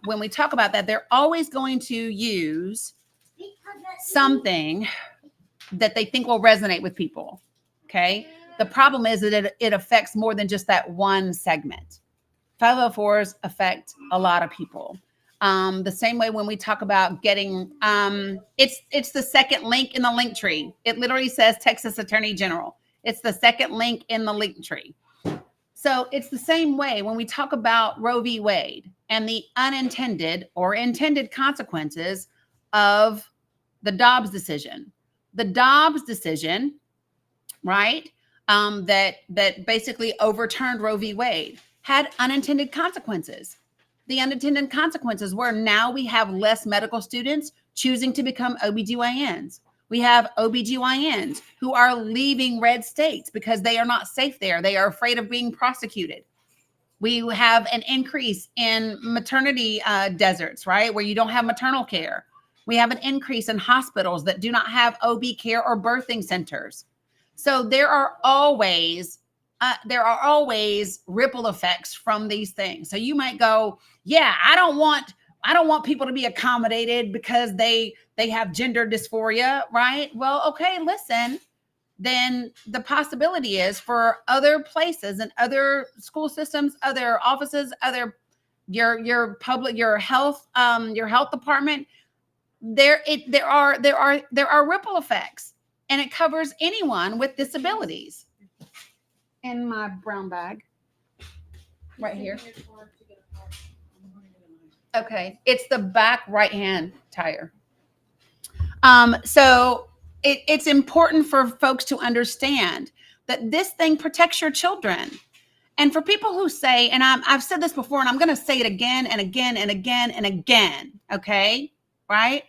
when we talk about that, they're always going to use something that they think will resonate with people. Okay. The problem is that it affects more than just that one segment. 504s affect a lot of people. The same way when we talk about getting, it's the second link in the link tree. It literally says Texas Attorney General. It's the second link in the link tree. So it's the same way when we talk about Roe v. Wade and the unintended or intended consequences of the Dobbs decision. The Dobbs decision, right, that basically overturned Roe v. Wade had unintended consequences. The unintended consequences were now we have less medical students choosing to become OBGYNs. We have OBGYNs who are leaving red states because they are not safe there. They are afraid of being prosecuted. We have an increase in maternity deserts, right? Where you don't have maternal care. We have an increase in hospitals that do not have OB care or birthing centers. So there are always ripple effects from these things. So you might go, yeah, I don't want people to be accommodated because they have gender dysphoria, right? Well, okay, listen. Then the possibility is for other places and other school systems, other offices, other your public, your health department. There are ripple effects, and it covers anyone with disabilities. In my brown bag, right here. Okay, it's the back right hand tire. So it's important for folks to understand that this thing protects your children. And for people who say, and I've said this before, and I'm going to say it again and again and again and again. Okay, right?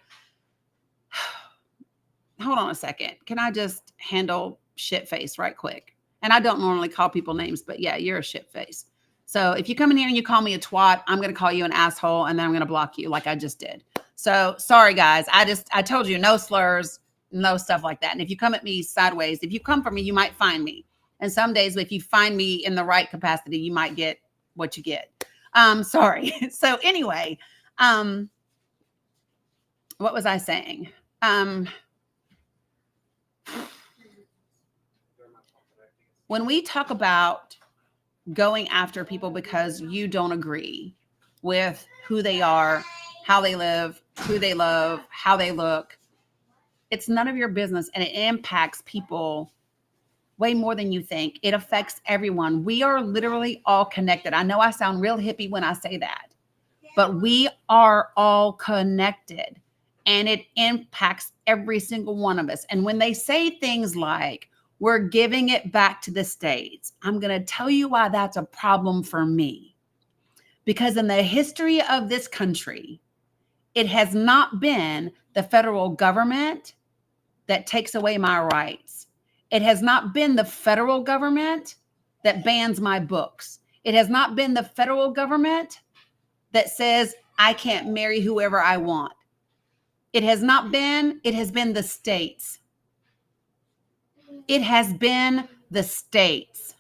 Hold on a second. Can I just handle shit face right quick? And I don't normally call people names, but yeah, you're a shit face. So if you come in here and you call me a twat, I'm going to call you an asshole, and then I'm going to block you like I just did. So sorry, guys. I told you no slurs, no stuff like that. And if you come at me sideways, if you come for me, you might find me. And some days, if you find me in the right capacity, you might get what you get. Sorry. So anyway, what was I saying? When we talk about going after people because you don't agree with who they are, how they live, who they love, how they look, it's none of your business, and it impacts people way more than you think. It affects everyone. We are literally all connected. I know I sound real hippie when I say that, but we are all connected, and it impacts every single one of us. And when they say things like, we're giving it back to the states, I'm going to tell you why that's a problem for me. Because in the history of this country, it has not been the federal government that takes away my rights. It has not been the federal government that bans my books. It has not been the federal government that says I can't marry whoever I want. It has been the states. It has been the states.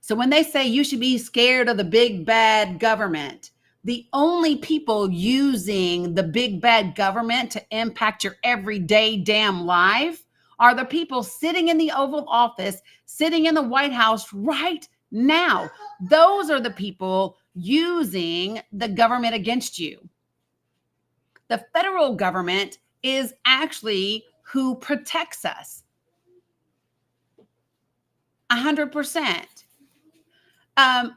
So when they say you should be scared of the big bad government, the only people using the big bad government to impact your everyday damn life are the people sitting in the Oval Office, sitting in the White House right now. Those are the people using the government against you. The federal government is actually who protects us. 100%.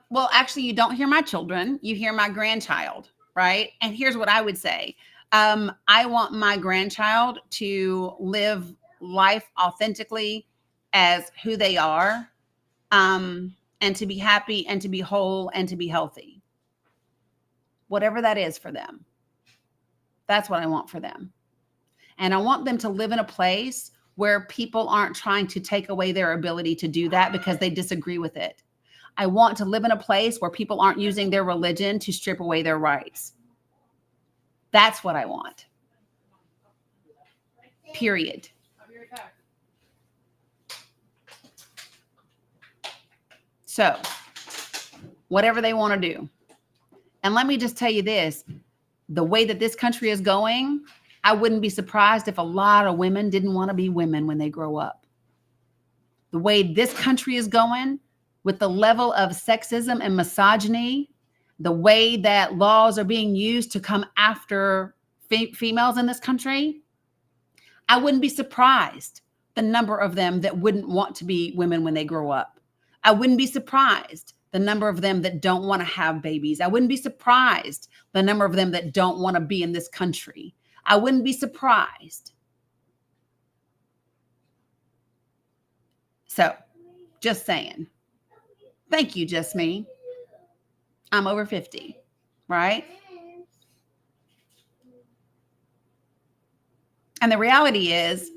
Well, actually, you don't hear my children. You hear my grandchild, right? And here's what I would say. I want my grandchild to live life authentically as who they are, and to be happy and to be whole and to be healthy. Whatever that is for them. That's what I want for them. And I want them to live in a place where people aren't trying to take away their ability to do that because they disagree with it. I want to live in a place where people aren't using their religion to strip away their rights. That's what I want. Period. So, whatever they want to do. And let me just tell you this, the way that this country is going, I wouldn't be surprised if a lot of women didn't want to be women when they grow up. The way this country is going, with the level of sexism and misogyny, the way that laws are being used to come after females in this country, I wouldn't be surprised the number of them that wouldn't want to be women when they grow up. I wouldn't be surprised the number of them that don't want to have babies. I wouldn't be surprised the number of them that don't want to be in this country. I wouldn't be surprised. So, just saying. Thank you, just me. I'm over 50, right? And the reality is,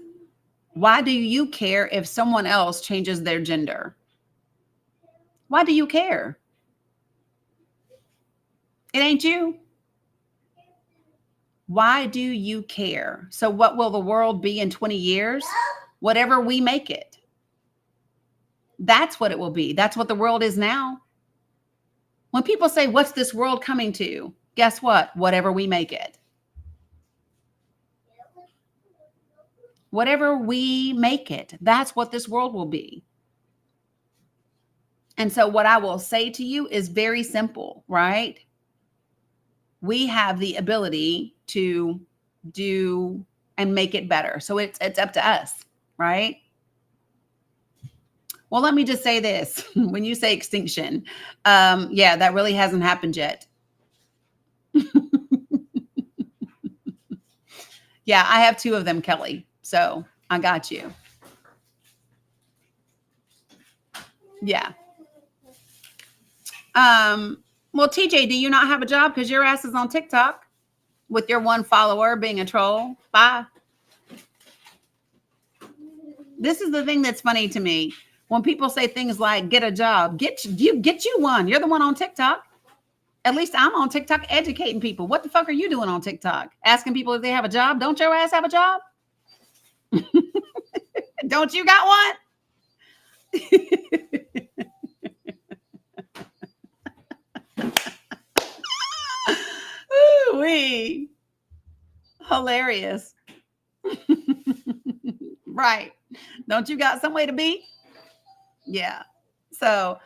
why do you care if someone else changes their gender? Why do you care? It ain't you. Why do you care? So what will the world be in 20 years? Whatever we make it. That's what it will be. That's what the world is now. When people say, what's this world coming to? Guess what? Whatever we make it. Whatever we make it, that's what this world will be. And so what I will say to you is very simple, right? We have the ability to do and make it better. So it's up to us, right? Well, let me just say this. When you say extinction, yeah, that really hasn't happened yet. Yeah, I have 2 of them, Kelly. So I got you. Yeah. Well, TJ, do you not have a job because your ass is on TikTok with your 1 follower being a troll? Bye. This is the thing that's funny to me. When people say things like get a job, get you one. You're the one on TikTok. At least I'm on TikTok educating people. What the fuck are you doing on TikTok? Asking people if they have a job? Don't your ass have a job? Don't you got one? Ooh-wee. Hilarious. Right. Don't you got some way to be? Yeah. So,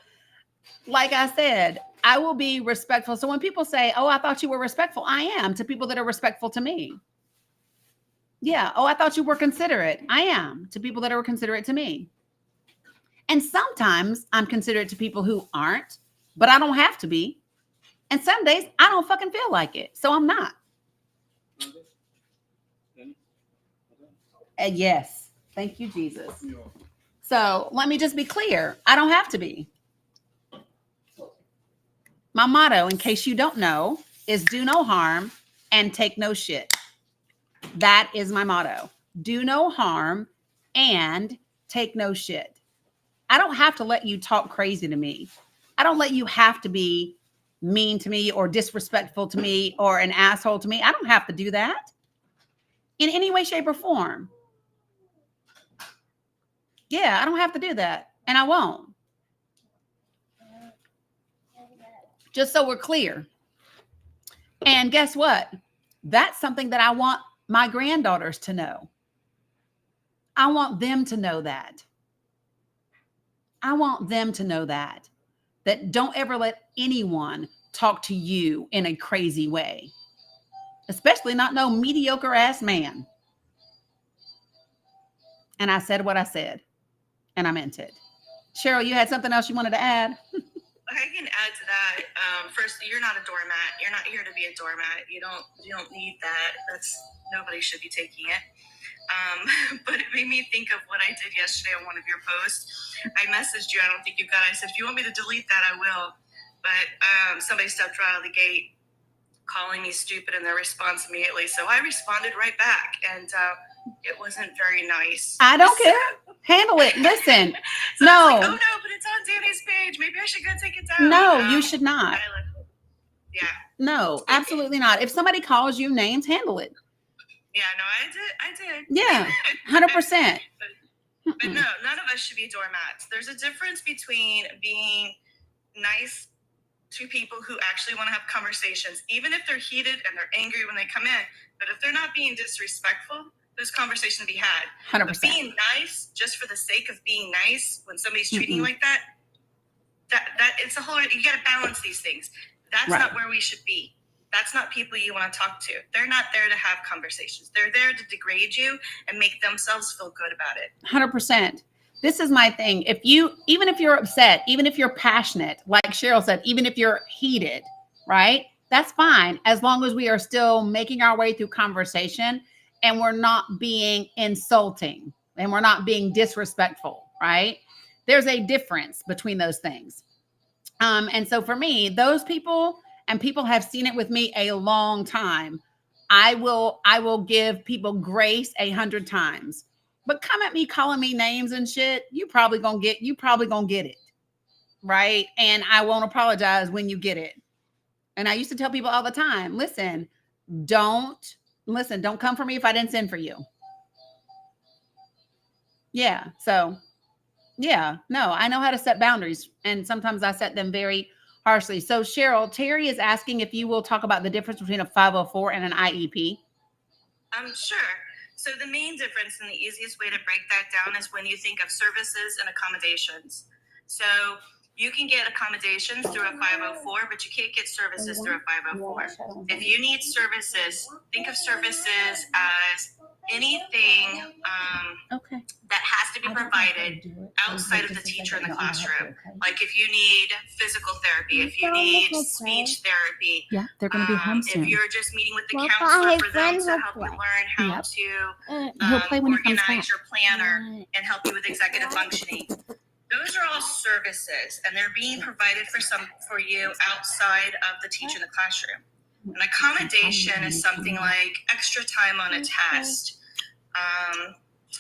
like I said, I will be respectful. So when people say, oh, I thought you were respectful, I am to people that are respectful to me. Yeah. Oh, I thought you were considerate. I am to people that are considerate to me. And sometimes I'm considerate to people who aren't, but I don't have to be. And some days I don't fucking feel like it. So I'm not. And yes. Thank you, Jesus. So let me just be clear. I don't have to be. My motto, in case you don't know, is do no harm and take no shit. That is my motto. Do no harm and take no shit. I don't have to let you talk crazy to me. I don't let you have to be mean to me or disrespectful to me or an asshole to me. I don't have to do that in any way, shape, or form. Yeah, I don't have to do that. And I won't. Just so we're clear. And guess what? That's something that I want my granddaughters to know. I want them to know that. I want them to know that don't ever let anyone talk to you in a crazy way, especially not no mediocre ass man. And I said what I said, and I meant it. Cheryl, you had something else you wanted to add? I can add to that. First, you're not a doormat. You're not here to be a doormat. You don't need that. Nobody should be taking it. But it made me think of what I did yesterday on one of your posts. I messaged you. I don't think you got it. I said, if you want me to delete that, I will. But somebody stepped right out of the gate calling me stupid in their response immediately. So I responded right back. And it wasn't very nice. I don't care. Handle it. Listen. So No. I was like, oh no, but it's on Danny's page. Maybe I should go take it down. No, you should not. Yeah. No, absolutely not. If somebody calls you names, handle it. Yeah, no, I did. Yeah, 100%. But no, none of us should be doormats. There's a difference between being nice to people who actually want to have conversations, even if they're heated and they're angry when they come in. But if they're not being disrespectful, there's conversation to be had. 100%. But being nice just for the sake of being nice when somebody's treating you like that it's a whole, you got to balance these things. That's Right. not where we should be. That's not people you want to talk to. They're not there to have conversations. They're there to degrade you and make themselves feel good about it. 100%. This is my thing. Even if you're upset, even if you're passionate, like Cheryl said, even if you're heated, right? That's fine. As long as we are still making our way through conversation and we're not being insulting and we're not being disrespectful, right? There's a difference between those things. And so for me, those people, and people have seen it with me a long time, I will give people grace 100 times. But come at me calling me names and shit, you probably gonna get it. right? And I won't apologize when you get it. And I used to tell people all the time, don't come for me if I didn't send for you. Yeah. So yeah, no, I know how to set boundaries, and sometimes I set them very harshly. So Cheryl, Terry is asking if you will talk about the difference between a 504 and an IEP. Sure. So the main difference and the easiest way to break that down is when you think of services and accommodations. So you can get accommodations through a 504, but you can't get services through a 504. If you need services, think of services as anything that has to be provided outside of the teacher in the classroom. Like if you need physical therapy, if you need speech therapy, Yeah, they're going to be home soon. if you're just meeting with the counselor for them to help you learn how to He'll play when he comes back. organize your planner and help you with executive functioning. Those are all services, and they're being provided for you outside of the teacher in the classroom. An accommodation is something like extra time on a test.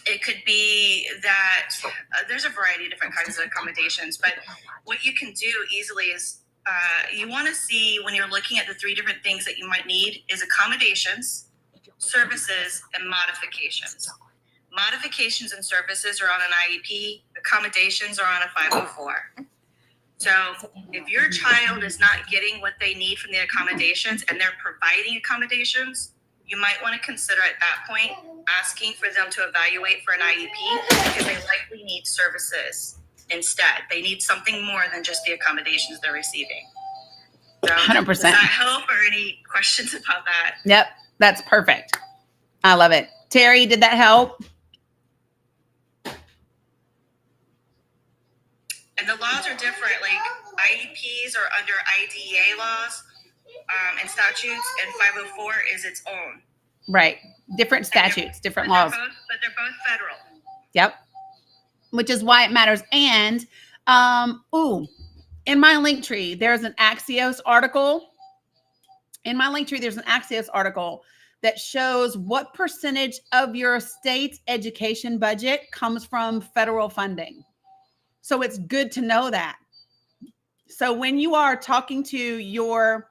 It could be that there's a variety of different kinds of accommodations, but what you can do easily is you want to see when you're looking at the three different things that you might need is accommodations, services, and modifications. Modifications and services are on an IEP. Accommodations are on a 504. So if your child is not getting what they need from the accommodations and they're providing accommodations, you might want to consider at that point asking for them to evaluate for an IEP because they likely need services instead. They need something more than just the accommodations they're receiving. So 100%. Does that help, or any questions about that? Yep, that's perfect. I love it. Terry, did that help? And the laws are different. Like IEPs are under IDEA laws and statutes, and 504 is its own. Right. Different statutes, different laws. But they're both federal. Yep. Which is why it matters. And in my link tree, there's an Axios article. That shows what percentage of your state's education budget comes from federal funding. So it's good to know that. So when you are talking to your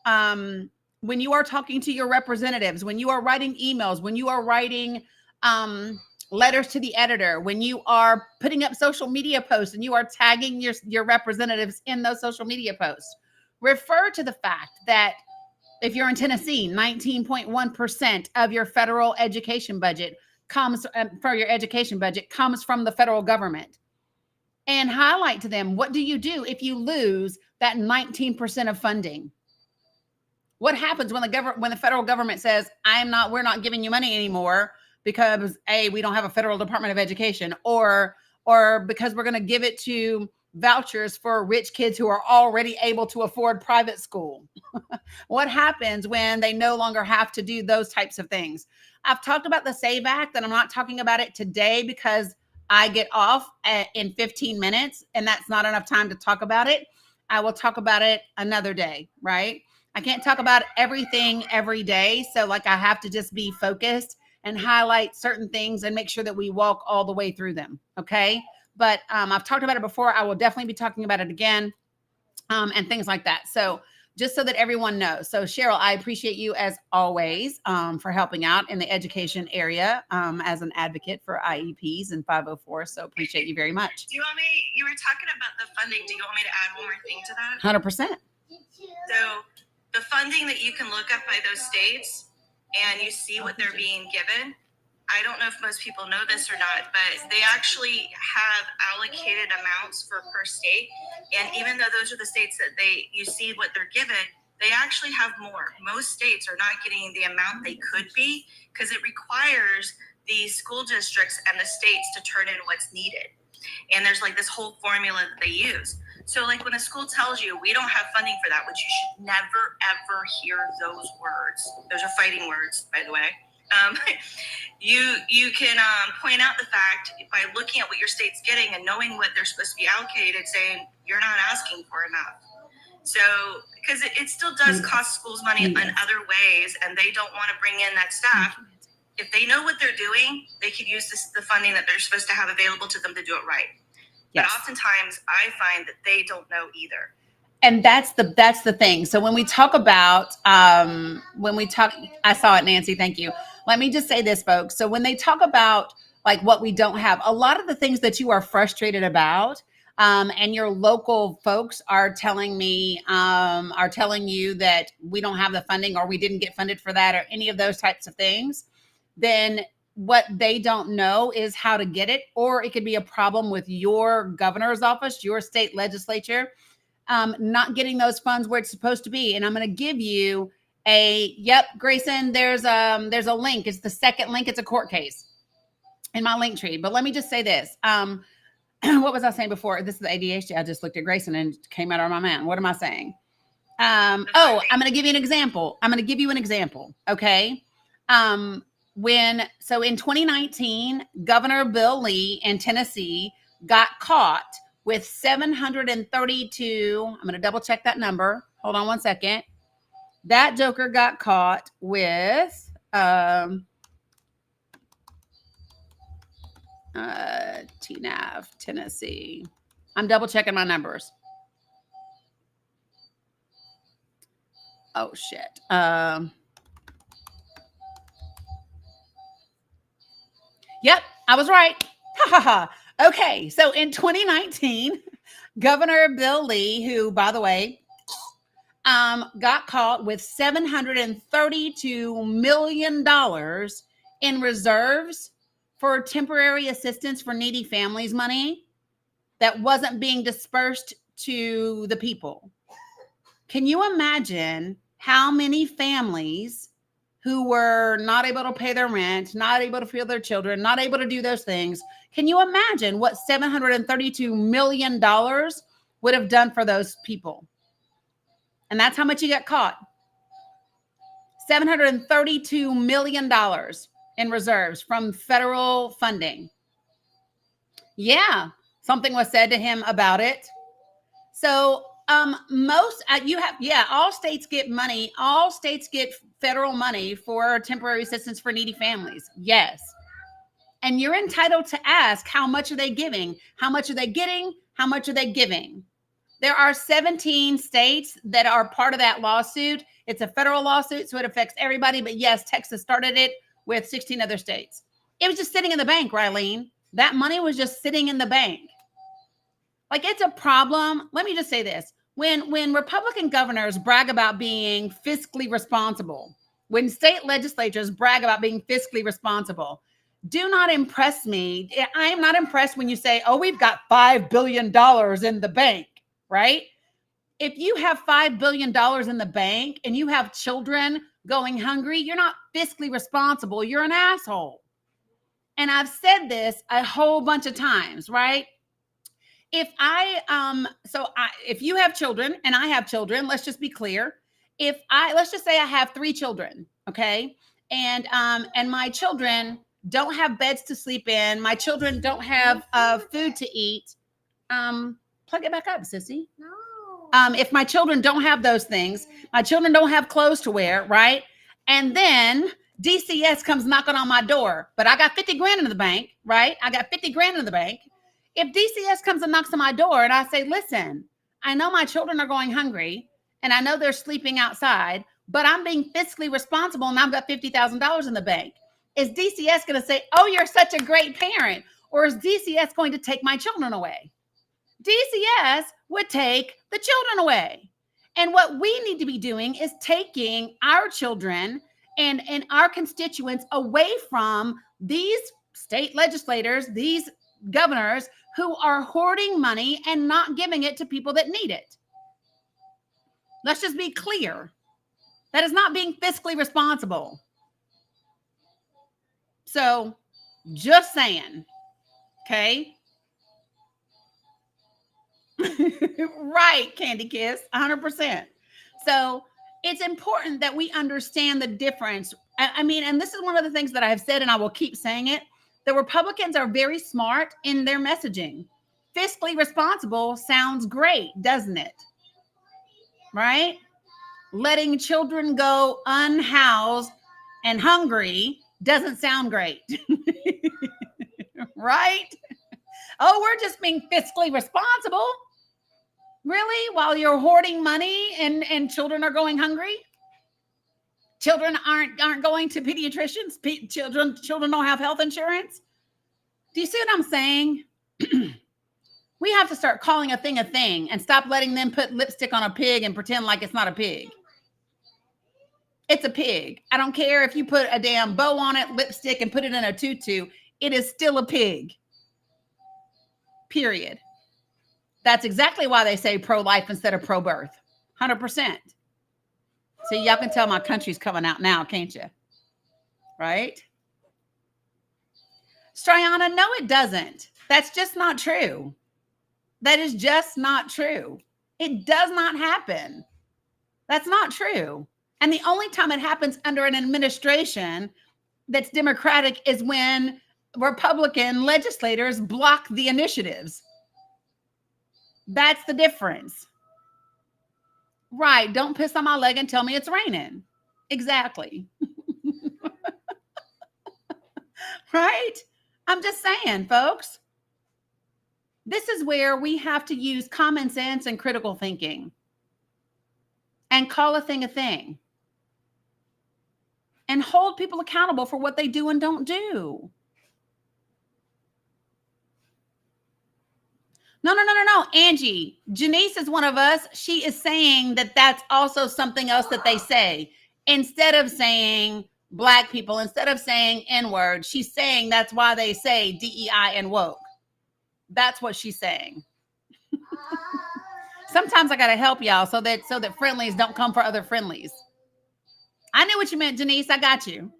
representatives, when you are writing emails, when you are writing letters to the editor, when you are putting up social media posts and you are tagging your representatives in those social media posts, refer to the fact that if you're in Tennessee, 19.1% of your federal education budget comes from the federal government. And highlight to them, what do you do if you lose that 19% of funding? What happens when the federal government says, we're not giving you money anymore because we don't have a federal Department of Education, or because we're going to give it to vouchers for rich kids who are already able to afford private school? What happens when they no longer have to do those types of things? I've talked about the SAVE Act, and I'm not talking about it today because I get off in 15 minutes and that's not enough time to talk about it. I will talk about it another day, right? I can't talk about everything every day. So I have to just be focused and highlight certain things and make sure that we walk all the way through them. Okay. But I've talked about it before. I will definitely be talking about it again and things like that. So just so that everyone knows. So Cheryl, I appreciate you as always for helping out in the education area as an advocate for IEPs and 504. So appreciate you very much. You were talking about the funding. Do you want me to add one more thing to that? 100%. So the funding that you can look up by those states and you see what they're being given. I don't know if most people know this or not, but they actually have allocated amounts for per state. And even though those are the states that you see what they're given, they actually have more. Most states are not getting the amount they could be because it requires the school districts and the states to turn in what's needed. And there's this whole formula that they use. So when a school tells you we don't have funding for that, which you should never, ever hear those words. Those are fighting words, by the way. You can point out the fact by looking at what your state's getting and knowing what they're supposed to be allocated, saying you're not asking for enough. So, because it still does cost schools money in other ways, and they don't want to bring in that staff. If they know what they're doing, they could use the funding that they're supposed to have available to them to do it right. Yes. But oftentimes I find that they don't know either. And that's the thing. So when we talk about I saw it, Nancy, thank you. Let me just say this, folks. So when they talk about like what we don't have, a lot of the things that you are frustrated about, and your local folks are telling you that we don't have the funding or we didn't get funded for that or any of those types of things, then what they don't know is how to get it, or it could be a problem with your governor's office, your state legislature, not getting those funds where it's supposed to be. And I'm going to give you Grayson, there's a link. It's the second link. It's a court case in my link tree. But let me just say this. What was I saying before? This is the ADHD. I just looked at Grayson and it came out of my mouth. What am I saying? I'm going to give you an example. Okay. In 2019, Governor Bill Lee in Tennessee got caught with 732. I'm going to double check that number. Hold on one second. That joker got caught with TNAV, Tennessee. I'm double checking my numbers. Oh shit. Yep, I was right. Ha ha ha. Okay, so in 2019, Governor Bill Lee, who, by the way, got caught with $732 million in reserves for temporary assistance for needy families money that wasn't being dispersed to the people. Can you imagine how many families who were not able to pay their rent, not able to feed their children, not able to do those things? Can you imagine what $732 million would have done for those people? And that's how much he got caught. $732 million in reserves from federal funding. Yeah, something was said to him about it. So all states get money. All states get federal money for temporary assistance for needy families. Yes. And you're entitled to ask, how much are they giving? How much are they getting? How much are they giving? There are 17 states that are part of that lawsuit. It's a federal lawsuit, so it affects everybody. But yes, Texas started it with 16 other states. It was just sitting in the bank, Rylene. That money was just sitting in the bank. Like, it's a problem. Let me just say this. When Republican governors brag about being fiscally responsible, when state legislatures brag about being fiscally responsible, do not impress me. I am not impressed when you say, oh, we've got $5 billion in the bank, right? If you have $5 billion in the bank and you have children going hungry, you're not fiscally responsible. You're an asshole. And I've said this a whole bunch of times, right? If you have children and I have children, let's just be clear. Let's just say I have 3 children, okay? And my children don't have beds to sleep in. My children don't have food to eat. Plug it back up, sissy. No. If my children don't have those things, my children don't have clothes to wear, right? And then DCS comes knocking on my door, but I got 50 grand in the bank, right? I got 50 grand in the bank. If DCS comes and knocks on my door and I say, listen, I know my children are going hungry and I know they're sleeping outside, but I'm being fiscally responsible and I've got $50,000 in the bank. Is DCS going to say, oh, you're such a great parent? Or is DCS going to take my children away? DCS would take the children away. And what we need to be doing is taking our children and our constituents away from these state legislators, these governors who are hoarding money and not giving it to people that need it. Let's just be clear. That is not being fiscally responsible. So, just saying, okay? Right, Candy Kiss, 100%. So, it's important that we understand the difference. I mean, and this is one of the things that I have said, and I will keep saying it. The Republicans are very smart in their messaging. Fiscally responsible sounds great, doesn't it? Right? Letting children go unhoused and hungry doesn't sound great. Right? Oh, we're just being fiscally responsible. Really? While you're hoarding money and children are going hungry? Children aren't going to pediatricians. Children don't have health insurance. Do you see what I'm saying? We have to start calling a thing and stop letting them put lipstick on a pig and pretend like it's not a pig. It's a pig. I don't care if you put a damn bow on it, lipstick, and put it in a tutu. It is still a pig. Period. That's exactly why they say pro-life instead of pro-birth. 100%. See, y'all can tell my country's coming out now, can't you? Right? Strayana, no, it doesn't. That's just not true. That is just not true. It does not happen. That's not true. And the only time it happens under an administration that's Democratic is when Republican legislators block the initiatives. That's the difference. Right. Don't piss on my leg and tell me it's raining. Exactly. Right? I'm just saying, folks. This is where we have to use common sense and critical thinking and call a thing and hold people accountable for what they do and don't do. No. Angie, Janice is one of us. She is saying that that's also something else that they say. Instead of saying Black people, instead of saying N-word, she's saying that's why they say DEI and woke. That's what she's saying. Sometimes I got to help y'all so that friendlies don't come for other friendlies. I knew what you meant, Janice. I got you.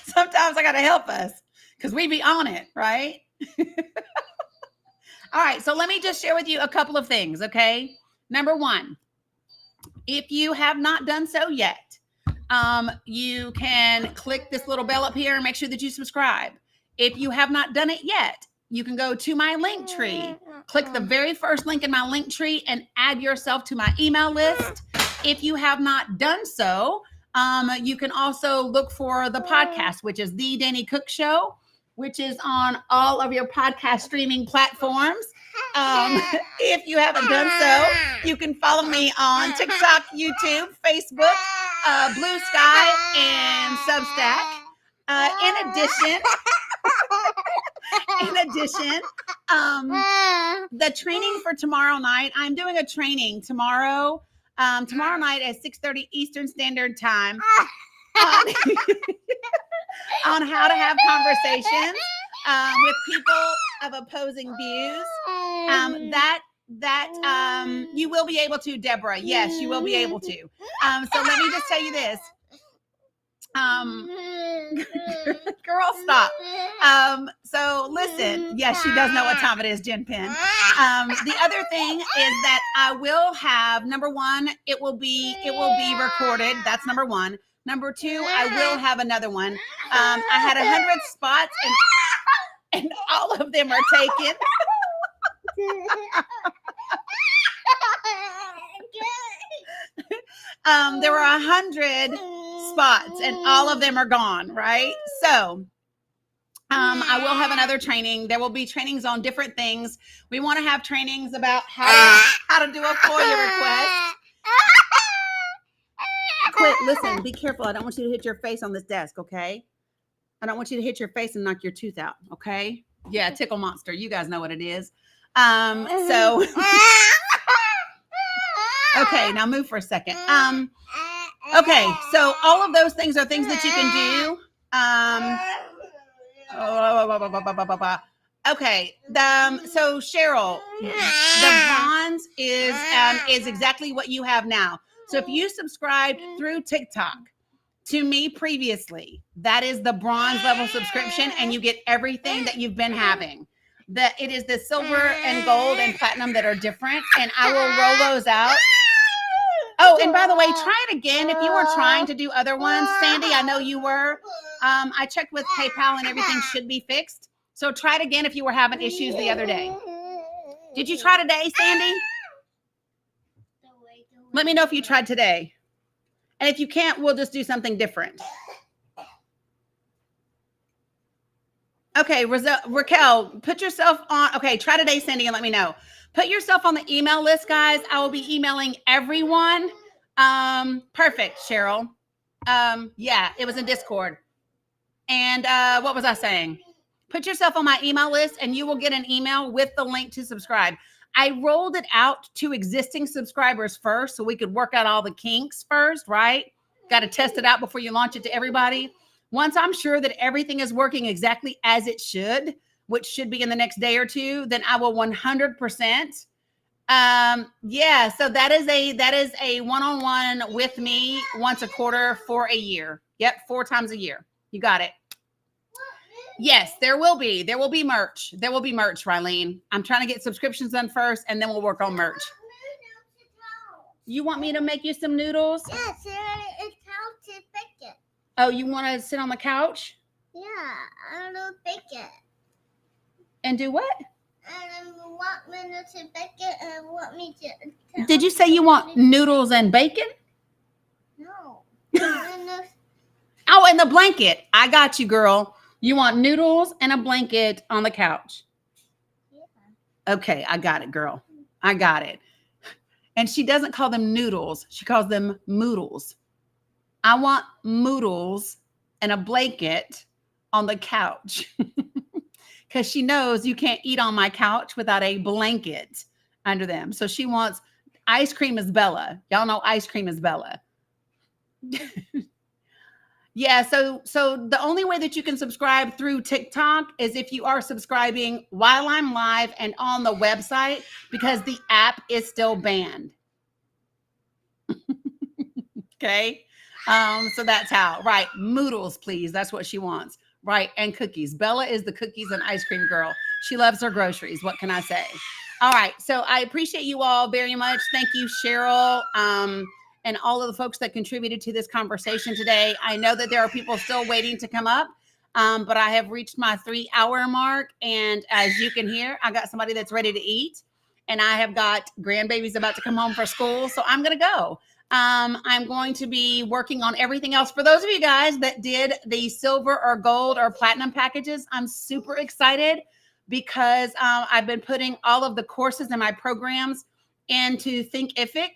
Sometimes I got to help us because we be on it, right? All right. So let me just share with you a couple of things, okay? Number one, if you have not done so yet, you can click this little bell up here and make sure that you subscribe. If you have not done it yet, you can go to my link tree, click the very first link in my link tree and add yourself to my email list. If you have not done so, you can also look for the podcast, which is The Danny Cook Show, which is on all of your podcast streaming platforms. If you haven't done so, you can follow me on TikTok, YouTube, Facebook, Blue Sky, and Substack. In addition, the training for tomorrow night, I'm doing a training tomorrow night at 6:30 Eastern Standard Time on how to have conversations with people of opposing views. That you will be able to, Deborah. Yes, you will be able to. So let me just tell you this. Girl, stop. So listen, yes, she does know what time it is, Jen Penn. The other thing is that I will have, number one, it will be recorded. That's number one. Number two, I will have another one. I had 100 spots and all of them are taken. There were 100 spots and all of them are gone, right? So I will have another training. There will be trainings on different things. We want to have trainings about how to do a FOIA request. Quit, listen, be careful. I don't want you to hit your face on this desk, okay? I don't want you to hit your face and knock your tooth out, okay? Yeah, tickle monster. You guys know what it is. So okay, now move for a second. Okay, so all of those things are things that you can do. Okay, so Cheryl, the bronze is exactly what you have now. So if you subscribed through TikTok to me previously, that is the bronze level subscription, and you get everything that you've been having. That it is the silver and gold and platinum that are different, and I will roll those out. Oh, and by the way, try it again. If you were trying to do other ones, Sandy, I know you were. I checked with PayPal and everything should be fixed. So try it again if you were having issues the other day. Did you try today, Sandy? Let me know if you tried today. And if you can't, we'll just do something different. Okay, Raquel, put yourself on. Okay, try today, Cindy, and let me know. Put yourself on the email list, guys. I will be emailing everyone. Perfect, Cheryl. Yeah, it was in Discord. And what was I saying? Put yourself on my email list and you will get an email with the link to subscribe. I rolled it out to existing subscribers first so we could work out all the kinks first, right? Got to test it out before you launch it to everybody. Once I'm sure that everything is working exactly as it should, which should be in the next day or two, then I will 100%. Yeah, so that is a one-on-one with me once a quarter for a year. Yep, 4 times a year. You got it. Yes, there will be merch. There will be merch, Rylene. I'm trying to get subscriptions done first, and then we'll work on merch. You want me to make you some noodles? Yes, it's how to pick it. Oh, you want to sit on the couch Yeah, I don't pick it. and do what? And I want me to pick it and want me to. Did you say you want noodles and bacon? No. And the- Oh, and the blanket. I got you, girl. You want noodles and a blanket on the couch. yeah. Okay, I got it, girl. I got it. And she doesn't call them noodles. She calls them moodles. I want moodles and a blanket on the couch. Because she knows you can't eat on my couch without a blanket under them. So she wants ice cream is Bella. Y'all know ice cream is Bella. Yeah, so the only way that you can subscribe through TikTok is if you are subscribing while I'm live and on the website, because the app is still banned. Okay. So that's how. Right. Moodles, please. That's what she wants. Right. And cookies. Bella is the cookies and ice cream girl. She loves her groceries. What can I say? All right. So I appreciate you all very much. Thank you, Cheryl. And all of the folks that contributed to this conversation today. I know that there are people still waiting to come up, but I have reached my 3-hour mark. And as you can hear, I got somebody that's ready to eat, and I have got grandbabies about to come home for school. So I'm going to go. I'm going to be working on everything else. For those of you guys that did the silver or gold or platinum packages, I'm super excited because I've been putting all of the courses and my programs into Thinkific.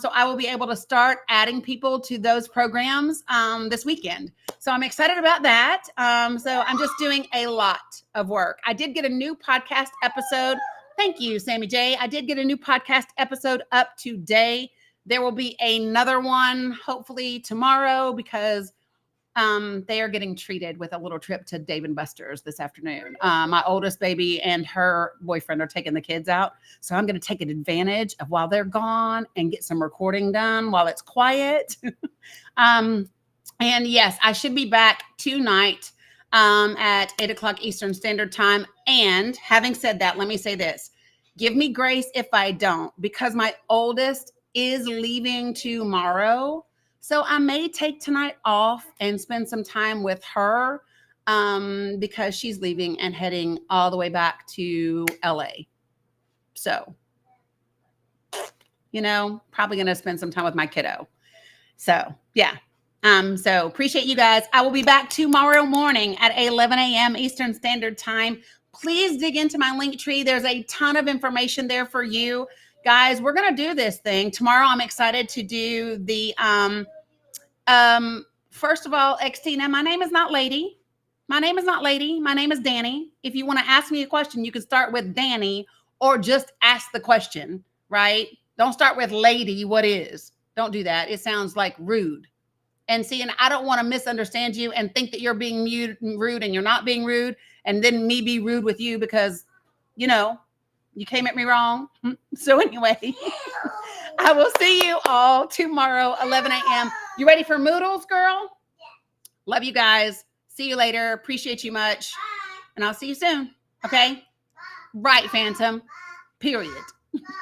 So I will be able to start adding people to those programs this weekend. So I'm excited about that. So I'm just doing a lot of work. I did get a new podcast episode. Thank you, Sammy J. I did get a new podcast episode up today. There will be another one hopefully tomorrow because they are getting treated with a little trip to Dave & Buster's this afternoon. My oldest baby and her boyfriend are taking the kids out. So I'm going to take advantage of while they're gone and get some recording done while it's quiet. And yes, I should be back tonight at 8 o'clock Eastern Standard Time. And having said that, let me say this. Give me grace if I don't, because my oldest is leaving tomorrow. So I may take tonight off and spend some time with her because she's leaving and heading all the way back to LA. So, probably going to spend some time with my kiddo. So, yeah. So appreciate you guys. I will be back tomorrow morning at 11 a.m. Eastern Standard Time. Please dig into my link tree. There's a ton of information there for you. Guys, we're going to do this thing. Tomorrow, I'm excited to do the, first of all, Xtina, my name is not Lady. My name is not Lady. My name is Danny. If you want to ask me a question, you can start with Danny or just ask the question, right? Don't start with Lady, what is? Don't do that. It sounds like rude. And see, and I don't want to misunderstand you and think that you're being rude and you're not being rude. And then me be rude with you because, you came at me wrong. So anyway, I will see you all tomorrow, 11 a.m. You ready for Moodles, girl? Love you guys. See you later. Appreciate you much. And I'll see you soon. Okay? Right, Phantom. Period.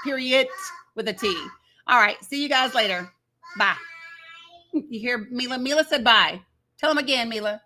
Period with a T. All right. See you guys later. Bye. You hear Mila? Mila said bye. Tell them again, Mila.